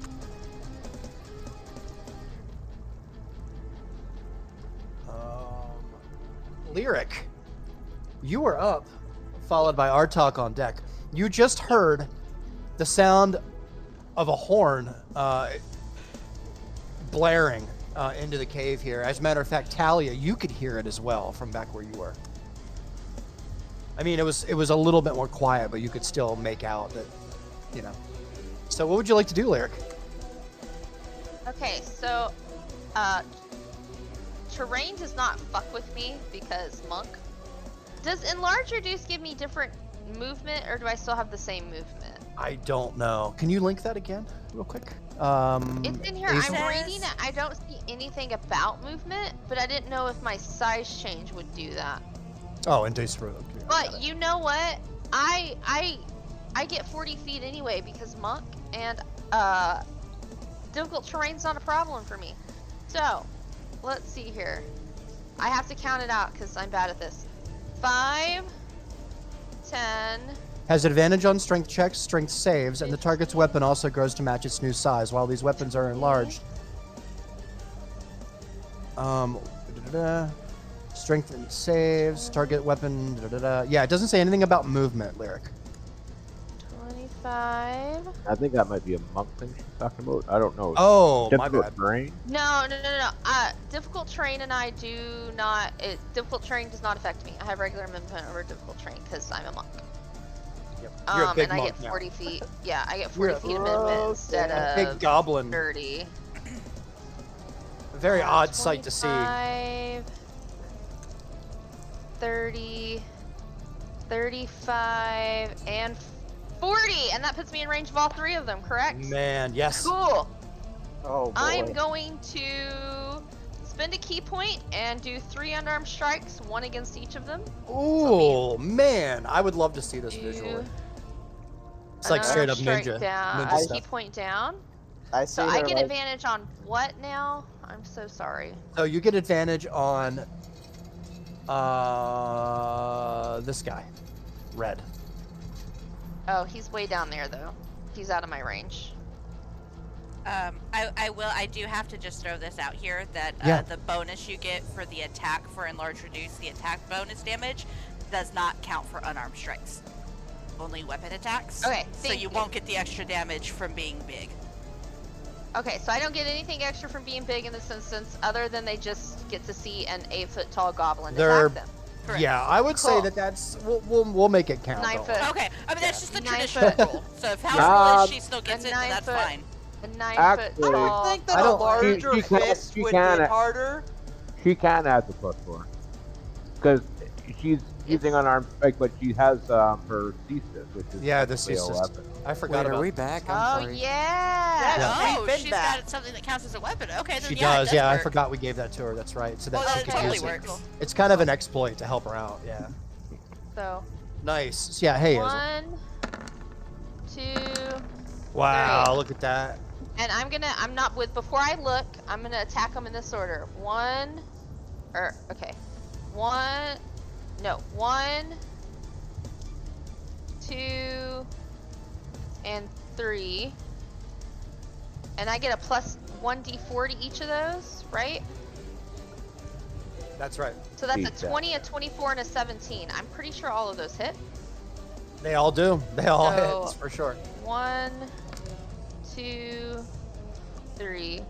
A: Lyric, you were up, followed by our talk on deck. You just heard the sound of a horn blaring into the cave here. As a matter of fact, Talia, you could hear it as well from back where you were. I mean, it was a little bit more quiet, but you could still make out that, you know. So what would you like to do, Lyric?
E: Okay, so, terrain does not fuck with me because monk. Does enlarge reduce give me different movement, or do I still have the same movement?
A: I don't know. Can you link that again, real quick?
E: It's in here.
A: Ace-
E: I'm reading it. I don't see anything about movement, but I didn't know if my size change would do that.
A: Oh, and Dace Road. Okay, I got
E: But
A: it.
E: you know what? I get 40 feet anyway because monk and difficult terrain's not a problem for me. So let's see here. I have to count it out because I'm bad at this. 5, 10.
A: Has advantage on strength checks, strength saves, and the target's weapon also grows to match its new size. While these weapons are enlarged, strength and saves, target weapon. Yeah, it doesn't say anything about movement, Lyric.
E: 25.
H: I think that might be a monk thing she's talking about. I don't know.
A: Oh, my
H: Difficult
A: bad.
H: terrain?
E: No. Difficult terrain and I do not. Difficult terrain does not affect me. I have regular movement over difficult terrain because I'm a monk.
A: Yep. You're a big
E: and I
A: monk
E: get
A: now.
E: 40 feet. Yeah, I get
A: You're
E: 40 feet of movement instead
A: a
E: of
A: big goblin.
E: 30.
A: A very odd sight to see.
E: 25, 30, 35, and 40, and that puts me in range of all 3 of them, correct?
A: Man, yes.
E: Cool.
C: Oh boy.
E: I'm going to spend a key point and do 3 unarmed strikes, 1 against each of them.
A: Ooh, man, I would love to see this visually. It's like straight up
E: Strike
A: ninja.
E: down,
A: ninja
E: key
A: stuff.
E: point down.
C: I see
E: So
C: her
E: I get
C: like,
E: advantage on what now? I'm so sorry.
A: So you get advantage on this guy, red.
E: Oh, he's way down there though. He's out of my range.
B: I do have to just throw this out here that
A: Yeah.
B: the bonus you get for the attack for enlarge reduce the attack bonus damage does not count for unarmed strikes. Only weapon attacks.
E: Okay,
B: So
E: thank
B: you won't get the extra damage from being big.
E: Okay, so I don't get anything extra from being big in this instance, other than they just get to see an 8-foot-tall goblin
A: They're-
E: attack them.
B: Correct.
A: Yeah, I would say
E: Cool.
A: that that's we'll make it count.
E: 9
A: don't
E: foot.
A: worry.
B: Okay, I mean that's just the
E: 9
B: traditional
E: foot.
B: rule. So if House Liz, she still
E: A
B: gets it,
E: 9
B: then that's
E: foot.
B: fine.
E: A 9
H: Actually-
E: foot
F: I
E: tall.
F: would think that
A: I
F: a
A: don't-
F: larger
H: she can-
F: fist
H: she
F: would
H: can-
F: hit harder.
H: She can have the +4 because she's using unarmed strike, but she has her thesis, which is
A: Yeah, the
H: technically a
A: thesis.
H: weapon.
A: I forgot
D: Wait,
A: about.
D: are we back? I'm
E: Oh
D: sorry.
E: yeah.
F: Yeah.
B: Oh,
F: We've been
B: she's
F: back.
B: got something that counts as a weapon. Okay, then
A: She
B: yeah, it
A: does. Yeah, I
B: work.
A: forgot we gave that to her. That's right. So that
B: Well,
A: she
B: that
A: could
B: totally
A: use it.
B: works.
A: It's kind of an exploit to help her out. Yeah.
E: So
A: Nice. So, yeah. Hey. Hazel.
E: 1, 2,
A: Wow.
E: 3.
A: Look at that.
E: and I'm not with. Before I look, I'm gonna attack them in this order. 1, 2, and 3. And I get a plus 1d4 to each of those, right?
A: That's right.
E: So that's a
H: Beat that.
E: 20, a 24, and a 17. I'm pretty sure all of those hit.
A: They all do. They all
E: So-
A: hit for sure.
E: 1, 2, 3.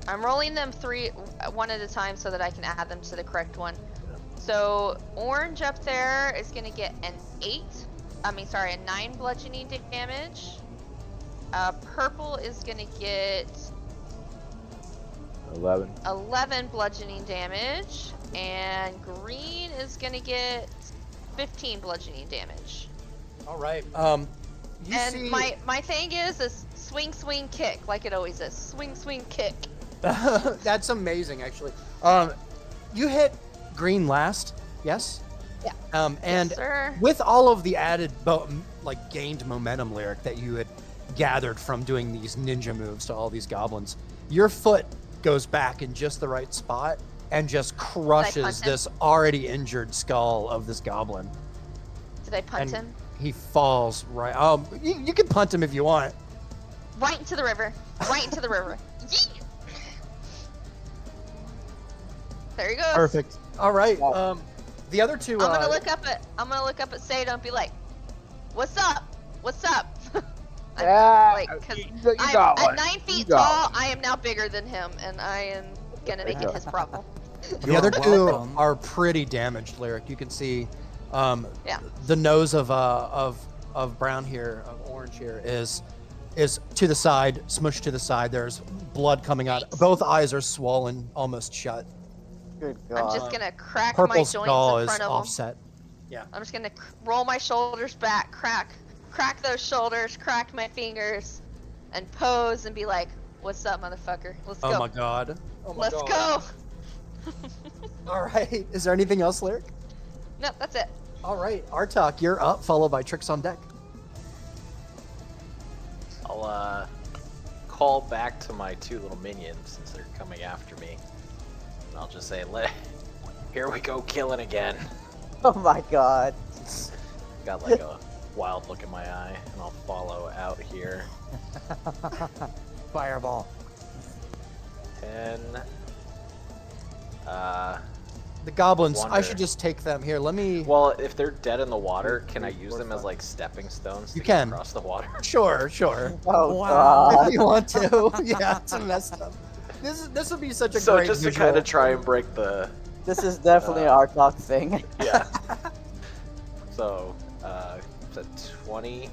E: I'm rolling them 1 at a time so that I can add them to the correct one. So orange up there is gonna get an 9 bludgeoning damage. Purple is gonna get
H: 11.
E: 11 bludgeoning damage, and green is gonna get 15 bludgeoning damage.
A: All right. You
E: And
A: see.
E: my thing is swing, swing, kick, like it always is. Swing, swing, kick.
A: That's amazing, actually. You hit green last. Yes.
E: Yeah.
A: And
E: Yes, sir.
A: with all of the added gained momentum, Lyric, that you had gathered from doing these ninja moves to all these goblins, your foot goes back in just the right spot and just crushes
E: punt him?
A: this already injured skull of this goblin.
E: Did I punt
A: And
E: him?
A: he falls right. You can punt him if you want.
E: Right into the river. Right into the river. Yeet! There he goes.
A: Perfect. All right. The other two.
E: I'm gonna look up at Seda and be like, "What's up? What's up?" Because
H: you
E: I'm
H: got
E: at
H: one.
E: 9
H: You
E: feet
H: got
E: tall. I am now bigger than him, and I am gonna make it his problem.
A: The other
D: You're
A: two
D: welcome.
A: are pretty damaged, Lyric. You can see
E: Yeah.
A: the nose of brown here, of orange here, is to the side, smushed to the side. There's blood coming out. Both eyes are swollen, almost shut.
C: Good
E: I'm
C: God.
E: just gonna crack my
A: Purple
E: joints
A: skull
E: in
A: is
E: front of him.
A: offset.
E: I'm just gonna roll my shoulders back, crack those shoulders, crack my fingers, and pose and be like, "What's up, motherfucker? Let's
A: Oh
E: go.
A: my god. Oh my
E: Let's
A: god.
E: go."
A: All right. Is there anything else, Lyric?
E: Nope, that's it.
A: All right. Artok, you're up, followed by Tricks on deck.
G: I'll call back to my 2 little minions since they're coming after me. I'll just say, here we go, killing again.
C: Oh my god.
G: Got like a wild look in my eye, and I'll follow out here.
D: Fireball.
G: 10.
A: The goblins. I
G: Wonder.
A: should just take them here. Let me.
G: Well, if they're dead in the water, can I use them as like stepping stones to
A: You
G: get
A: can.
G: across the water?
A: Sure, sure.
C: Oh
D: Wow.
C: god.
A: If you want to. Yeah, it's messed up. This would be such a
G: So
A: great
G: just to
A: visual.
G: kind of try and break the
C: This is definitely an Artok thing.
G: yeah. So is that 20?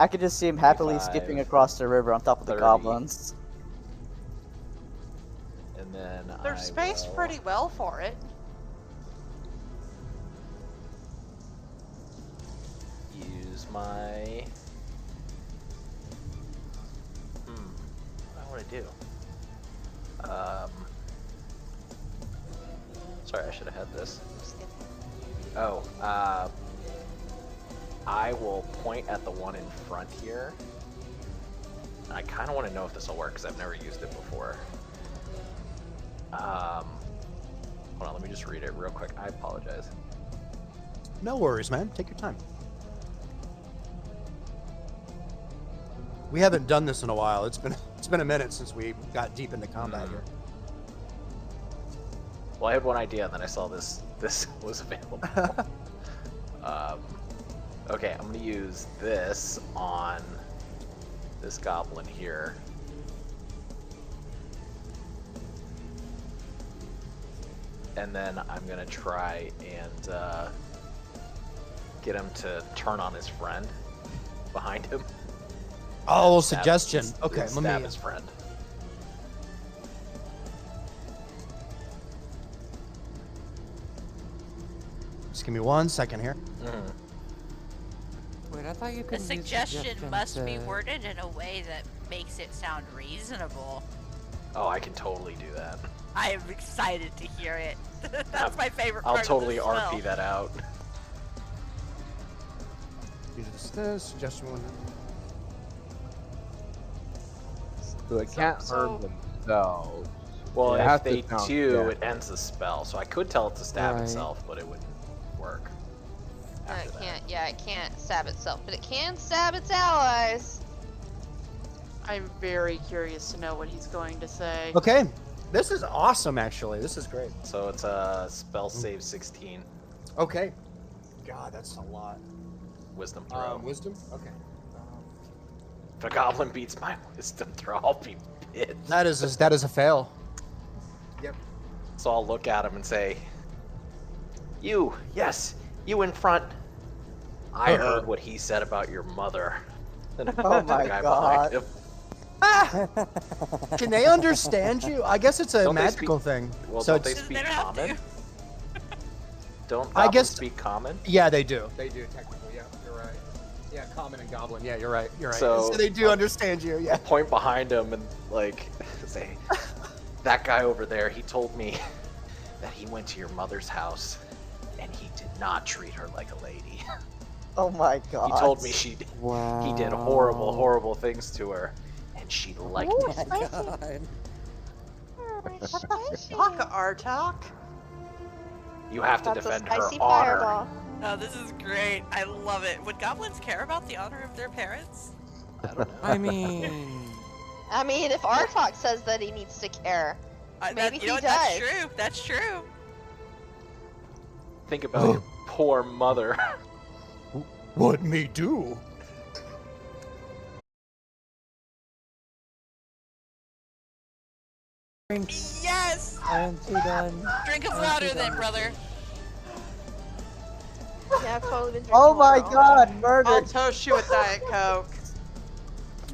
C: I could just see him happily
G: 25,
C: skipping across the river on top of the
G: 30.
C: goblins.
G: And then
F: They're
G: I
F: spaced
G: will
F: pretty well for it.
G: use my what do I want to do? Sorry, I should have had this. Oh, I will point at the one in front here. I kind of want to know if this will work because I've never used it before. Hold on, let me just read it real quick. I apologize.
A: No worries, man. Take your time. We haven't done this in a while. It's been a minute since we got deep into combat here.
G: Well, I had one idea, and then I saw this was available. Okay, I'm gonna use this on this goblin here. And then I'm gonna try and get him to turn on his friend behind him.
A: Oh,
G: Stab-
A: suggestion.
G: and
A: Okay, let
G: stab
A: me.
G: his friend.
A: Just give me 1 second here.
G: Mhm.
D: Wait, I thought you
B: The
D: could use
B: suggestion must be
D: to-
B: worded in a way that makes it sound reasonable.
G: Oh, I can totally do that.
B: I am excited to hear it. That's my favorite
G: I'll
B: part
G: totally
B: of this
G: RP
B: spell.
G: that out.
A: Use this suggestion one.
H: So it can't
F: So-
H: harm themselves.
G: Well,
H: It
G: if
H: has to
G: they
H: count,
G: do,
H: yeah.
G: it ends the spell. So I could tell it to stab
D: Right.
G: itself, but it wouldn't work. After
E: It
G: that.
E: can't. Yeah, it can't stab itself, but it can stab its allies.
F: I'm very curious to know what he's going to say.
A: Okay, this is awesome. Actually, this is great.
G: So it's a spell save 16,
A: Okay. God, that's a lot.
G: wisdom throw.
A: Wisdom. Okay.
G: If a goblin beats my wisdom throw, I'll be pissed.
A: That is a fail. Yep.
G: So I'll look at him and say, "You, yes, you in front. I heard what he said about your mother." And
C: Oh
G: the
C: my
G: guy
C: God.
G: behind him.
A: Can they understand you? I guess it's a
G: Don't they
A: magical thing.
G: Well,
A: So
G: don't they
A: it's-
G: speak
B: They don't have
G: common?
B: to.
G: Don't
A: I
G: goblins
A: guess-
G: speak common?
A: Yeah, they do. They do technically. Yeah, you're right. Yeah, common and goblin. Yeah, you're right. You're right.
G: So-
A: they do understand you. Yeah.
G: Point behind him and like say, "That guy over there, he told me that he went to your mother's house and he did not treat her like a lady.
C: Oh my god.
G: He told me he did horrible,
D: Wow.
G: horrible things to her, and she liked
C: Oh
G: it."
C: my
D: God.
F: Talk Artok.
G: You have to
E: That's a
G: defend her
E: spicy
G: honor.
E: fireball.
B: Oh, this is great. I love it. Would goblins care about the honor of their parents?
D: I mean,
E: I mean, if Artok says that he needs to care, maybe
B: you know
E: he
B: what? That's
E: does.
B: true. That's true.
G: Think about your poor mother.
A: What me do?
B: Yes!
D: I'm too done.
B: Drink of water then, brother.
E: yeah, I've totally been drinking
C: Oh my
E: water all
C: god,
F: I'll
C: murdered.
F: toast you with Diet Coke.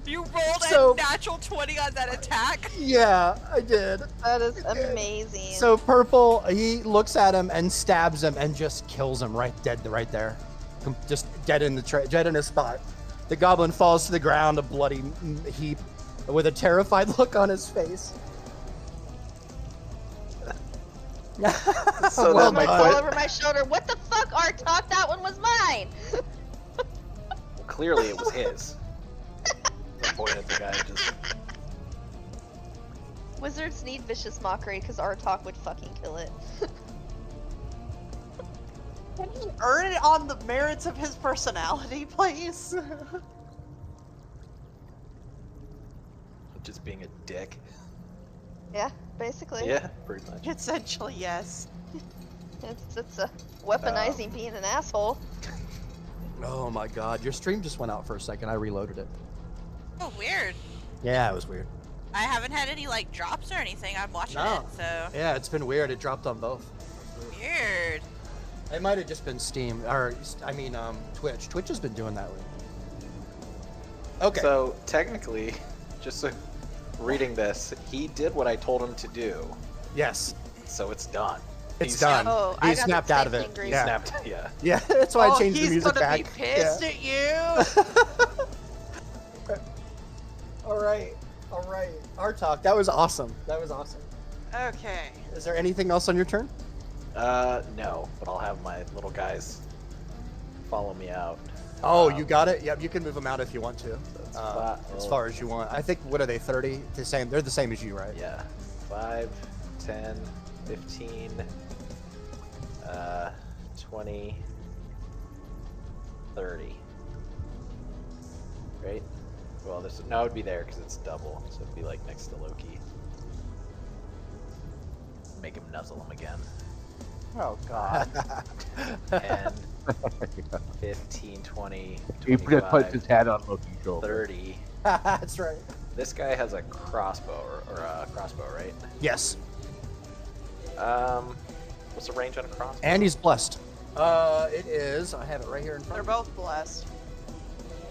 B: You rolled
A: So-
B: a natural 20 on that attack.
A: Yeah, I did.
E: That is amazing.
A: So purple, he looks at him and stabs him and just kills him right there, just dead in dead in his spot. The goblin falls to the ground, a bloody heap, with a terrified look on his face.
G: So
A: Well
G: then my
E: all
A: done.
E: over my shoulder. What the fuck, Artok? That one was mine.
G: clearly it was his. I pointed at the guy just.
E: Wizards need vicious mockery because Artok would fucking kill it.
F: Can he earn it on the merits of his personality, please?
G: Just being a dick.
E: Yeah, basically.
G: Yeah, pretty much.
F: Essentially, yes.
E: It's a weaponizing being an asshole.
A: Oh my god, your stream just went out for a second. I reloaded it.
B: Oh, weird.
A: Yeah, it was weird.
B: I haven't had any like drops or anything. I'm watching
A: No.
B: it, so
A: Yeah, it's been weird. It dropped on both.
B: weird.
A: It might have just been Steam, or I mean, Twitch. Twitch has been doing that lately. Okay.
G: So technically, just so, reading this, he did what I told him to do,
A: Yes,
G: so it's done.
A: it's
G: He's-
A: done.
E: Oh, I
A: He
E: got the
A: snapped out of
E: same
A: it.
E: thing, Grace.
A: Yeah.
G: Snapped. Yeah.
A: Yeah, that's why I changed the
F: he's
A: music
F: gonna
A: back.
F: be pissed at you.
A: All right. Artok, that was awesome. That was awesome.
F: Okay.
A: Is there anything else on your turn?
G: No, but I'll have my little guys follow me out.
A: Oh, you got it. Yep, you can move them out if you want to.
G: That's
A: As far as you want. I think, what are they, 30? The same. They're the same as you, right?
G: Yeah. 5, 10, 15, 20, 30. Right? Well, this no, it'd be there because it's double, so it'd be like next to Loki. Make him nuzzle him again.
C: Oh god.
G: 10, 15, 20,
H: He just
G: 25,
H: puts his head on Loki's shoulder.
G: 30.
A: That's right.
G: This guy has a crossbow, or a crossbow, right?
A: Yes.
G: What's the range on a crossbow?
A: And he's blessed. It is. I have it right here in front
F: They're
A: of me.
F: both blessed.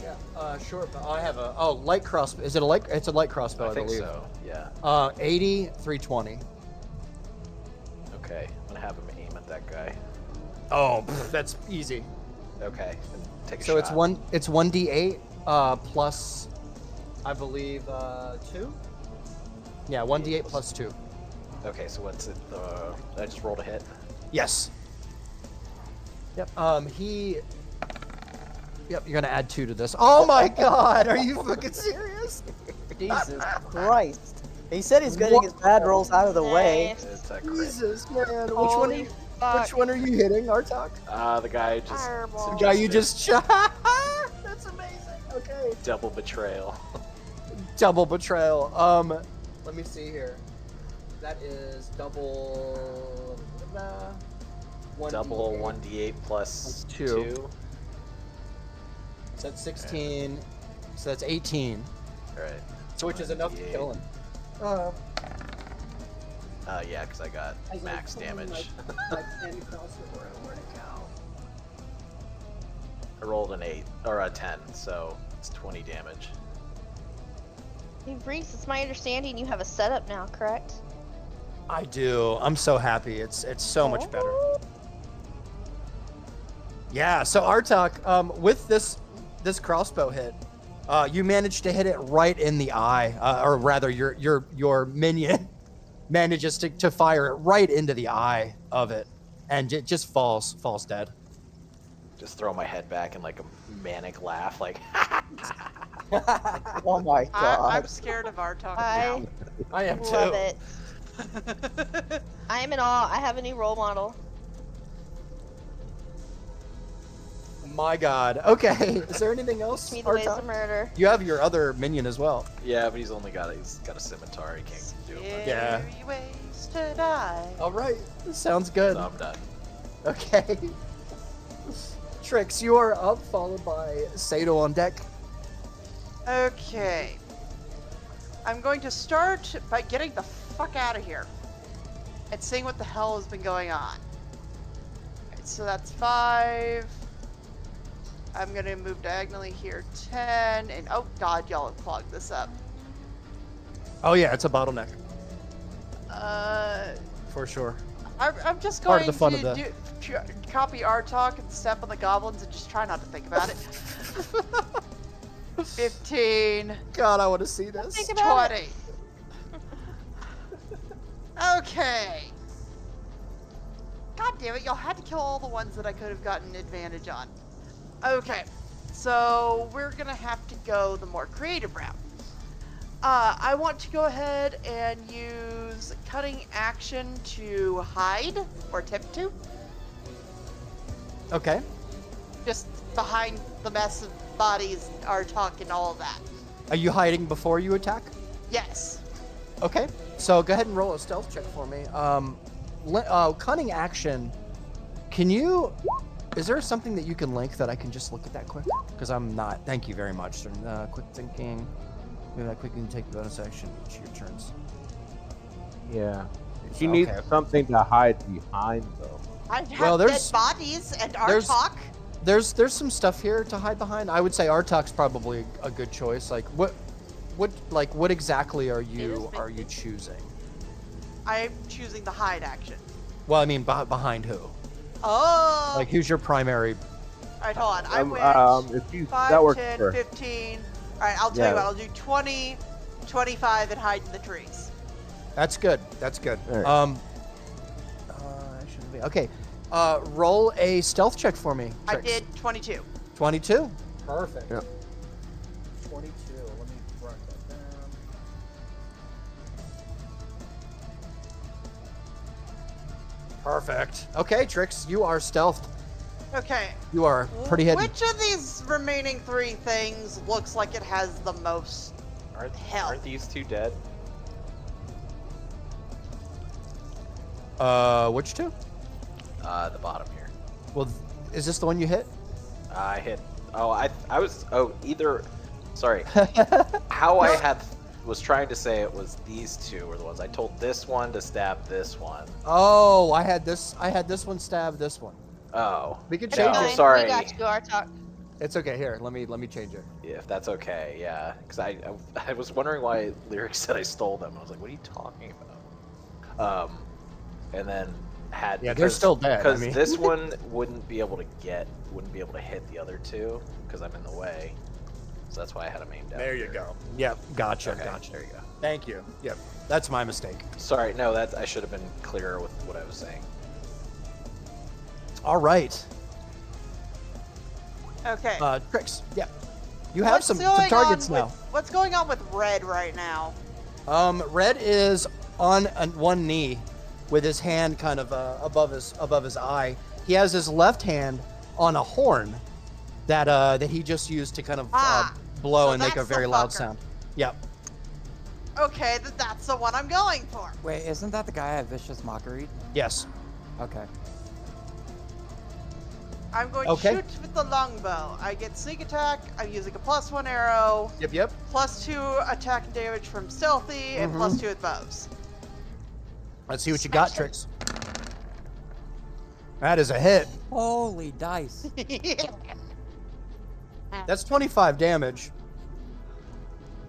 A: Yeah. Short. I have a. Oh, light crossbow. Is it a light? It's a light crossbow,
G: I think
A: believe.
G: so. Yeah.
A: 80, 320.
G: Okay. I'm gonna have him aim at that guy.
A: Oh, that's easy.
G: Okay. And take a
A: So
G: shot.
A: it's 1d8 plus, I believe, 2. Yeah, 1d8 plus 2.
G: Okay. So what's it? I just rolled a hit.
A: Yes. Yep. Yep. You're gonna add 2 to this. Oh my God! Are you fucking serious?
C: Jesus Christ. He said he's getting his bad rolls out of the way.
E: Nice.
G: It's a crit.
A: Jesus, man.
E: Holy fuck.
A: Which one are you hitting, Artok?
G: The guy just.
E: Fireball.
A: The guy you
G: suggested
A: just shot. That's amazing. Okay.
G: double betrayal.
A: Double betrayal. Let me see here. That is double.
G: Double 1d8 plus
A: Plus 2.
G: 2.
A: So that's 16. So that's 18.
G: All right.
A: So which is enough to
G: 1d8.
A: kill him.
G: Yeah, because I got max damage. I rolled an 8 or a 10, so it's 20 damage.
E: Hey, Reese, it's my understanding you have a setup now, correct?
A: I do. I'm so happy. It's so much better. Yeah. So Artok, with this crossbow hit, you managed to hit it right in the eye, or rather, your minion manages to fire it right into the eye of it, and it just falls dead.
G: Just throw my head back in like a manic laugh, like.
C: Oh my god.
F: I'm scared of Artok
E: I
A: I am too.
E: love it.
F: now.
E: I am in awe. I have a new role model.
A: My God. Okay. Is there anything else?
E: Teach me the ways
A: Artok?
E: of murder.
A: You have your other minion as well.
G: Yeah, but he's got a scimitar. He can't do it.
A: Yeah.
F: Scary ways to die.
A: All right. Sounds good.
G: So I'm done.
A: Okay. Trix, you are up, followed by Sato on deck.
F: Okay. I'm going to start by getting the fuck out of here and seeing what the hell has been going on. Alright, so that's 5. I'm gonna move diagonally here 10, and oh god, y'all have clogged this up.
A: Oh yeah, it's a bottleneck
F: Uh,
A: for sure.
F: I'm just
A: Part
F: going
A: of the fun of
F: to
A: the-
F: copy our talk and step on the goblins and just try not to think about it. 15.
A: God, I want to see this.
E: Think about
F: 20. Okay. God damn it, y'all had to kill all the ones that I could have gotten advantage on. Okay, so we're gonna have to go the more creative route. I want to go ahead and use cutting action to hide or attempt to,
A: Okay.
F: just behind the mess of bodies, our talk, and all of that.
A: Are you hiding before you attack?
F: Yes.
A: Okay. So go ahead and roll a stealth check for me. Cunning action. Can you? Is there something that you can link that I can just look at that quick? Because I'm not. Thank you very much. Sir. Quick thinking. Maybe that quick can take the bonus action each of your turns.
H: Yeah. She needs
A: Okay.
H: something to hide behind, though.
F: I have
A: Well,
F: dead
A: there's-
F: bodies and our
A: there's-
F: talk.
A: There's some stuff here to hide behind. I would say Artuk's probably a good choice. Like what exactly are you choosing?
F: I'm choosing the hide action.
A: Well, I mean behind who?
F: Oh.
A: Like who's your primary?
F: Alright, hold on. I went
H: If you
F: 5,
H: that works
F: 10,
H: for
F: 15. Alright, I'll tell you
H: Yeah.
F: what. I'll do 20, 25, and hide in the trees.
A: That's good. That's good.
H: All right.
A: Shouldn't be. Okay. Roll a stealth check for me.
F: I
A: Trix.
F: did 22.
A: 22. Perfect.
H: Yep.
A: 22. Let me write that down. Perfect. Okay, Trix, you are stealthed.
F: Okay.
A: You are pretty hidden.
F: Which of these remaining 3 things looks like it has the most?
G: Aren't these two dead?
A: Which two?
G: The bottom here.
A: Well, is this the one you hit?
G: I hit. Oh, I was. Oh, either. Sorry. How I was trying to say it was these two were the ones. I told this one to stab this one.
A: Oh, I had this one stab this one.
G: Oh.
A: We could
E: It's
A: change
G: No,
E: fine.
A: it.
G: sorry.
E: We got you, our talk.
A: It's okay. Here, let me change it.
G: If that's okay, yeah. Because I was wondering why Lyric said I stole them. I was like, what are you talking about? And then had
A: Yeah, they're still dead, I
G: because
A: mean.
G: this one wouldn't be able to hit the other two because I'm in the way. So that's why I had him aimed down.
A: There you
G: here.
A: go. Yep. Gotcha.
G: Okay,
A: Gotcha.
G: there you go.
A: Thank you. Yep. That's my mistake.
G: Sorry, no, I should have been clearer with what I was saying.
A: All right.
F: Okay.
A: Trix. Yeah. You have some
F: going
A: targets
F: on
A: now.
F: What's going on with Red right now?
A: Red is on one knee, with his hand kind of above his eye. He has his left hand on a horn that he just used to kind of blow
F: so
A: and make a
F: that's the
A: very loud
F: fucker.
A: sound. Yep.
F: Okay, that's the one I'm going for.
D: Wait, isn't that the guy at Vicious Mockery?
A: Yes.
D: Okay.
F: I'm going
A: Okay.
F: to shoot with the longbow. I get sneak attack. I'm using a +1 arrow,
A: Yep.
F: +2 attack and damage from stealthy, and
A: Mhm.
F: +2 with bows.
A: Let's see what you got, Trix. That is a hit.
D: Holy dice.
A: That's 25 damage,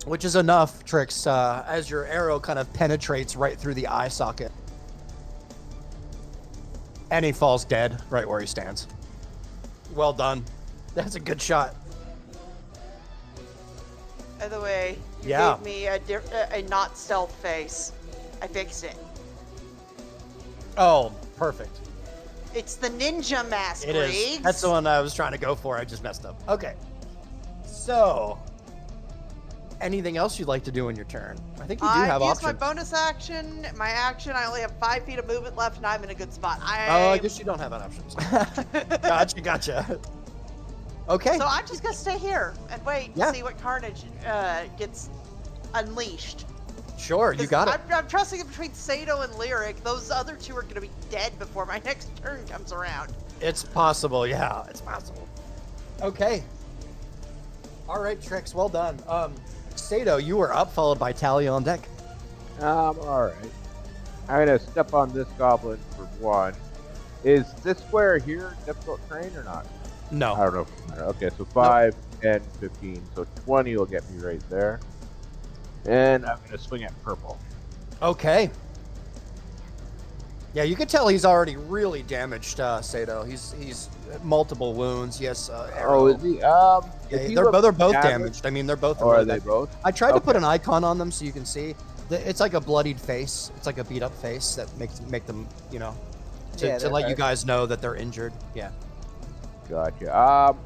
A: which is enough, Trix, as your arrow kind of penetrates right through the eye socket. And he falls dead right where he stands. Well done. That's a good shot.
F: By the way, you
A: Yeah.
F: gave me a not stealth face. I fixed it.
A: Oh, perfect.
F: It's the ninja mask,
A: It is.
F: Riggs.
A: That's the one I was trying to go for. I just messed up. Okay. So, anything else you'd like to do in your turn? I think you do have
F: used
A: options.
F: my bonus action. My action, I only have 5 feet of movement left, and I'm in a good spot.
A: Oh, I guess you don't have an options. Gotcha. Okay.
F: So I'm just gonna stay here and wait
A: Yeah.
F: and see what carnage gets unleashed.
A: Sure, you got it.
F: I'm trusting it between Sato and Lyric. Those other two are gonna be dead before my next turn comes around.
A: It's possible, yeah, it's possible. Okay. All right, Trix, well done. Sato, you were up, followed by Talia on deck.
H: All right. I'm gonna step on this goblin for one. Is this square here difficult terrain or not? I
A: No.
H: don't know. Okay, so 5, 10, 15, so 20 will get me right there. And I'm gonna swing at purple.
A: Okay. Yeah, you can tell he's already really damaged, Sato. He's multiple wounds. Yes.
H: Oh,
A: Arrow.
H: is he?
A: Yeah,
H: Is he
A: they're both
H: damaged?
A: damaged. I mean, they're both.
H: Or are
A: really
H: they
A: bad.
H: both?
A: I tried to put
H: Okay.
A: an icon on them so you can see. It's like a bloodied face. It's like a beat up face that make them, to
C: Yeah,
A: let you
H: right.
A: guys know that they're injured. Yeah.
H: Gotcha.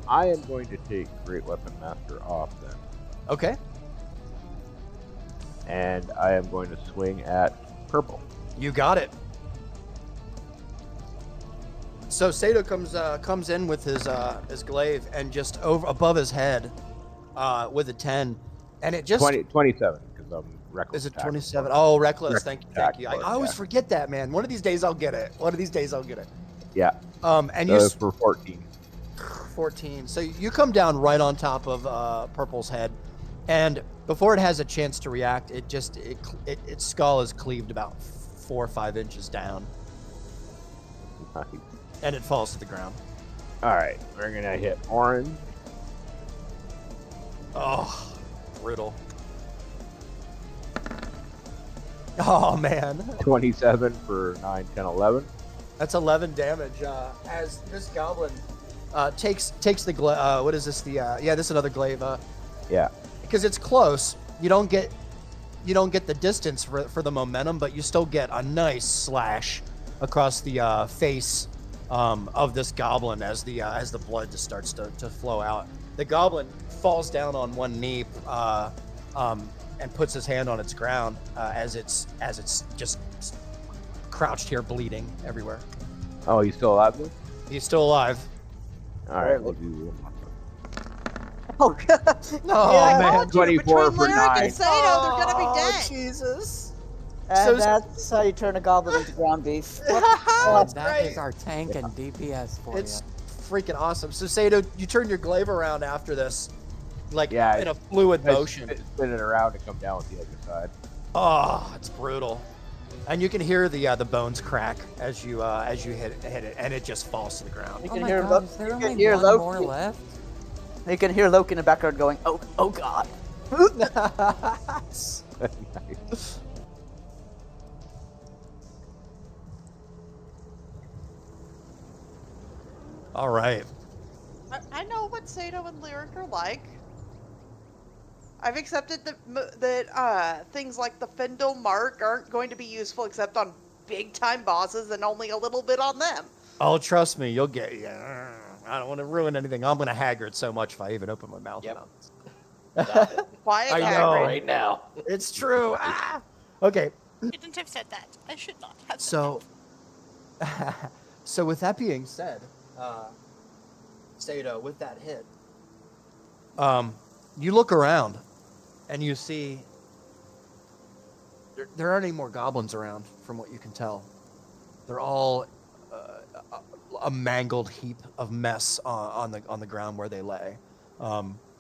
H: I am going to take Great Weapon Master off then.
A: Okay.
H: and I am going to swing at purple.
A: You got it. So Sato comes in with his glaive and just over above his head with a 10, and it just
H: 27 because I'm reckless.
A: is it
H: attack
A: 27?
H: for it.
A: Oh, reckless.
H: Reckless
A: Thank you.
H: attack
A: I
H: for it,
A: always
H: yeah.
A: forget that, man. One of these days I'll get it.
H: Yeah.
A: And
H: So
A: you
H: for 14.
A: 14. So you come down right on top of Purple's head, and before it has a chance to react, its skull is cleaved about 4 or 5 inches down,
H: Nice.
A: and it falls to the ground.
H: All right, we're gonna hit orange.
A: Oh, brutal. Oh man,
H: 27 for 9, 10, 11.
A: that's 11 damage. As this goblin takes the what is this? This is another glaive.
H: Yeah.
A: Because it's close, you don't get the distance for the momentum, but you still get a nice slash across the face of this goblin as the blood just starts to flow out. The goblin falls down on one knee and puts his hand on its ground as it's just crouched here bleeding everywhere.
H: Oh, he's still alive? Then?
A: He's still alive.
H: All right, we'll do
C: Oh, God.
A: Oh
C: Yeah.
A: man.
H: 24
F: Between
H: for
F: Lyric
H: 9.
F: and Sato, they're gonna be
C: Oh,
F: dead.
C: Jesus.
A: So-
C: And that's how you turn a goblin into ground beef.
A: That's
D: That
A: great.
D: is our tank and DPS for
A: It's
D: you.
A: freaking awesome. So Sato, you turn your glaive around after this, like
H: Yeah,
A: in a fluid motion.
H: Spin it around to come down with the other side.
A: Oh, it's brutal. And you can hear the bones crack as you hit it, and it just falls to the ground.
C: You
D: Oh
C: can
D: my
C: hear
D: god,
C: Lo-
D: is there
C: you can
D: only
C: hear
D: one
C: Loki.
D: more left?
C: You can hear Loki in the background going, oh God.
H: Nice.
A: All right.
F: I know what Sato and Lyric are like. I've accepted that things like the Findle mark aren't going to be useful except on big-time bosses and only a little bit on them.
A: Oh, trust me, you'll get. Yeah, I don't want to ruin anything. I'm gonna haggard so much if I even open my mouth.
G: Yep.
A: Now.
G: Stop it.
F: Quiet
A: I
F: Hagrid.
A: know.
G: Right now.
A: It's true. Ah! Okay.
B: Shouldn't have said that. I should not have said
A: So, so with that being said, Sato, with that hit, you look around, and you see there aren't any more goblins around, from what you can tell. They're all a mangled heap of mess on the ground where they lay.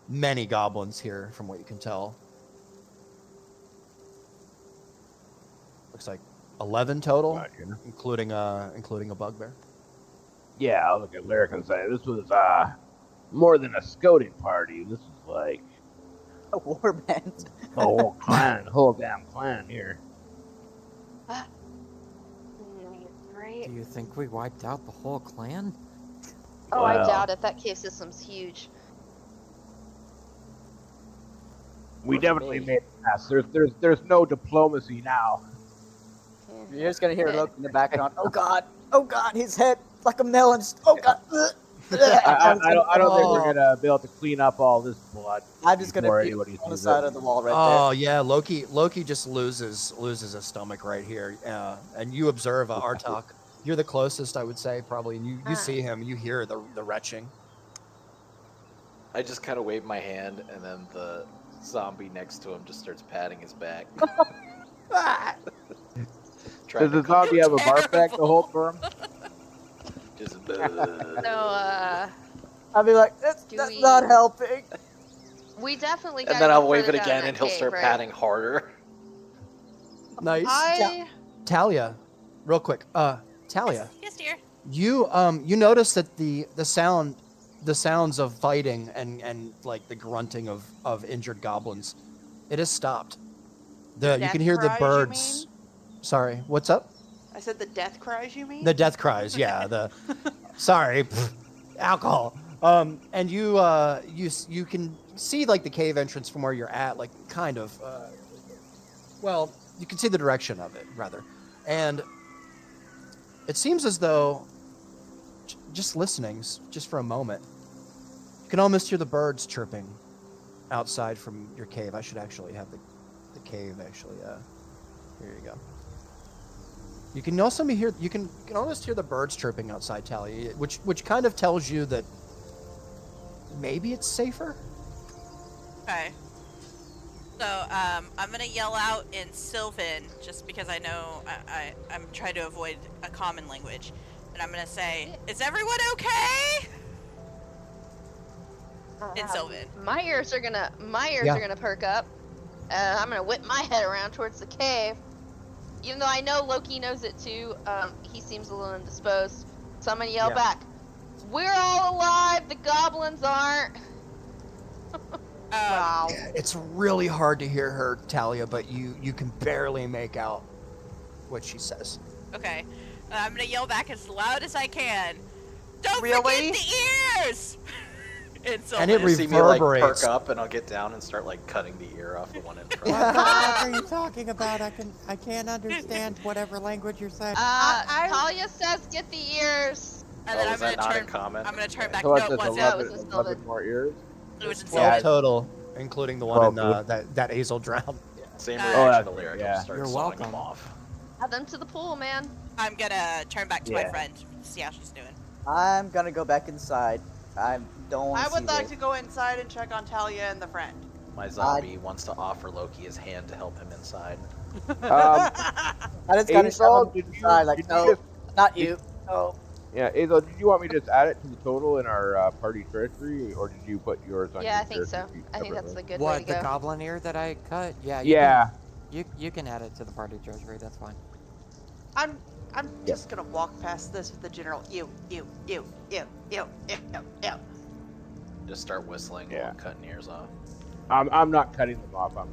A: Many goblins here, from what you can tell. Looks like 11 total,
H: Gotcha.
A: including a bugbear.
H: Yeah, I'll look at Lyric and say, this was more than a scouting party. This is like
C: A war band.
H: a whole clan, whole damn clan here.
E: Great.
D: Do you think we wiped out the whole clan?
E: Oh, I
H: Well.
E: doubt it. That cave system's huge.
H: We definitely made a mess. There's no diplomacy now.
C: You're just gonna hear Loki in the background. Oh God, his head like a melon. Oh God.
H: I don't think we're
A: Oh.
H: gonna be able to clean up all this blood.
C: I'm just gonna
H: before
C: be
H: anybody
C: on the
H: sees
C: side
H: it.
C: of the wall right
A: Oh yeah, Loki just loses his stomach right here, and you observe Artok. You're the closest, I would say, probably, and you see him, you hear the retching.
G: I just kind of wave my hand, and then the zombie next to him just starts patting his back.
H: Does the zombie have a barf bag to hold for him?
G: Just,
E: So,
C: there. I'll be like, that's
E: Do
C: not
E: we-
C: helping.
E: we definitely got.
G: and then I'll wave it again, and he'll start patting harder.
A: Nice.
F: I
A: Talia, real quick. Talia,
B: Yes, dear.
A: you notice that the sounds of fighting and like the grunting of injured goblins, it has stopped. You
F: Death
A: can hear the
F: cries, you
A: birds. Sorry, what's up?
F: I said the death cries. You mean?
A: The death cries, yeah. Sorry, alcohol. And you can see like the cave entrance from where you're at, like kind of. Well, you can see the direction of it rather, and it seems as though just listening, just for a moment, you can almost hear the birds chirping outside from your cave. I should actually have the cave, actually. Here you go. You can also hear. You can almost hear the birds chirping outside, Talia, which kind of tells you that maybe it's safer.
B: Okay. So I'm gonna yell out in Sylvan just because I know I'm trying to avoid a common language, and I'm gonna say, "Is everyone okay?" In Sylvan.
E: My ears are gonna perk up. I'm gonna whip my head around towards the cave. Even though I know Loki knows it too, he seems a little indisposed. So I'm gonna yell back, "We're all alive, the goblins aren't."
F: Wow.
A: It's really hard to hear her, Talia, but you can barely make out what she says.
B: Okay. I'm gonna yell back as loud as I can. Don't
F: Really?
B: forget the ears! In Sylvan.
A: And it
G: You see me like
A: reverberates.
G: perk up, and I'll get down and start like cutting the ear off the one in front.
D: What the fuck are you talking about? I can't understand whatever language you're saying.
E: Talia says, "Get the ears."
B: And then
G: Oh,
B: I'm
G: was that
B: gonna
G: not
B: turn.
G: in common?
B: I'm gonna turn back.
H: So
B: No,
H: what's
B: it
H: this,
B: wasn't.
E: it was in
H: 11
E: Sylvan.
H: more ears?
B: It was in
A: 12
B: Sylvan.
A: total, including the one in
H: 12
A: that Azel drowned.
G: Same
B: Oh,
G: reaction
H: that's
G: to lyric.
H: yeah.
G: I'll start
D: You're
G: sawing
D: welcome.
G: them off.
E: Add them to the pool, man.
B: I'm gonna turn back to my
H: Yeah.
B: friend, see how she's doing.
C: I'm gonna go back inside. I don't want
F: I
C: to see
F: would like
C: this.
F: to go inside and check on Talia and the friend.
G: My zombie wants to offer Loki his hand to help him inside.
C: I just kind of
H: Azel,
C: shove him
H: did you-
C: inside, like,
H: did you
C: no,
H: just-
C: not you. No.
H: Yeah, Azel, did you want me to just add it to the total in our party treasury, or did you put yours on
E: Yeah,
H: your
E: I think so.
H: treasury sheet
E: I think that's the
H: separately?
E: good way
D: What,
E: to
D: the
E: go.
D: goblin ear that I cut? Yeah.
H: Yeah.
D: You can add it to the party treasury. That's fine.
F: I'm just gonna walk past this with the general ew.
G: Just start whistling while
H: Yeah.
G: I'm cutting ears off.
H: I'm not cutting them off, I'm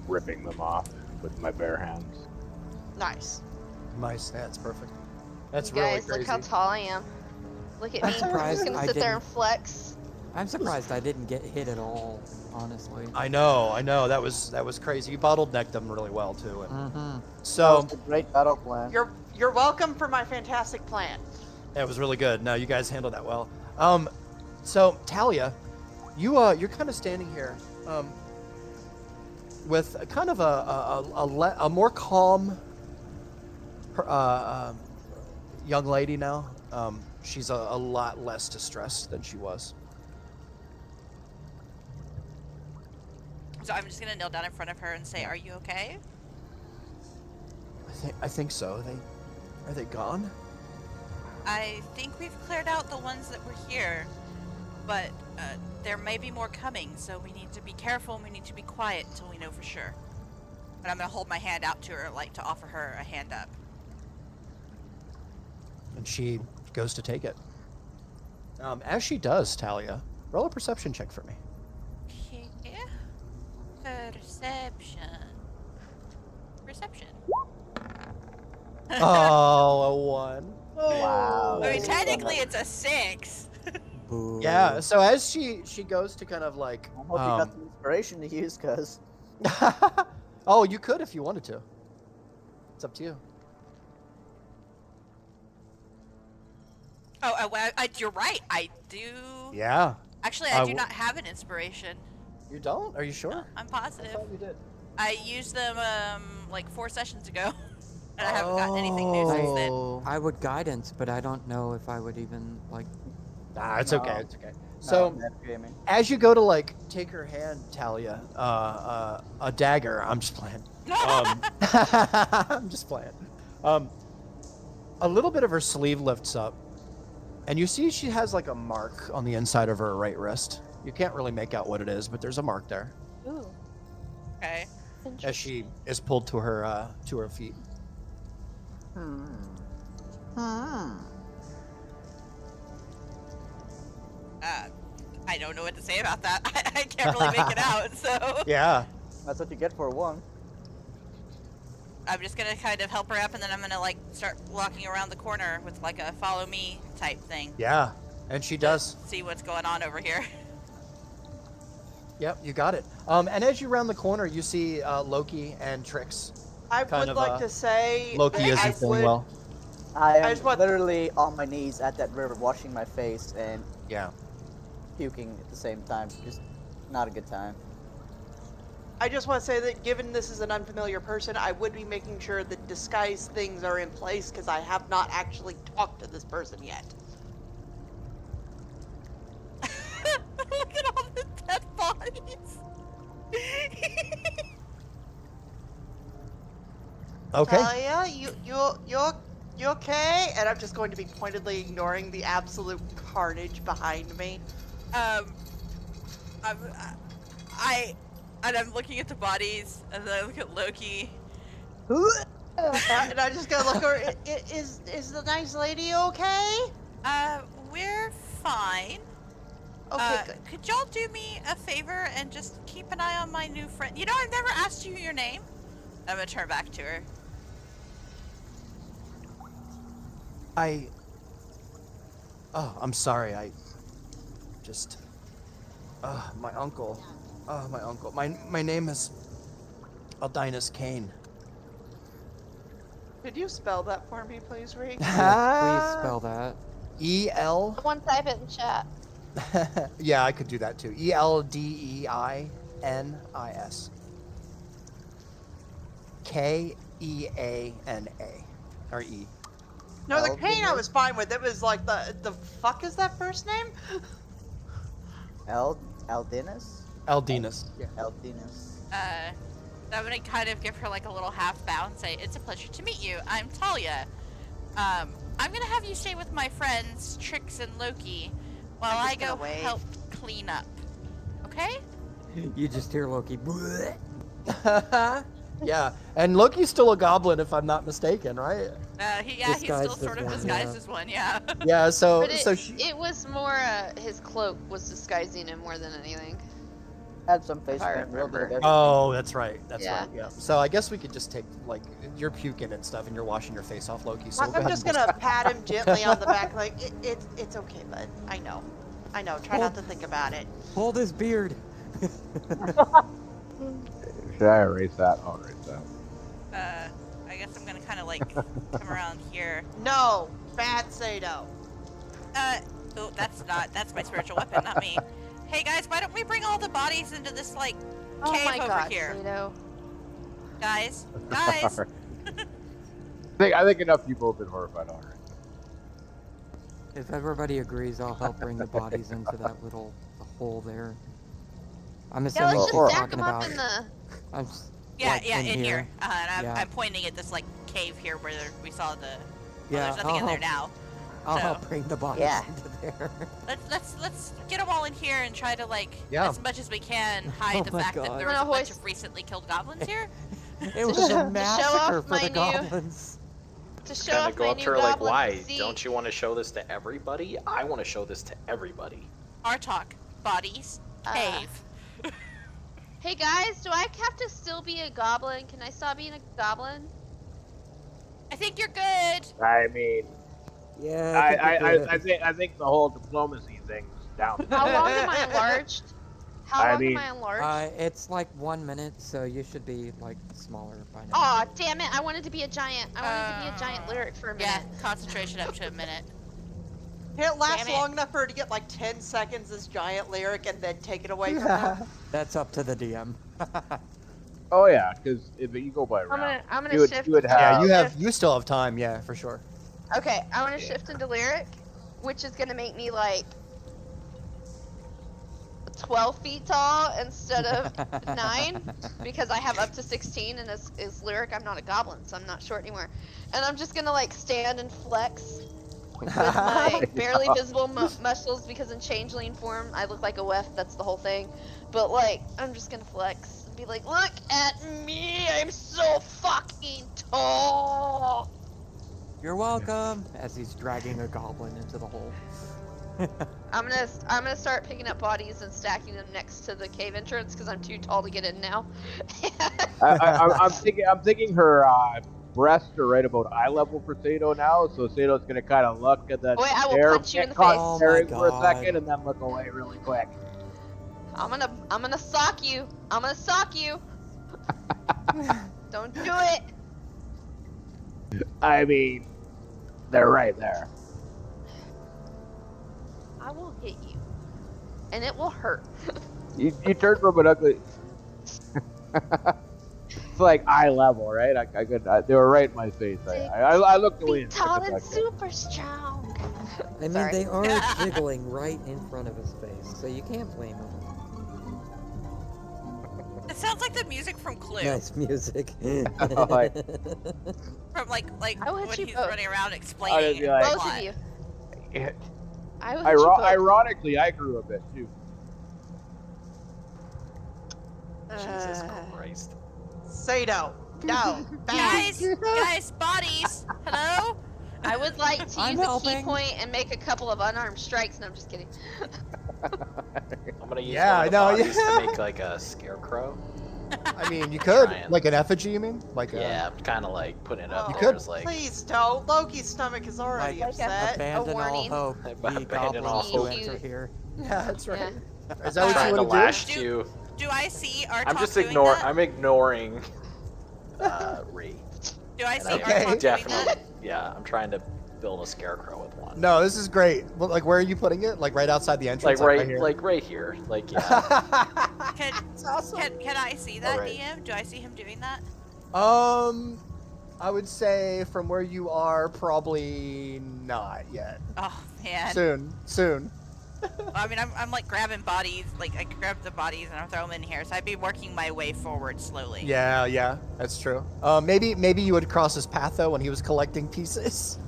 H: ripping them off with my bare hands.
F: Nice.
A: Nice, that's perfect. That's
E: You
A: really
E: guys,
A: crazy.
E: look how tall I am. Look at
D: I'm
E: me. I'm just
D: surprised
E: gonna
D: I
E: sit there
D: didn't-
E: and flex.
D: I'm surprised I didn't get hit at all, honestly.
A: I know. That was crazy. You bottlenecked them really well too. And
D: Mm-hmm.
C: That
A: so
C: was a great battle plan.
F: You're welcome for my fantastic plan.
A: that was really good. No, you guys handled that well. So Talia, you're kind of standing here, with a kind of a more calm, young lady now. She's a lot less distressed than she was.
B: So I'm just gonna kneel down in front of her and say, "Are you okay?"
A: I think so. Are they gone?
B: I think we've cleared out the ones that were here, but there may be more coming, so we need to be careful and we need to be quiet until we know for sure. But I'm gonna hold my hand out to her, like to offer her a hand up.
A: And she goes to take it. As she does, Talia, roll a perception check for me.
B: Okay. Perception.
A: Oh, a 1.
C: Wow.
B: I mean, technically it's a 6.
D: Boo.
A: Yeah. So as she goes to kind of like,
C: I hope you got some inspiration to use, cause
A: oh, you could if you wanted to. It's up to you.
B: Oh, well, you're right. I do.
A: Yeah.
B: Actually,
A: I
B: I do
A: w-
B: not have an inspiration.
A: You don't? Are you sure?
B: I'm
A: I
B: positive.
A: thought you did.
B: I used them like 4 sessions ago, and I haven't gotten anything new since then.
A: Oh.
D: I would guidance, but I don't know if I would even like.
A: Nah, it's
C: No.
A: okay. It's okay.
C: no,
A: So
C: metagaming.
A: as you go to like take her hand, Talia, a dagger. I'm just playing. I'm just playing. A little bit of her sleeve lifts up, and you see she has like a mark on the inside of her right wrist. You can't really make out what it is, but there's a mark there
E: Ooh.
B: Okay.
A: as she is pulled to her feet.
B: I don't know what to say about that. I can't really make it out, so
A: Yeah.
C: That's what you get for one.
B: I'm just gonna kind of help her up, and then I'm gonna like start walking around the corner with like a follow me type thing.
A: Yeah. And she does.
B: See what's going on over here.
A: Yep, you got it. And as you round the corner, you see Loki and Trix.
F: I
A: Kind
F: would
A: of,
F: like to say
A: Loki
F: that I
A: isn't feeling
F: would-
A: well.
C: I
F: I
C: am
F: just want-
C: literally on my knees at that river, washing my face and
A: Yeah.
C: puking at the same time. Just not a good time.
F: I just want to say that given this is an unfamiliar person, I would be making sure that disguise things are in place because I have not actually talked to this person yet.
B: Look at all the dead bodies.
A: Okay.
F: Talia, you okay? And I'm just going to be pointedly ignoring the absolute carnage behind me.
B: I'm looking at the bodies, and then I look at Loki.
F: And I'm just gonna look over. Is the nice lady okay?
B: We're fine.
F: Okay, good.
B: Could y'all do me a favor and just keep an eye on my new friend? You know, I've never asked you your name. I'm gonna turn back to her.
A: I'm sorry. My uncle. My uncle. My name is Aldinus Kane.
F: Could you spell that for me, please, Reek?
D: Yes, please spell that.
A: E-L...
E: Someone type it in chat.
A: Yeah, I could do that too. Eldeinis. Keana. Or E.
F: No, the
C: Aldinus?
F: Kane I was fine with. It was like the fuck is that first name?
C: Aldinus?
A: Eldinus. Yeah.
C: Aldinus.
B: I'm gonna kind of give her like a little half bow and say, "It's a pleasure to meet you. I'm Talia. I'm gonna have you stay with my friends Trix and Loki while
F: I'm
B: I
F: just
B: go
F: gonna wave.
B: help clean up. Okay?"
D: You just hear Loki. "Bleh."
A: Yeah, and Loki's still a goblin if I'm not mistaken, right?
B: He's still
D: Disguised as
B: sort of
D: one,
B: disguised
D: yeah.
B: as one, yeah.
A: Yeah, so
E: But
A: she
E: it was more his cloak was disguising him more than anything.
C: Had some face
E: If I
C: paint, a little bit of
E: remember.
C: everything.
A: Oh, that's right. That's
E: Yeah.
A: right. Yeah. So I guess we could just take like you're puking and stuff, and you're washing your face off, Loki. So we'll go
F: I'm
A: ahead
F: just
A: and
F: gonna pat him gently on the back, like it's okay, bud. I know. Try not to think about it.
D: Hold his beard.
H: Should I erase that? I'll erase that.
B: I guess I'm gonna kind of like come around here.
F: No, bad Sato.
B: Oh, that's my spiritual weapon, not me. Hey guys, why don't we bring all the bodies into this like
E: Oh
B: cave
E: my
B: over
E: god,
B: here?
E: Sato.
B: Guys.
H: Sorry. I think enough people have been horrified already.
D: If everybody agrees, I'll help bring the bodies into that little hole there. I'm
E: Yeah,
D: assuming
E: let's
D: she's
E: just stack
D: talking
E: them up
D: about.
E: in the.
D: I'm s-
B: Yeah,
D: like,
B: yeah, in here. And
D: Yeah.
B: I'm pointing at this like cave here where we saw the.
D: Yeah,
B: there's nothing in there now.
D: I'll
B: So-
D: help bring the bodies
C: Yeah.
D: into there.
B: Let's get them all in here and try to like
A: Yeah.
B: as much as we can hide
D: Oh
B: the
D: my
B: fact that
D: God.
B: there was a
E: I'm gonna
B: bunch
E: hoist-
B: of recently killed goblins here.
D: It was
E: show
D: a
E: off
D: massacre for
E: my
D: the
E: new-
D: goblins.
E: To show
G: Kind
E: off
G: of go
E: my
G: up
E: new
G: to her like,
E: goblin
G: why?
E: physique.
G: Don't you want to show this to everybody? I want to show this to everybody.
B: Our talk, bodies, cave.
E: Hey guys, do I have to still be a goblin? Can I stop being a goblin?
B: I think you're good.
H: I mean,
D: Yeah.
H: I think the whole diplomacy thing's down.
E: How long am I enlarged? How
H: I
E: long
H: mean,
E: am I enlarged?
D: It's like 1 minute, so you should be like smaller by now.
E: Aw, damn it! I wanted to be a giant. I wanted to be a giant lyric for a minute.
B: Yeah, concentration up to a minute.
F: It lasts
E: Damn it.
F: long enough for her to get like 10 seconds this giant lyric and then take it away from her.
D: That's up to the DM.
H: Oh yeah, because if you go by
E: I'm
H: round,
E: gonna
H: you would,
E: shift.
H: you would
A: Yeah,
H: have.
A: you still have time. Yeah, for sure.
E: Okay, I want to shift into lyric, which is gonna make me like 12 feet tall instead of 9 because I have up to 16 and as lyric I'm not a goblin, so I'm not short anymore. And I'm just gonna like stand and flex with my barely visible muscles because in changeling form I look like a wef. That's the whole thing. But like I'm just gonna flex and be like, look at me, I'm so fucking tall.
D: You're welcome. As he's dragging a goblin into the hole.
E: I'm gonna start picking up bodies and stacking them next to the cave entrance because I'm too tall to get in now.
H: I'm thinking her breasts are right about eye level for Sato now, so Sato's gonna kind of look at that.
E: Wait, I will
H: stare,
E: punch you in the
H: get caught
E: face.
D: Oh my
H: staring for a
D: God.
H: second, and then look away really quick.
E: I'm gonna sock you. I'm gonna sock you. Don't do it.
H: I mean, they're right there.
E: I will hit you, and it will hurt.
H: You turn from an ugly. It's like eye level, right? I could. They were right in my face. I looked away
E: Be
H: and
E: tall
H: took a
E: and
H: back.
E: super strong.
D: I mean,
E: Sorry.
D: they are jiggling right in front of his face, so you can't blame him.
B: It sounds like the music from Clue.
D: Nice music.
H: Like-
B: From like
E: I would
B: when
E: you
B: he's
E: both.
B: running around
H: I would
B: explaining
H: be
B: the
H: like-
E: Both
B: plot.
E: of you.
H: It-
E: I would you both.
H: Ironically, I grew a bit too.
G: Jesus Christ.
F: Sato. No. Back.
B: Guys, bodies. Hello.
E: I would like to
D: I'm
E: use a key
D: helping.
E: point and make a couple of unarmed strikes. No, I'm just kidding.
G: I'm gonna use
A: Yeah,
G: one of the
A: I know,
G: bodies
A: yeah.
G: to make like a scarecrow.
A: I mean, you could
G: Trying.
A: like an effigy. You mean like
G: Yeah, I'm kind of like putting it up
F: You
G: there
A: could.
G: as like
F: Please don't. Loki's stomach is already
D: Like,
F: upset.
D: Abandon all
E: warning.
D: hope.
G: Abandon
D: Ye goblins
G: all
D: who
E: hope.
D: enter here.
A: Yeah, that's right.
E: Yeah.
A: Is that what
G: trying
A: you
G: to
A: want to do?
G: lash you.
B: Do I see our
G: I'm
B: talk
G: just
B: doing
G: ignoring.
B: that?
G: I'm ignoring Ray.
B: Do I
G: And
B: see
G: I'm
B: our
A: Okay.
B: talk doing
G: definitely.
B: that?
G: Yeah, I'm trying to build a scarecrow with one.
A: No, this is great. Well, like, where are you putting it? Like right outside the entrance,
G: Like right
A: here.
G: here. Like yeah.
B: Can,
A: That's awesome.
B: can I see that,
G: Alright.
B: DM? Do I see him doing that?
A: I would say from where you are, probably not yet.
B: Oh man.
A: Soon.
B: I mean, I'm like grabbing bodies. Like I grab the bodies and I throw them in here. So I'd be working my way forward slowly.
A: Yeah, that's true. Maybe you would cross his path though when he was collecting pieces.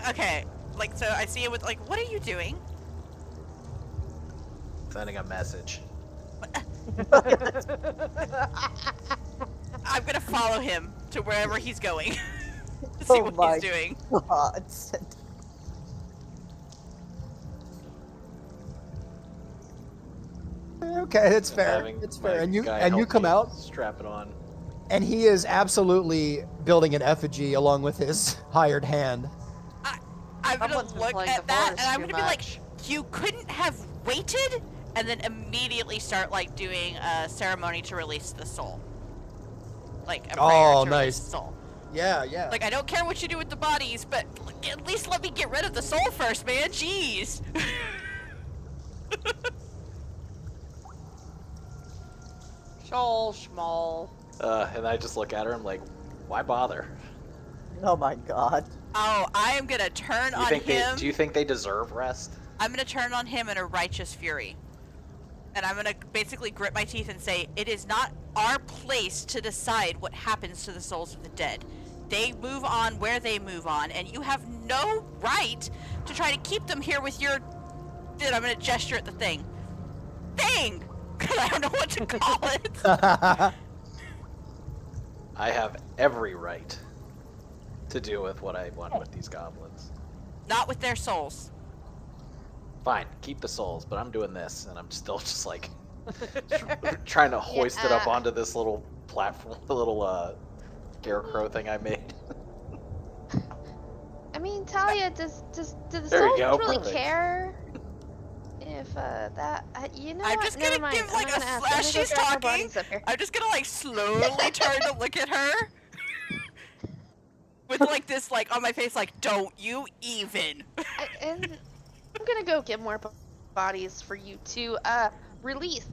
B: Okay. Like so, I see him with like, what are you doing?
G: Sending a message.
B: I'm gonna follow him to wherever he's going. to see
C: Oh
B: what
C: my
B: he's doing.
C: God.
A: Okay, that's fair.
G: Having
A: It's
G: my
A: fair. And you
G: guy help
A: come
G: me
A: out,
G: Strap it on.
A: and he is absolutely building an effigy along with his hired hand.
B: I'm gonna
F: Someone's been
B: look
F: playing
B: at
F: the
B: that
F: forest
B: and I'm
F: too
B: gonna be like,
F: much.
B: you couldn't have waited, and then immediately start like doing a ceremony to release the soul. Like a prayer
A: Oh,
B: to
A: nice.
B: release the soul.
A: Yeah.
B: Like I don't care what you do with the bodies, but at least let me get rid of the soul first, man. Jeez.
F: Shoal, schmall.
G: And I just look at her. I'm like, why bother?
C: Oh my God.
B: Oh, I am gonna turn on him.
G: Do you think they deserve rest?
B: I'm gonna turn on him in a righteous fury. And I'm gonna basically grit my teeth and say, it is not our place to decide what happens to the souls of the dead. They move on where they move on, and you have no right to try to keep them here with your... Dude, I'm gonna gesture at the thing. Thing! Because I don't know what to call it.
G: I have every right to do with what I want with these goblins.
B: Not with their souls.
G: Fine, keep the souls, but I'm doing this, and I'm still just like trying to hoist it up onto this little platform, the little scarecrow thing I made.
E: I mean, Talia, do the
G: There you
E: souls
G: go,
E: really
G: perfect.
E: care? If that, you know
B: I'm
E: what?
B: just
E: Never
B: gonna
E: mind.
B: give
E: I'm
B: like
E: not
B: a
E: gonna ask.
B: as
E: I'm gonna
B: she's
E: go grab my
B: talking.
E: bodies up here.
B: I'm just gonna like slowly turn to look at her. With like this like on my face like, don't you even.
E: And I'm gonna go get more bodies for you to release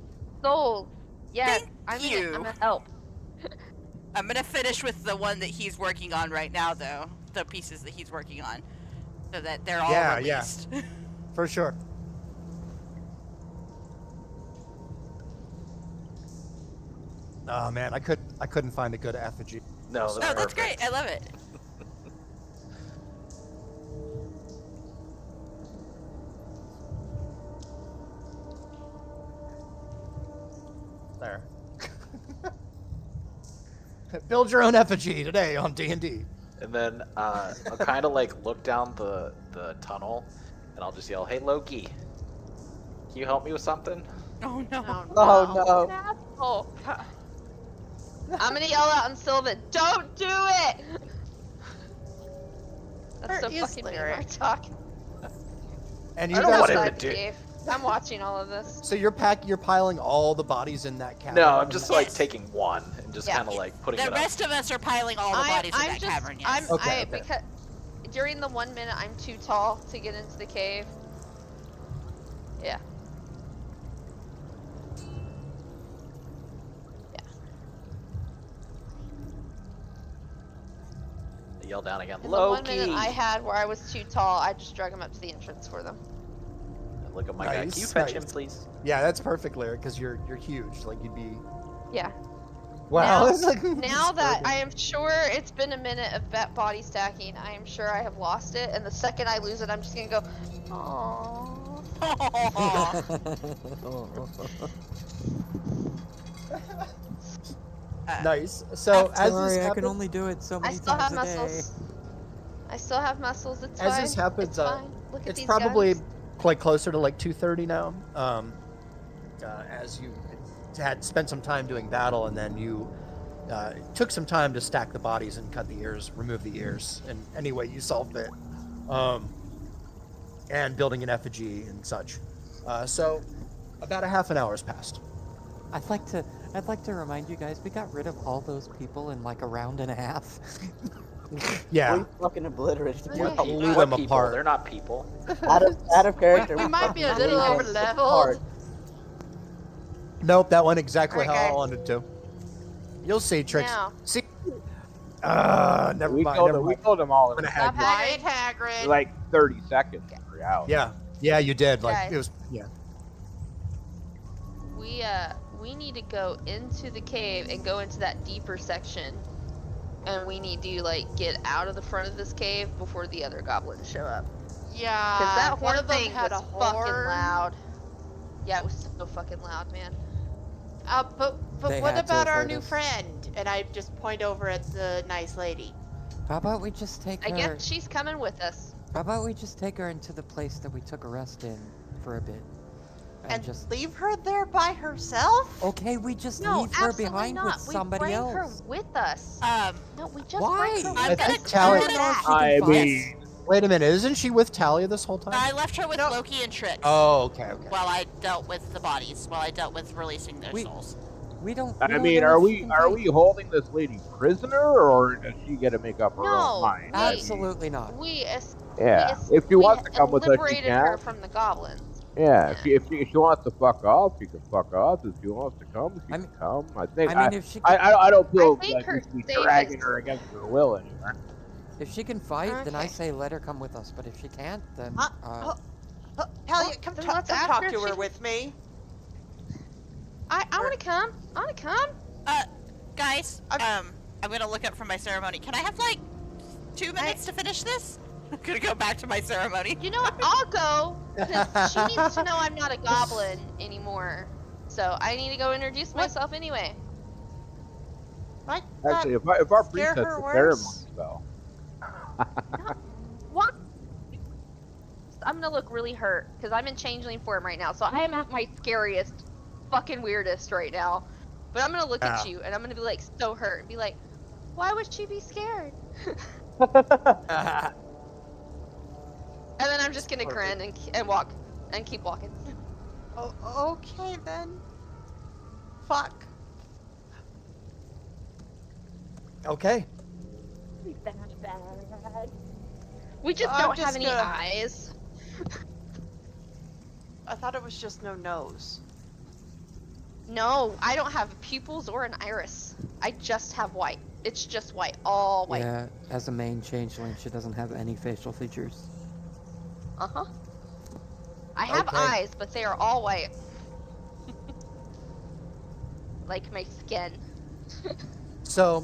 E: souls. Yes,
B: Thank you.
E: I'm gonna help.
B: I'm gonna finish with the one that he's working on right now, though. The pieces that he's working on, so that they're all
A: Yeah.
B: released.
A: For sure. Oh man, I couldn't find a good effigy.
G: No,
B: Oh, that's great. I love it.
A: There. Build your own effigy today on D&D.
G: And then I'll kind of like look down the tunnel, and I'll just yell, "Hey Loki, can you help me with something?"
B: Oh no.
C: Oh
E: An asshole. I'm gonna yell out in Sylvan, don't do it! That's so
F: Where is
E: fucking mean,
F: Lyric?
E: Martok.
A: And
G: I
A: you
G: don't
A: guys
G: want
A: are,
G: him to do-
E: Dave. I'm watching all of this.
A: so you're piling all the bodies in that cavern.
G: No, I'm just like
B: Yes.
G: taking one and just
E: Yeah.
G: kind of like putting
B: The
G: it up.
B: rest of us are piling all the bodies in that cavern. Yes.
A: Okay.
E: Because during the 1 minute I'm too tall to get into the cave. Yeah.
G: yell down again.
E: And the 1 minute
G: Loki!
E: I had where I was too tall, I just drug him up to the entrance for them.
G: And look at my guy. Can you
A: Nice,
G: fetch him,
A: nice.
G: please?
A: Yeah, that's perfect, Lyric, because you're huge. Like you'd be.
E: Yeah.
A: Wow.
E: Now-
A: it's like
E: Now that
A: disturbing.
E: I am sure it's been a minute of body stacking, I am sure I have lost it, and the second I lose it, I'm just gonna go, aww.
A: Nice. So as
D: Sorry,
A: this
D: I can
A: happens,
D: only do it so
E: I
D: many
E: still have
D: times a day.
E: muscles. I still have muscles. It's
A: As
E: fine.
A: this happens,
E: it's fine. Look at
A: it's
E: these
A: probably
E: guns.
A: like closer to like 2:30 now. As you had spent some time doing battle, and then you took some time to stack the bodies and cut the ears, remove the ears, and anyway you saw fit, and building an effigy and such. So about a half an hour has passed.
D: I'd like to remind you guys, we got rid of all those people in like a round and a half.
A: Yeah,
C: We fucking obliterated
E: Okay.
C: them.
A: blew
G: What
A: them
G: people?
A: apart.
G: They're not people.
C: Out of character.
E: We might be a
C: fucking
E: little
C: blew them
E: over-leveled.
C: apart.
A: Nope, that went exactly
E: Alright,
A: how I
E: guys.
A: wanted to. You'll see, Trix.
E: Now.
A: See. Never
H: We
A: mind.
H: killed
A: Never
H: them. We
A: mind.
H: killed them all
A: I'm
H: in
A: gonna have
E: Stop
A: you.
E: Hagrid.
H: like 30 seconds in reality.
A: Yeah, you did. Like
E: Okay.
A: it was. Yeah.
E: We need to go into the cave and go into that deeper section. And we need to like get out of the front of this cave before the other goblins show up.
F: Yeah.
E: Cause that
F: one
E: horn
F: of them
E: thing
F: had
E: was
F: a
E: fucking
F: horn.
E: loud. Yeah, it was so fucking loud, man.
F: But
D: They
F: what
D: had to
F: about
D: have
F: our
D: heard
F: new
D: us.
F: friend? And I just point over at the nice lady.
D: How about we just take
E: I
D: her?
E: guess she's coming with us.
D: How about we just take her into the place that we took a rest in for a bit,
F: And
D: just
F: leave her there by herself?
D: okay, we just
E: No,
D: leave her
E: absolutely
D: behind
E: not.
D: with
E: We
D: somebody
E: bring
D: else.
E: her with us. No, we just
D: Why?
E: bring her
B: I'm
A: I
E: with
B: gonna-
A: think
E: us.
A: Tally.
B: I'm gonna-
E: Back.
H: I
D: find-
H: mean,
A: Wait a minute. Isn't she with Talia this whole time?
B: I left her with
F: No.
B: Loki and Trix.
A: Oh, okay.
B: While I dealt with the bodies, while I dealt with releasing their
D: We-
B: souls.
D: We don't.
H: I mean, are we holding this lady prisoner, or does she get to make up her
E: No,
H: own mind? I mean,
D: Absolutely not.
H: yeah. If she wants to come with us, she
E: liberated her
H: can.
E: from the goblins.
H: Yeah. If she wants to fuck off, she can fuck off. If she wants to come, she
D: I
H: can
D: mean-
H: come. I think.
D: I mean, if she
H: I don't feel
E: I think
H: like
E: her
H: we should be
E: safest-
H: dragging her against her will anywhere.
D: If she can fight, then I
E: Okay.
D: say let her come with us. But if she can't, then
F: Talia, come
E: then
F: talk,
E: let's
F: come
E: ask
F: talk
E: her if
F: to her
E: she-
F: with me.
E: I want to come. I want to come.
B: Guys,
F: I'm-
B: I'm gonna look up from my ceremony. Can I have like 2 minutes to finish this? I'm gonna go back to my ceremony.
E: You know what? I'll go because she needs to know I'm not a goblin anymore. So I need to go introduce myself anyway.
F: Like
H: Actually, if our
F: scare
H: priestess
F: her
H: the ceremony
F: worse?
H: spell.
E: What? I'm gonna look really hurt because I'm in changeling form right now. So I am at my scariest, fucking weirdest right now. But I'm gonna look at you and I'm gonna be like so hurt and be like, why would she be scared? And then I'm just gonna grin and walk and keep walking.
F: Oh, okay then. Fuck.
A: Okay.
E: We just
F: I'm
E: don't
F: just
E: have any
F: gonna-
E: eyes.
F: I thought it was just no nose.
E: No, I don't have pupils or an iris. I just have white. It's just white, all white.
D: yeah, as a main changeling, she doesn't have any facial features.
E: Uh-huh. I have
A: Okay.
E: eyes, but they are all white. Like my skin.
A: So,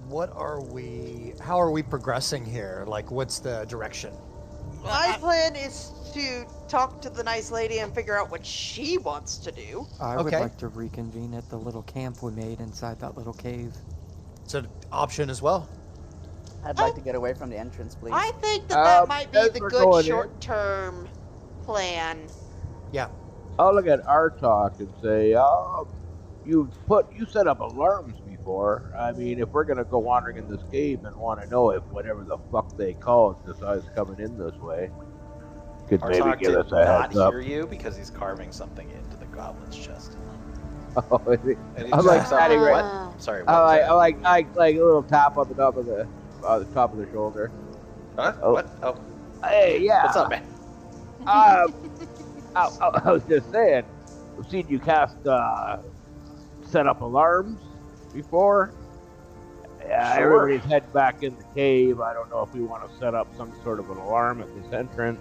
A: what are we? How are we progressing here? Like, what's the direction?
B: Well,
F: My plan is to talk to the nice lady and figure out what she wants to do.
D: I would
A: Okay.
D: like to reconvene at the little camp we made inside that little cave.
A: It's an option as well.
C: I'd like to get away from the entrance, please.
F: I think that
H: Um,
F: might be
H: as
F: the
H: we're
F: good
H: going in-
F: short-term plan.
H: I'll look at our talk and say, you set up alarms before. I mean, if we're gonna go wandering in this cave and want to know if whatever the fuck they call it decides coming in this way, could maybe
G: Artok
H: give
G: did
H: us a
G: not
H: heads up.
G: hear you because he's carving something into the goblin's chest.
H: Oh, is it?
G: And he
H: I'm
G: just
H: like
G: looks up,
H: standing right-
G: What? Sorry. What
H: I
G: was
H: like,
G: that?
H: I like a little tap on the top of the shoulder.
G: Huh?
H: Oh.
G: What? Oh.
H: Hey, yeah.
G: What's up, man?
H: I was just saying, I've seen you set up alarms. before? Yeah,
G: Sure.
H: everybody's heading back in the cave. I don't know if we want to set up some sort of an alarm at this entrance.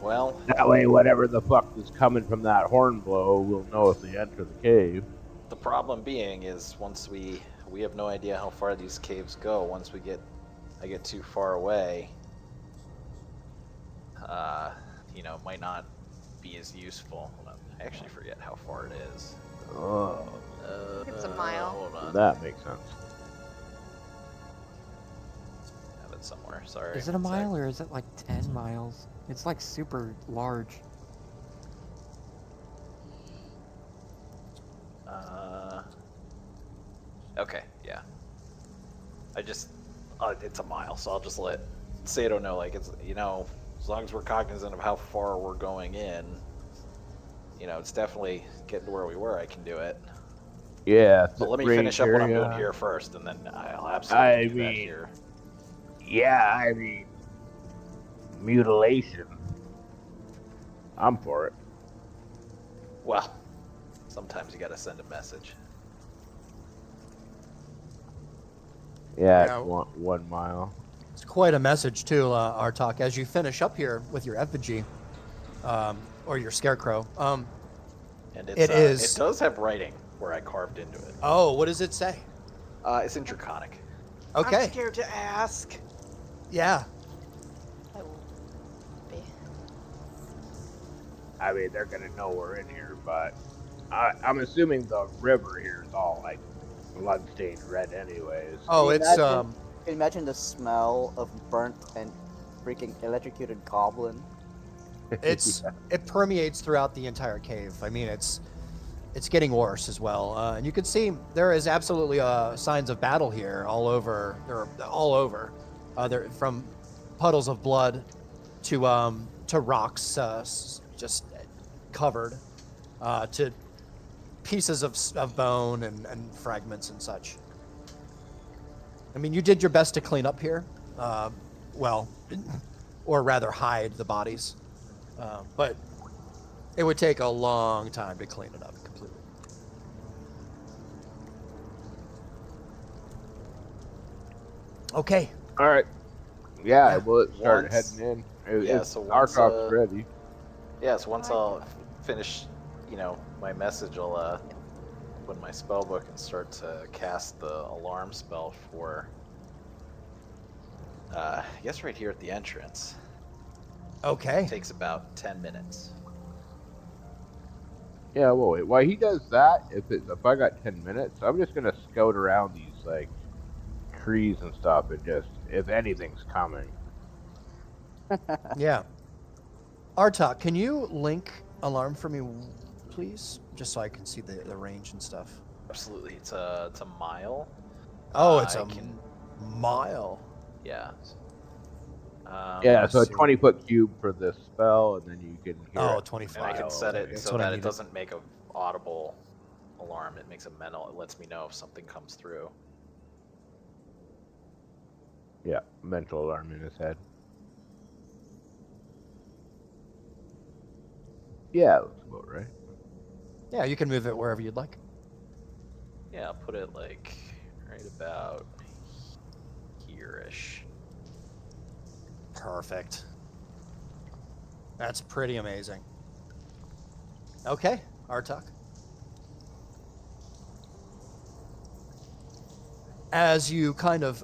G: Well,
H: That way, whatever the fuck is coming from that horn blow, we'll know if they enter the cave.
G: the problem being is once we have no idea how far these caves go. Once I get too far away, it might not be as useful. Hold on. I actually forget how far it is.
H: Oh,
E: It's a mile.
G: Hold on.
H: that makes sense.
G: I have it somewhere. Sorry.
D: Is it a
G: one sec.
D: mile or is it like 10 miles? It's like super large.
G: Okay, yeah. It's a mile, so I'll just say I don't know, like, it's, as long as we're cognizant of how far we're going in, it's definitely getting to where we were, I can do it.
H: Yeah,
G: But let me
H: range
G: finish up what I'm doing
H: area.
G: here first, and then I'll absolutely do that
H: mean-
G: here.
H: Yeah, I mean, mutilation. I'm for it.
G: Well, sometimes you gotta send a message.
H: Yeah,
A: Yeah.
H: it's 1 mile.
A: It's quite a message too, Artok. As you finish up here with your effigy, or your scarecrow.
G: And
A: It is-
G: It does have writing where I carved into it.
A: Oh, what does it say?
G: It's in Draconic.
A: Okay.
F: I'm scared to ask.
A: Yeah.
E: I will be.
H: I mean, they're gonna know we're in here, but I'm assuming the river here is all like blood-stained red, anyways.
A: Oh,
C: Can you
A: it's
C: imagine- Can you imagine the smell of burnt and freaking electrocuted goblin?
A: it permeates throughout the entire cave. I mean, it's getting worse as well, and you can see there is absolutely signs of battle here all over. They're all over. They're from puddles of blood to rocks just covered, to pieces of bone and fragments and such. I mean, you did your best to clean up here, well, or rather hide the bodies. But it would take a long time to clean it up completely. Okay.
H: All right. Yeah,
A: Yeah.
H: we'll start
G: Once-
H: heading in.
G: yeah,
H: If
G: so once,
H: Arkov's ready.
G: Yes, once I'll finish, my message, I'll open my spell book and start to cast the alarm spell for, I guess right here at the entrance.
A: Okay.
G: It takes about 10 minutes.
H: Yeah, well, wait. While he does that, if I got 10 minutes, I'm just gonna scout around these like trees and stuff, and just if anything's coming.
A: Yeah. Artok, can you link alarm for me, please? Just so I can see the range and stuff.
G: Absolutely, it's a mile.
A: Oh, it's
G: I
A: a
G: can-
A: mile.
G: Yeah.
H: Yeah, so a
A: see.
H: 20-foot cube for this spell, and then you can hear
A: Oh,
H: it.
A: 25.
G: And I can set it
A: That's
G: so
A: what I
G: that it
A: needed.
G: doesn't make a audible alarm. It makes a mental. It lets me know if something comes through.
H: Yeah, mental alarm in his head. Yeah, that's about right.
A: Yeah, you can move it wherever you'd like.
G: Yeah, I'll put it like right about here-ish.
A: Perfect. That's pretty amazing. Okay, Artok. As you kind of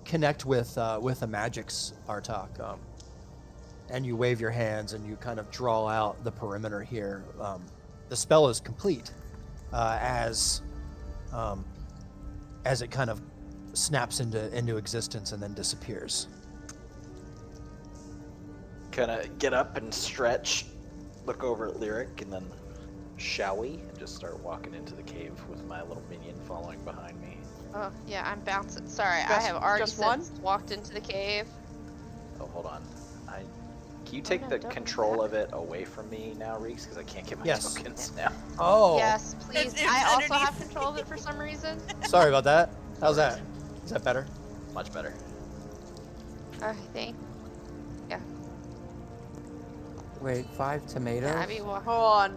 A: connect with the magics, Artok, and you wave your hands and you kind of draw out the perimeter here, the spell is complete as it kind of snaps into existence and then disappears.
G: Kind of get up and stretch, look over at Lyric, and then shall we? And just start walking into the cave with my little minion following behind me.
E: Oh, yeah, I'm bouncing. Sorry, I
F: Just-
E: have already
F: just one?
E: since walked into the cave.
G: Oh, hold on. Can you take
E: no,
G: the
E: don't do
G: control
E: that.
G: of it away from me now, Reeks? Because I can't get my
A: Yes.
G: tokens now.
A: Oh,
E: Yes, please.
B: It's
E: I also
B: underneath.
E: have control of it for some reason.
A: sorry about that. How's that? Is that better?
G: Much better.
E: I think.
D: Wait, 5 tomatoes?
E: Yeah, I mean,
F: Hold on.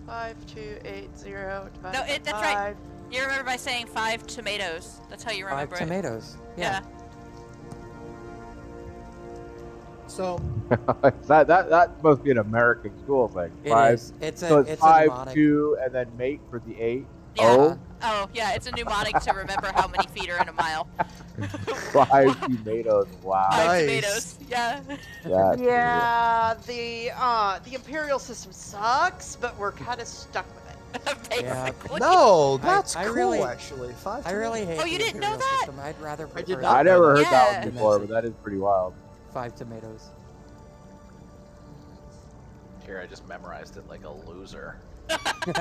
F: 5280 divided
B: No,
F: by
B: that's right.
F: 5.
B: You remember by saying 5 tomatoes. That's how you remember
D: 5
B: it.
D: tomatoes.
B: Yeah.
A: So
H: that's supposed to be an American school thing.
D: It
H: Five.
D: is. It's
H: So
D: a
H: it's
D: it's a
H: 5,
D: mnemonic.
H: 2, and then mate for the 8.
B: Yeah.
H: Oh,
B: Oh, yeah, it's a mnemonic to remember how many feet are in a mile.
H: 5 tomatoes. Wow.
B: 5
A: Nice.
B: tomatoes. Yeah.
H: That's
F: Yeah, the imperial system sucks, but we're kind of stuck with it.
B: Basically.
A: no, that's
D: I
A: cool
D: really-
A: actually. 5
D: I really hate
B: Oh,
D: the
B: you didn't know
D: imperial
B: that?
D: system. I'd rather
A: I did
D: prefer
A: not
H: I
A: know
H: never
A: that.
H: heard that
B: Yeah.
H: one before, but that is pretty wild.
D: 5 tomatoes.
G: Here, I just memorized it like a loser.
B: Dude,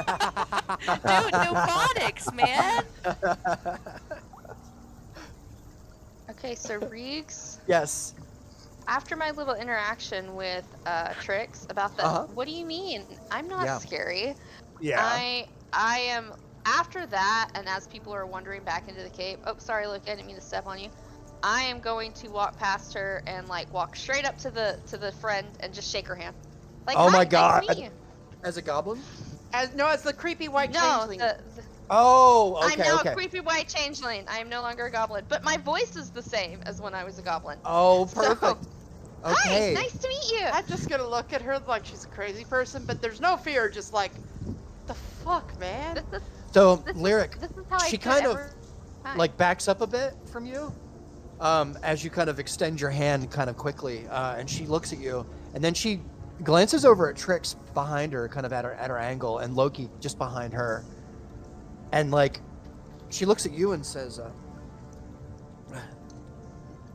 B: mnemonics, man.
E: Okay, so Reeks,
A: Yes.
E: after my little interaction with Trix about the,
A: Uh-huh.
E: what do you mean? I'm not
A: Yeah.
E: scary.
A: Yeah.
E: I am, after that, and as people are wandering back into the cave, oh, sorry, look, I didn't mean to step on you. I am going to walk past her and like walk straight up to the friend and just shake her hand. Like,
A: Oh
E: hi,
A: my
E: nice to
A: God.
E: meet you.
A: As a goblin?
F: As the creepy white
E: No,
F: changeling.
A: Oh,
E: I'm
A: okay,
E: now
A: okay.
E: a creepy white changeling. I am no longer a goblin, but my voice is the same as when I was a goblin.
A: Oh,
E: So,
A: perfect. Okay.
E: Hi, nice to meet you.
F: I'm just gonna look at her like she's a crazy person, but there's no fear, just like, the fuck, man?
E: This is
A: So,
E: this
A: Lyric,
E: this is how I
A: she
E: feel
A: kind of
E: every time.
A: like backs up a bit from you as you kind of extend your hand kind of quickly, and she looks at you, and then she glances over at Trix behind her, kind of at her angle, and Loki just behind her, and like she looks at you and says,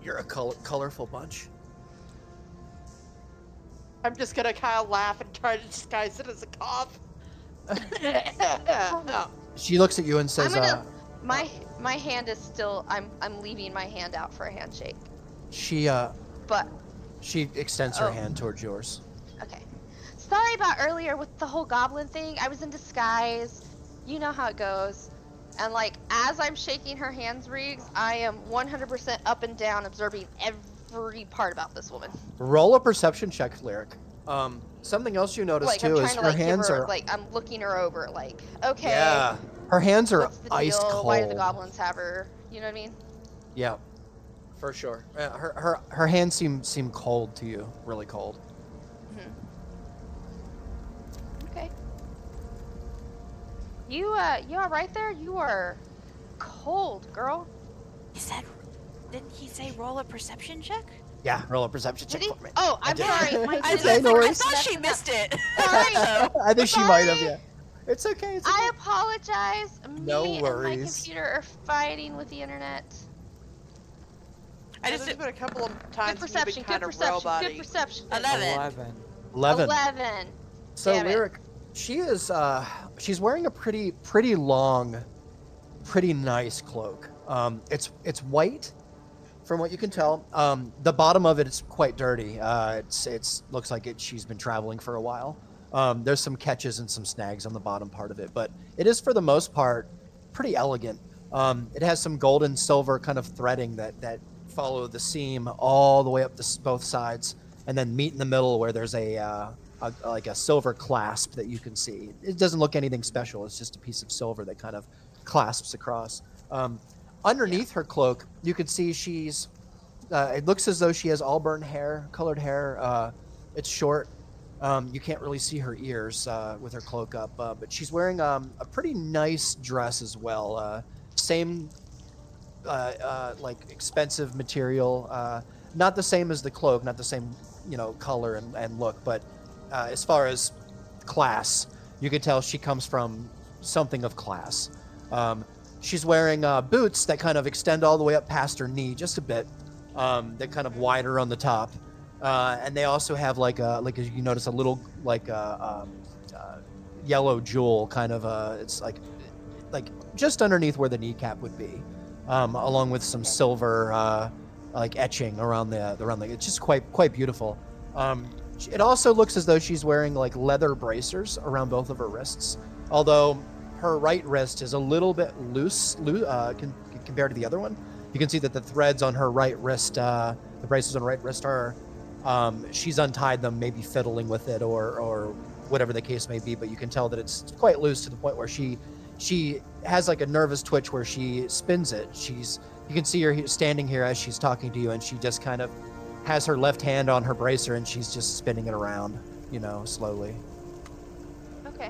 A: "You're a colorful bunch."
F: I'm just gonna kind of laugh and try to disguise it as a cough. No.
A: She looks at you and says,
E: I'm gonna, my hand is still, I'm leaving my hand out for a handshake.
F: But
A: she extends her
E: Oh.
A: hand towards yours.
E: Okay. Sorry about earlier with the whole goblin thing. I was in disguise. You know how it goes. And like, as I'm shaking her hands, Riggs, I am 100% up and down observing every part about this woman.
A: Roll a perception check, Lyric. Something else you notice
E: Like,
A: too
E: I'm trying
A: is
E: to
A: her
E: like
A: hands
E: give her,
A: are
E: like, I'm looking her over, like, okay.
A: yeah. Her hands are
E: What's the
A: ice
E: deal?
A: cold.
E: Why do the goblins have her? You know what I mean?
A: Yeah, for sure. Her hands seem cold to you, really cold.
E: Okay. You all right there? You are cold, girl.
B: He said, didn't he say roll a perception check?
A: Yeah, roll a perception check
E: Did he?
A: for me.
E: Oh, I'm
A: did.
E: sorry. My
B: I,
A: It's okay, no
B: I
A: worries.
B: thought she missed it.
E: Sorry.
A: I think she might have.
E: Sorry.
A: Yeah, it's okay. It's okay.
E: I apologize.
A: No
E: Me and
A: worries.
E: my computer are fighting with the internet.
B: I
F: there's
B: just
F: been a couple of
E: Good
F: times you've
E: perception.
F: been kind
E: Good
F: of
E: perception.
F: robot-y.
E: Good perception.
B: 11.
A: 11.
E: 11.
A: So
E: Damn it.
A: Lyric, she is she's wearing a pretty long, pretty nice cloak. It's white, from what you can tell. The bottom of it is quite dirty. It's looks like she's been traveling for a while. There's some catches and some snags on the bottom part of it, but it is for the most part pretty elegant. It has some gold and silver kind of threading that follow the seam all the way up both sides, and then meet in the middle where there's like a silver clasp that you can see. It doesn't look anything special. It's just a piece of silver that kind of clasps across. Underneath her cloak, you can see she's. It looks as though she has auburn hair, colored hair. It's short. You can't really see her ears with her cloak up, but she's wearing a pretty nice dress as well. Same, like expensive material. Not the same as the cloak, not the same, color and look, but as far as class, you can tell she comes from something of class. She's wearing boots that kind of extend all the way up past her knee just a bit. They're kind of wider on the top, and they also have like as you notice a little yellow jewel kind of it's like just underneath where the kneecap would be, along with some silver like etching around the it's just quite beautiful. It also looks as though she's wearing like leather bracers around both of her wrists, although her right wrist is a little bit loose compared to the other one. You can see that the threads on her right wrist, the braces on her right wrist are, she's untied them, maybe fiddling with it or whatever the case may be, but you can tell that it's quite loose to the point where she has like a nervous twitch where she spins it. You can see her standing here as she's talking to you, and she just kind of has her left hand on her bracer and she's just spinning it around, slowly.
E: Okay.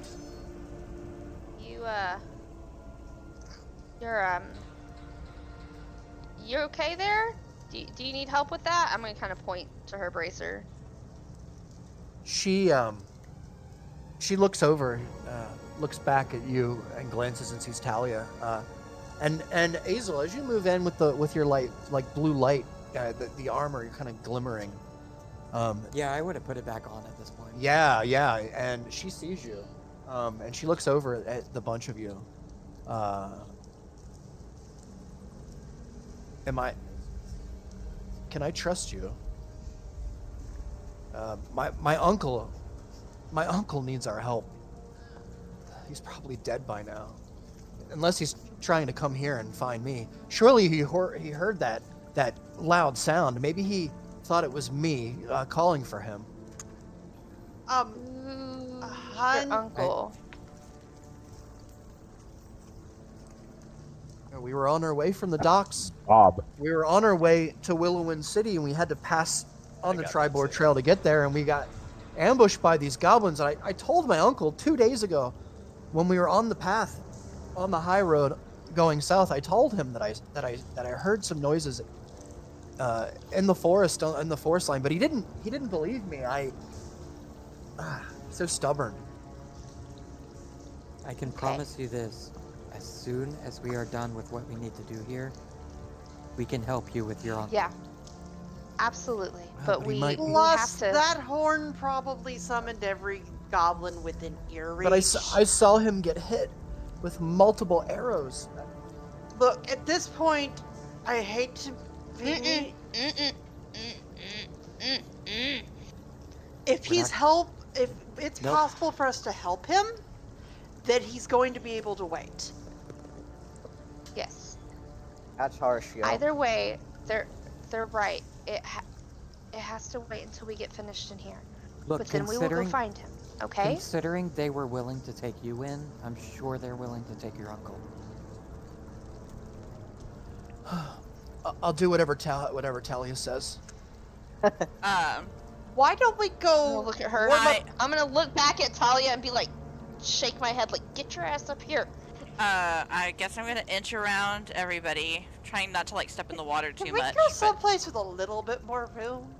E: You okay there? Do you need help with that? I'm gonna kind of point to her bracer.
A: She looks over, looks back at you and glances and sees Talia. And Azel, as you move in with your light, like blue light, the armor kind of glimmering.
D: Yeah, I would have put it back on at this point.
A: Yeah, and she sees you, and she looks over at the bunch of you. Can I trust you? My uncle needs our help. He's probably dead by now, unless he's trying to come here and find me. Surely he heard that loud sound. Maybe he thought it was me calling for him.
E: Your uncle.
A: We were on our way from the docks.
H: Bob.
A: We were on our way to Willowwind City, and we had to pass on the Tribord Trail to get there, and we got ambushed by these goblins. And I told my uncle 2 days ago, when we were on the path, on the high road going south, I told him that I heard some noises in the forest line, but he didn't believe me. So stubborn.
D: I can promise you this. As soon as we are done with what we need to do here, we can help you with your uncle.
E: Yeah. Absolutely.
A: But
E: But
A: he might be-
E: we
F: Plus,
E: have to.
F: that horn probably summoned every goblin within ear reach.
A: But I saw him get hit with multiple arrows.
F: Look, at this point, I hate to be... If if it's
D: Nope.
F: possible for us to help him, then he's going to be able to wait.
E: Yes.
C: That's harsh, yo.
E: Either way, they're right. It has to wait until we get finished in here.
D: Look,
E: But then we will go find him. Okay?
D: considering they were willing to take you in, I'm sure they're willing to take your uncle.
A: I'll do whatever Talia says.
F: Why don't we
E: I'm
F: go...
E: gonna look at her.
F: warm up-
E: I'm gonna look back at Talia and be like, shake my head like, get your ass up here.
B: I guess I'm gonna inch around everybody, trying not to like step in the water too
F: Can we
B: much.
F: go
B: but-
F: someplace with a little bit more room?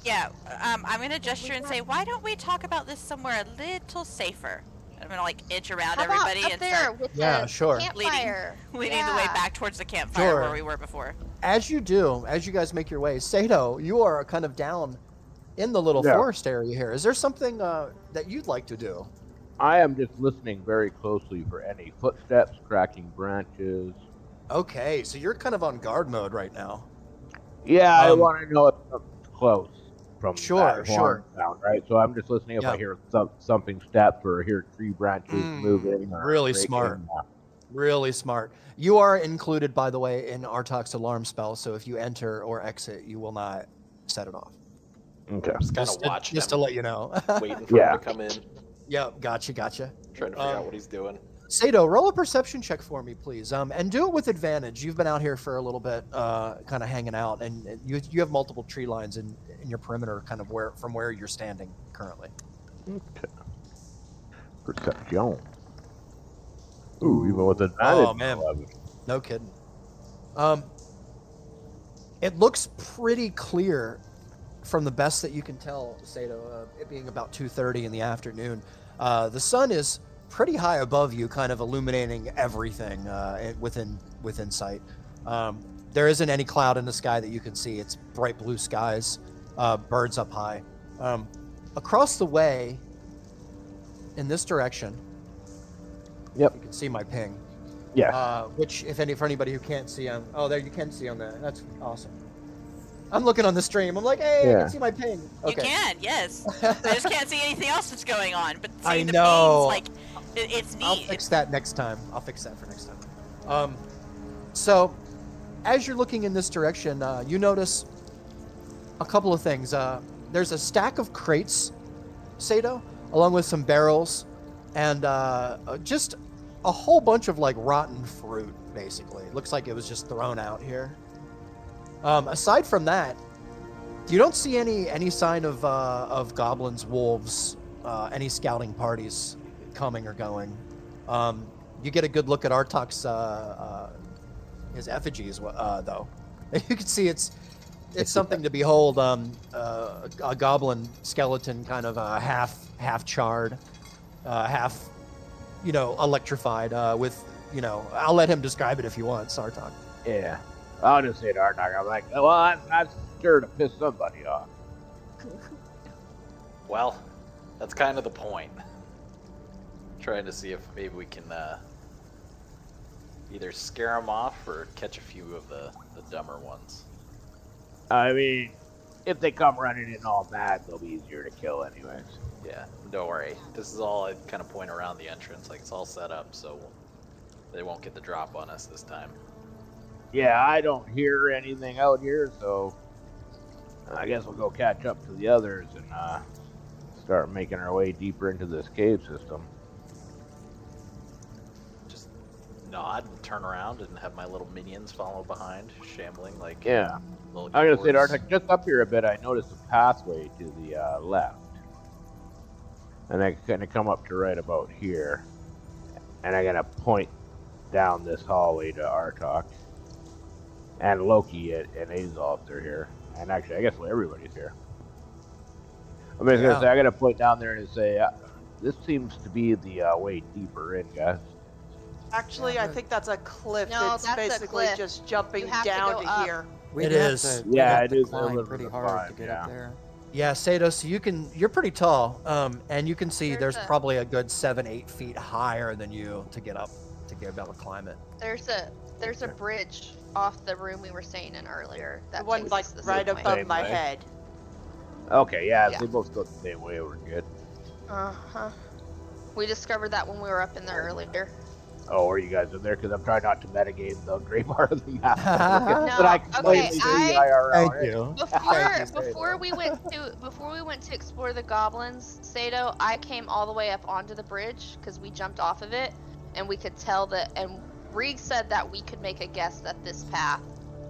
B: Yeah, I'm gonna gesture and say, why don't we talk about this somewhere a little safer? I'm gonna like inch around
E: How about
B: everybody
E: up
B: and
E: there
B: start
E: with
A: Yeah,
E: the
A: sure.
E: campfire?
B: leading the way
E: Yeah.
B: back towards the campfire
A: Sure.
B: where we were before.
A: As you guys make your way, Sato, you are kind of down in the little
H: Yeah.
A: forest area here. Is there something that you'd like to do?
H: I am just listening very closely for any footsteps, cracking branches.
A: Okay, so you're kind of on guard mode right now.
H: Yeah, I
A: Um,
H: want to know if something's close from
A: Sure,
H: that
A: sure.
H: horn sound, right? So I'm just listening if
A: Yeah.
H: I hear something steps or hear tree branches moving. Or
A: really
H: breaking.
A: smart. Really smart. You are included, by the way, in Artok's alarm spell, so if you enter or exit, you will not set it off.
H: Okay.
G: Just kind of
A: Just to-
G: watching
A: just
G: him,
A: to let you know.
G: waiting for
H: Yeah.
G: him to come in,
A: Yep, gotcha.
G: trying to figure out what he's doing.
A: Sato, roll a perception check for me, please. And do it with advantage. You've been out here for a little bit, kind of hanging out, and you have multiple tree lines in your perimeter, kind of from where you're standing currently.
H: Okay. Perception. Ooh, even with advantage.
A: Oh, man.
H: 11.
A: No kidding. It looks pretty clear from the best that you can tell, Sato, it being about 2:30 in the afternoon. The sun is pretty high above you, kind of illuminating everything within sight. There isn't any cloud in the sky that you can see. It's bright blue skies, birds up high. Across the way, in this direction,
H: Yep.
A: you can see my ping.
H: Yeah.
A: Which, for anybody who can't see there you can see on that. That's awesome. I'm looking on the stream. I'm like, hey, I
H: Yeah.
A: can see my ping.
B: You can, yes. I just can't see anything else that's going on. But
A: I
B: seeing the
A: know.
B: beams, like, it's neat.
A: I'll fix that next time. I'll fix that for next time. So, as you're looking in this direction, you notice a couple of things. There's a stack of crates, Sato, along with some barrels, and just a whole bunch of like rotten fruit. Basically, it looks like it was just thrown out here. Aside from that, you don't see any sign of goblins, wolves, any scouting parties coming or going. You get a good look at Artak's his effigy as well, though. You can see it's something to behold. A goblin skeleton, kind of half charred, half electrified. With I'll let him describe it if you want, Sartak.
H: Yeah. I'll just say to Artak, I'm like, well, that's sure to piss somebody off.
G: Well, that's kind of the point. Trying to see if maybe we can either scare them off or catch a few of the dumber ones.
H: I mean, if they come running in all mad, they'll be easier to kill anyways.
G: Yeah, don't worry. This is all I kind of point around the entrance, like it's all set up, so they won't get the drop on us this time.
H: Yeah, I don't hear anything out here, so I guess we'll go catch up to the others and start making our way deeper into this cave system.
G: Just nod and turn around and have my little minions follow behind, shambling like
H: Yeah.
G: little
H: I'm going to say to
G: dwarves.
H: Artak, just up here a bit, I noticed a pathway to the left. And I kind of come up to right about here. And I'm going to point down this hallway to Artak. And Loki and Azal if they're here. And actually, I guess everybody's here. I'm just going to say, I'm going to point down there and say, this seems to be the way deeper in, guys.
F: Actually, I think that's a cliff.
E: No,
F: It's
E: that's a
F: basically
E: cliff.
F: just jumping
E: You have to
F: down
E: go
F: to
E: up.
F: here.
D: We'd
A: It
D: have
A: is.
D: to-
H: Yeah,
D: we'd have
H: it
D: to
H: is a
D: climb
H: little
D: pretty
H: bit of
D: hard to
H: climb,
D: get
H: yeah.
D: up there.
A: Yeah, Sato, so you're pretty tall, and you can see there's
E: There's a-
A: probably a good 7-8 feet higher than you to get up to be able to climb it.
E: There's a bridge off the room we were staying in earlier. That
F: The one
E: takes
F: like
E: us the
F: right
E: same way.
F: above
H: Same
F: my
H: way.
F: head.
H: Okay, yeah,
E: Yeah.
H: if they both go the same way, we're good.
E: Uh-huh. We discovered that when we were up in there earlier.
H: Oh, are you guys in there? Because I'm trying not to metagame the gray bar of the map.
E: No,
H: But I can
E: okay,
H: plainly see IRL.
A: Thank
H: right?
A: you.
E: Before we went to explore the goblins, Sato, I came all the way up onto the bridge because we jumped off of it, and we could tell that. And Reeg said that we could make a guess that this path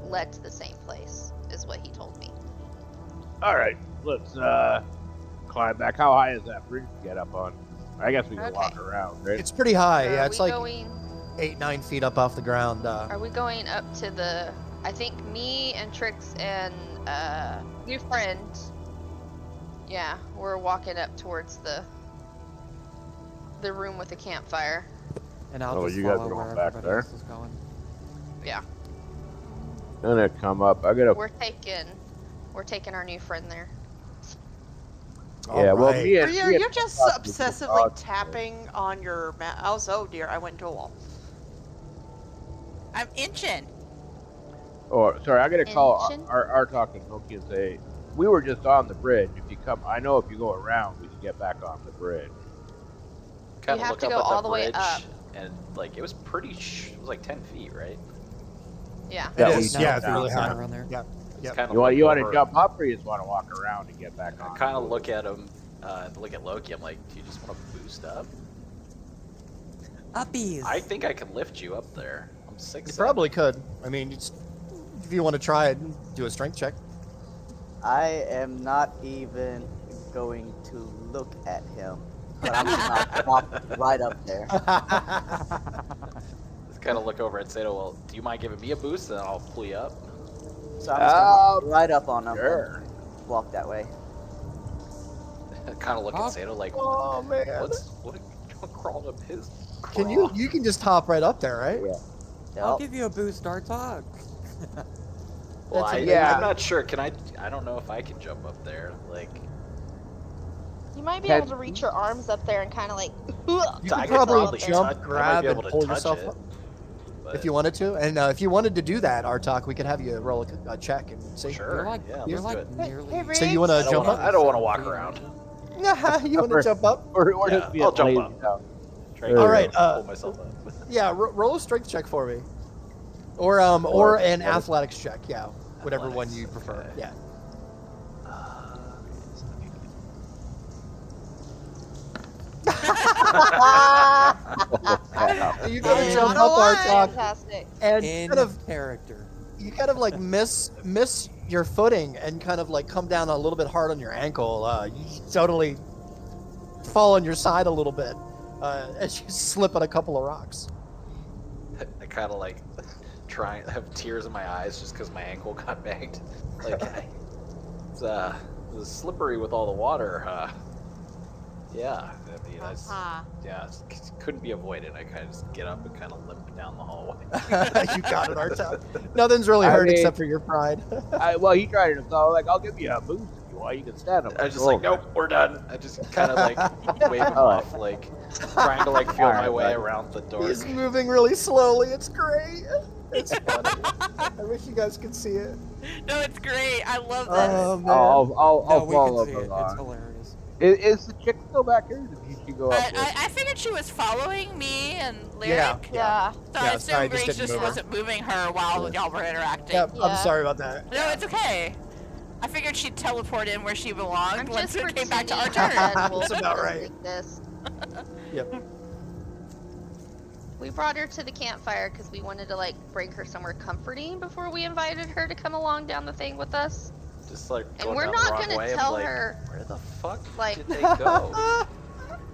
E: led to the same place, is what he told me.
H: All right, let's climb back. How high is that bridge to get up on? I guess we can walk
E: Okay.
H: around, right?
A: It's pretty high.
E: Are
A: Yeah, it's
E: we
A: like
E: going?
A: 8-9 feet up off the ground.
E: Are we going up to the? I think me and Trix and new friend. Yeah, we're walking up towards the room with the campfire.
D: And I'll
H: Oh,
D: just
H: you guys
D: follow
H: are
D: where
H: going back
D: everybody
H: there?
D: else is going.
E: Yeah,
H: I'm gonna come up. I gotta.
E: we're taking our new friend there.
H: Yeah, well,
A: Alright.
H: me and
F: You're just
H: talked to the
F: obsessively
H: dogs.
F: tapping on your mouse. Oh dear, I went into a wall.
B: I'm inching.
H: Oh, sorry, I gotta call
E: Engine?
H: our talking Loki and say we were just on the bridge. If you come, I know if you go around, we can get back on the bridge.
G: Kind of
E: have
G: look
E: to
G: up
E: go
G: at
E: all
G: the
E: the way
G: bridge,
E: up.
G: and like it was pretty. It was like 10 feet, right?
E: Yeah.
A: It
H: That
A: is.
H: we
A: Yeah,
H: jumped
A: it's
H: down.
A: really high.
D: Around there.
A: Yeah.
G: It's
A: Yep.
G: kind of
H: You want to jump up, or you just want to walk around and get back on?
G: I kind of look at him, look at Loki. I'm like, do you just want to boost up?
D: Uppies!
G: I think I can lift you up there. I'm 6'7".
A: You probably could. I mean, if you want to try it, do a strength check.
C: I am not even going to look at him. But I'm gonna pop right up there.
G: Just kind of look over at Sato. Well, do you mind giving me a boost, and I'll pull you up?
C: So I'm just gonna walk right up on him.
H: Sure.
C: And walk that way.
G: Kind of look
D: Oh.
G: at Sato like,
A: Oh man.
G: what crawled up his?
A: Can you can just hop right up there, right?
C: Yeah.
D: I'll
C: Yep.
D: give you a boost, Artok.
G: Well,
A: That's
H: yeah.
G: I'm not sure. Can I? I don't know if I can jump up there. Like,
E: You might be
H: Can-
E: able to reach your arms up there and kind of like.
A: You
G: I
A: could
G: could
A: probably
G: probably
A: jump,
G: touch- I might
A: grab,
G: be
A: and
G: able to
A: pull
G: touch
A: yourself
G: it,
A: up
G: but
A: if you wanted to. And if you wanted to do that, Artak, we could have you roll a check and see.
G: Sure.
D: You're like,
G: yeah,
D: you're
G: let's do
D: like
G: it.
D: nearly.
A: So you want to jump up?
G: I don't want to walk around.
A: You want to jump up?
H: Or
G: Yeah,
H: just be
G: I'll jump
H: lazy
G: up.
H: now.
G: Try to
H: All
A: right,
G: pull myself up.
A: Yeah, roll a strength check for me, or an athletics check. Yeah, whatever one you
G: Athletics,
A: prefer.
G: okay.
A: Yeah.
H: Yeah.
A: You gotta
F: Yeah.
A: jump
F: Not
A: up,
F: a lie.
A: Artok,
E: Fantastic.
A: and
D: In
A: kind of
D: character.
A: you kind of like miss your footing and kind of like come down a little bit hard on your ankle. You totally fall on your side a little bit as you slip on a couple of rocks.
G: I kind of like try have tears in my eyes just because my ankle got banged. Like it's slippery with all the water. Yeah, I mean, couldn't be avoided. I kind of just get up and kind of limp down the hallway.
A: You got it, Artok. Nothing's really
H: I
A: hurt
H: mean-
A: except for your pride.
H: Well, he tried it himself. Like, I'll give you a boost if you want. You can stand up.
G: I was just like, nope, we're done. I just kind of like wave him
H: Alright.
G: off, like trying to like feel my
H: Alright,
G: way
H: bud.
G: around the door.
A: He's moving really slowly. It's great. It's funny. I wish you guys could see it.
B: No, it's great. I love this.
A: Oh man.
H: I'll
D: No, we
H: follow
D: can see it. It's
H: along.
D: hilarious.
H: Is the chick still back here? Did she go up?
B: I figured she was following me and Lyric.
A: Yeah.
E: Yeah.
B: So
A: Yeah,
B: I
A: sorry,
B: assumed
A: I just
B: Grace
A: didn't
B: just
A: move her.
B: wasn't moving her while y'all were interacting.
A: Yep, I'm
E: Yeah.
A: sorry about that.
B: No, it's okay. I figured she'd teleport in where she belonged
E: I'm
B: once
E: just
B: it came back to our
E: pretending
B: turn.
E: that we'll
A: That's about
E: just
A: right.
E: take this.
A: Yep.
E: We brought her to the campfire because we wanted to like bring her somewhere comforting before we invited her to come along down the thing with us.
G: Just like
E: And
G: going
E: we're
G: down
E: not
G: the wrong
E: gonna
G: way.
E: tell
G: I'm like,
E: her,
G: where the fuck
E: like-
G: did they go?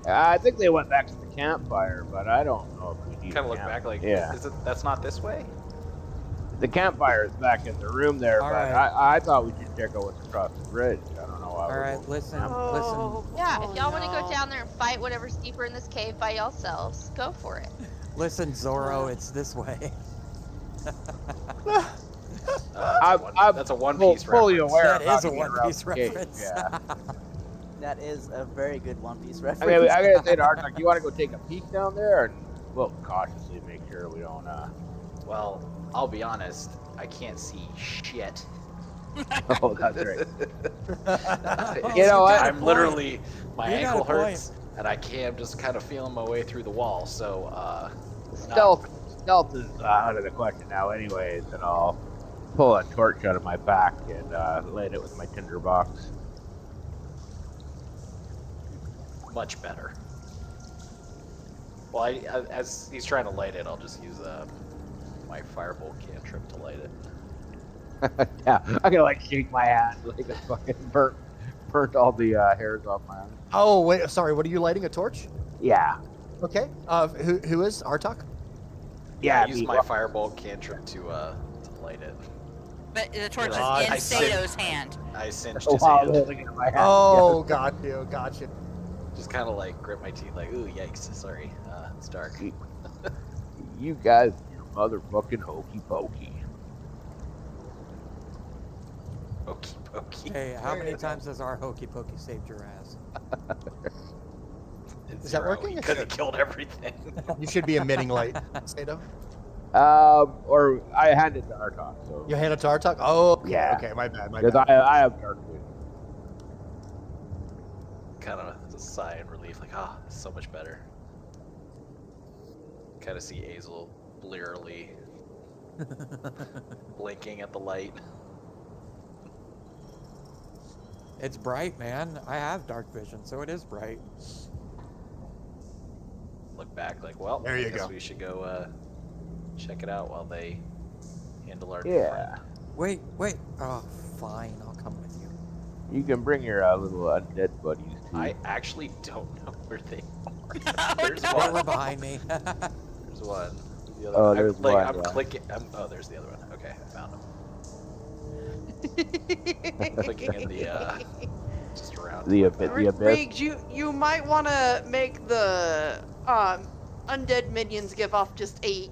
H: I think they went back to the campfire, but I don't know if we need.
G: Kind of
H: a
G: look
H: camp-
G: back like,
H: yeah,
G: is it? That's not this way.
H: the campfire is back in the room there,
D: All
H: but
D: right.
H: I thought we should check out what's across the bridge. I don't know why.
D: All right, listen,
F: Oh,
E: yeah,
F: oh
E: if y'all want to go
F: no.
E: down there and fight whatever's deeper in this cave by yourselves, go for it.
D: listen, Zorro, it's this way.
G: That's a one
H: full-
G: piece
H: fully
G: reference.
H: aware
D: That
H: of how
D: is a
H: to get
D: One
H: around
D: Piece
H: the cave,
D: reference.
H: Yeah.
C: That is a very good One Piece
H: I
C: reference.
H: mean, I gotta say to Artak, you want to go take a peek down there, and we'll cautiously make sure we don't.
G: Well, I'll be honest. I can't see shit.
H: Oh, that's right.
D: Oh,
H: You know what?
D: got a
G: I'm
D: point.
G: literally my
D: You got
G: ankle
D: a point.
G: hurts, and I can't. I'm just kind of feeling my way through the wall. So
H: Stealth is out of the question now, anyways, and I'll pull a torch out of my back and light it with my tinderbox.
G: much better. Well, as he's trying to light it, I'll just use my firebolt cantrip to light it.
H: Yeah, I'm gonna like shake my hand like it fucking burnt all the hairs off my arm.
A: Oh wait, sorry. What are you lighting? A torch?
H: Yeah,
A: Okay. Who is Artok?
H: yeah.
G: I use my firebolt cantrip to light it.
B: But the torch is
A: God.
B: in
G: I see.
B: Sato's hand.
G: I cinched
H: Oh,
G: his
H: wow, I'm
G: hand.
H: holding it in my hand.
A: Oh, got you.
G: Just kind of like grit my teeth, like, ooh, yikes, sorry, it's dark.
H: Yeah. You guys, you're motherfucking hokey pokey.
G: Okey pokey.
D: Hey, how many times has our hokey pokey saved your ass?
A: Is that working?
G: You could have killed everything.
A: You should be emitting light, Sato.
H: Or I hand it to Artok, so
A: You hand it to Artok? Oh, okay.
H: Yeah.
A: Okay, my bad.
H: because I have dark vision.
G: Kind of a sigh of relief, like, ah, it's so much better. Kind of see Azel blearily blinking at the light.
D: It's bright, man. I have dark vision, so it is bright.
G: Look back, like, well,
A: There you
G: I guess
A: go.
G: we should go check it out while they handle our
H: Yeah,
D: Wait. Oh, fine. I'll come with you.
H: you can bring your little undead buddies too.
G: I actually don't know where they are. There's
D: They
G: one.
D: were behind me.
G: There's one. The other
H: Oh,
G: one.
H: there's
G: I'm, like,
H: one,
G: I'm
H: yeah.
G: clicking. Oh, there's the other one. Okay, I found him. Clicking in the just around.
H: the abyss.
F: Riggs, you might want to make the undead minions give off just a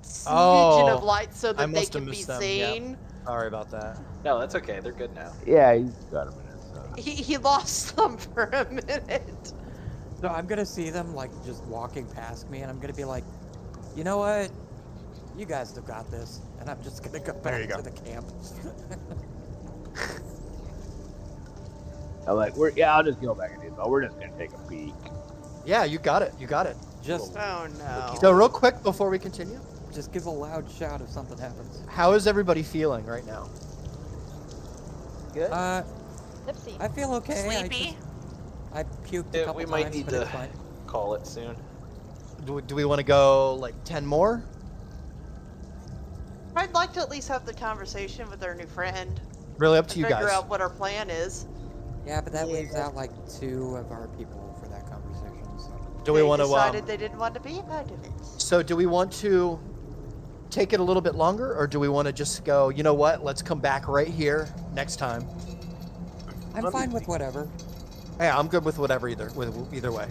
F: smidgen of light so
A: I
F: that they
A: must have
F: can be
A: missed them, yeah.
F: seen.
A: Sorry about that.
G: No, that's okay. They're good now.
H: Yeah, he's got a minute. So.
F: He lost them for a minute.
D: So I'm gonna see them like just walking past me, and I'm gonna be like, you know what? You guys have got this, and I'm just gonna go
A: There you
D: back
A: go.
D: to the camp.
H: I'm like, I'll just go back and do it, but we're just gonna take a peek.
A: Yeah, you got it.
D: Just
F: Oh no.
A: So real quick before we continue,
D: give a loud shout if something happens.
A: how is everybody feeling right now?
C: Good.
E: Tipsy.
D: I feel okay.
B: Sleepy?
D: I puked a
G: Yeah,
D: couple
G: we might
D: times,
G: need
D: but
G: to-
D: it's fine.
G: call it soon.
A: Do we want to go like 10 more?
F: I'd like to at least have the conversation with our new friend.
A: Really up to
F: And
A: you
F: figure
A: guys.
F: out what our plan is.
D: Yeah, but that leaves out like 2 of our people for that conversation. So.
A: Do we want
F: They
A: to
F: decided they didn't want to be a part of it.
A: So do we want to take it a little bit longer, or do we want to just go, you know what, let's come back right here next time?
D: I'm fine with whatever.
A: Yeah, I'm good with whatever either way.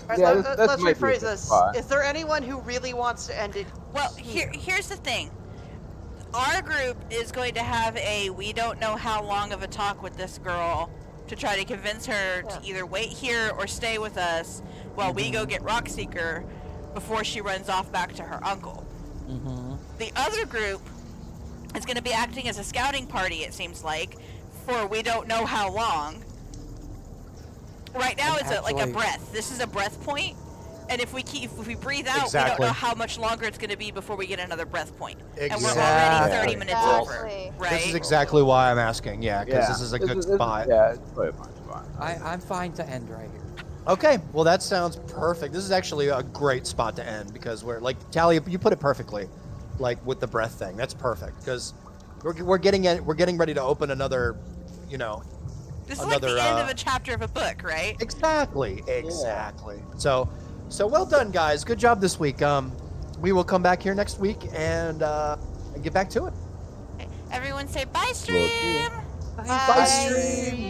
F: Alright,
H: Yeah,
F: let's
H: this might be a
F: rephrase
H: good
F: this.
H: spot.
F: Is there anyone who really wants to end it?
B: Well, here's the thing. Our group is going to have a we don't know how long of a talk with this girl to try to convince her to either wait here or stay with us while we go get Rockseeker before she runs off back to her uncle. The other group is going to be acting as a scouting party, it seems like, for we don't know how long. Right now,
D: And
B: it's like a
D: actually-
B: breath. This is a breath point, and if we breathe out, we
A: Exactly.
B: don't know how much longer it's going to be before we get another breath point. And we're
A: Exactly.
B: already 30 minutes over,
E: Exactly.
B: right?
A: This is exactly why I'm asking, because this is a good spot.
H: Yeah, it's probably a fine spot.
D: I'm fine to end right here.
A: Okay, well that sounds perfect. This is actually a great spot to end because we're like Tally, you put it perfectly, like with the breath thing. That's perfect because we're getting ready to open another,
B: This is like
A: another,
B: the end of a chapter of a book, right?
A: Exactly. So well done, guys. Good job this week. We will come back here next week and get back to it.
B: Everyone say bye, stream!
A: Bye, stream.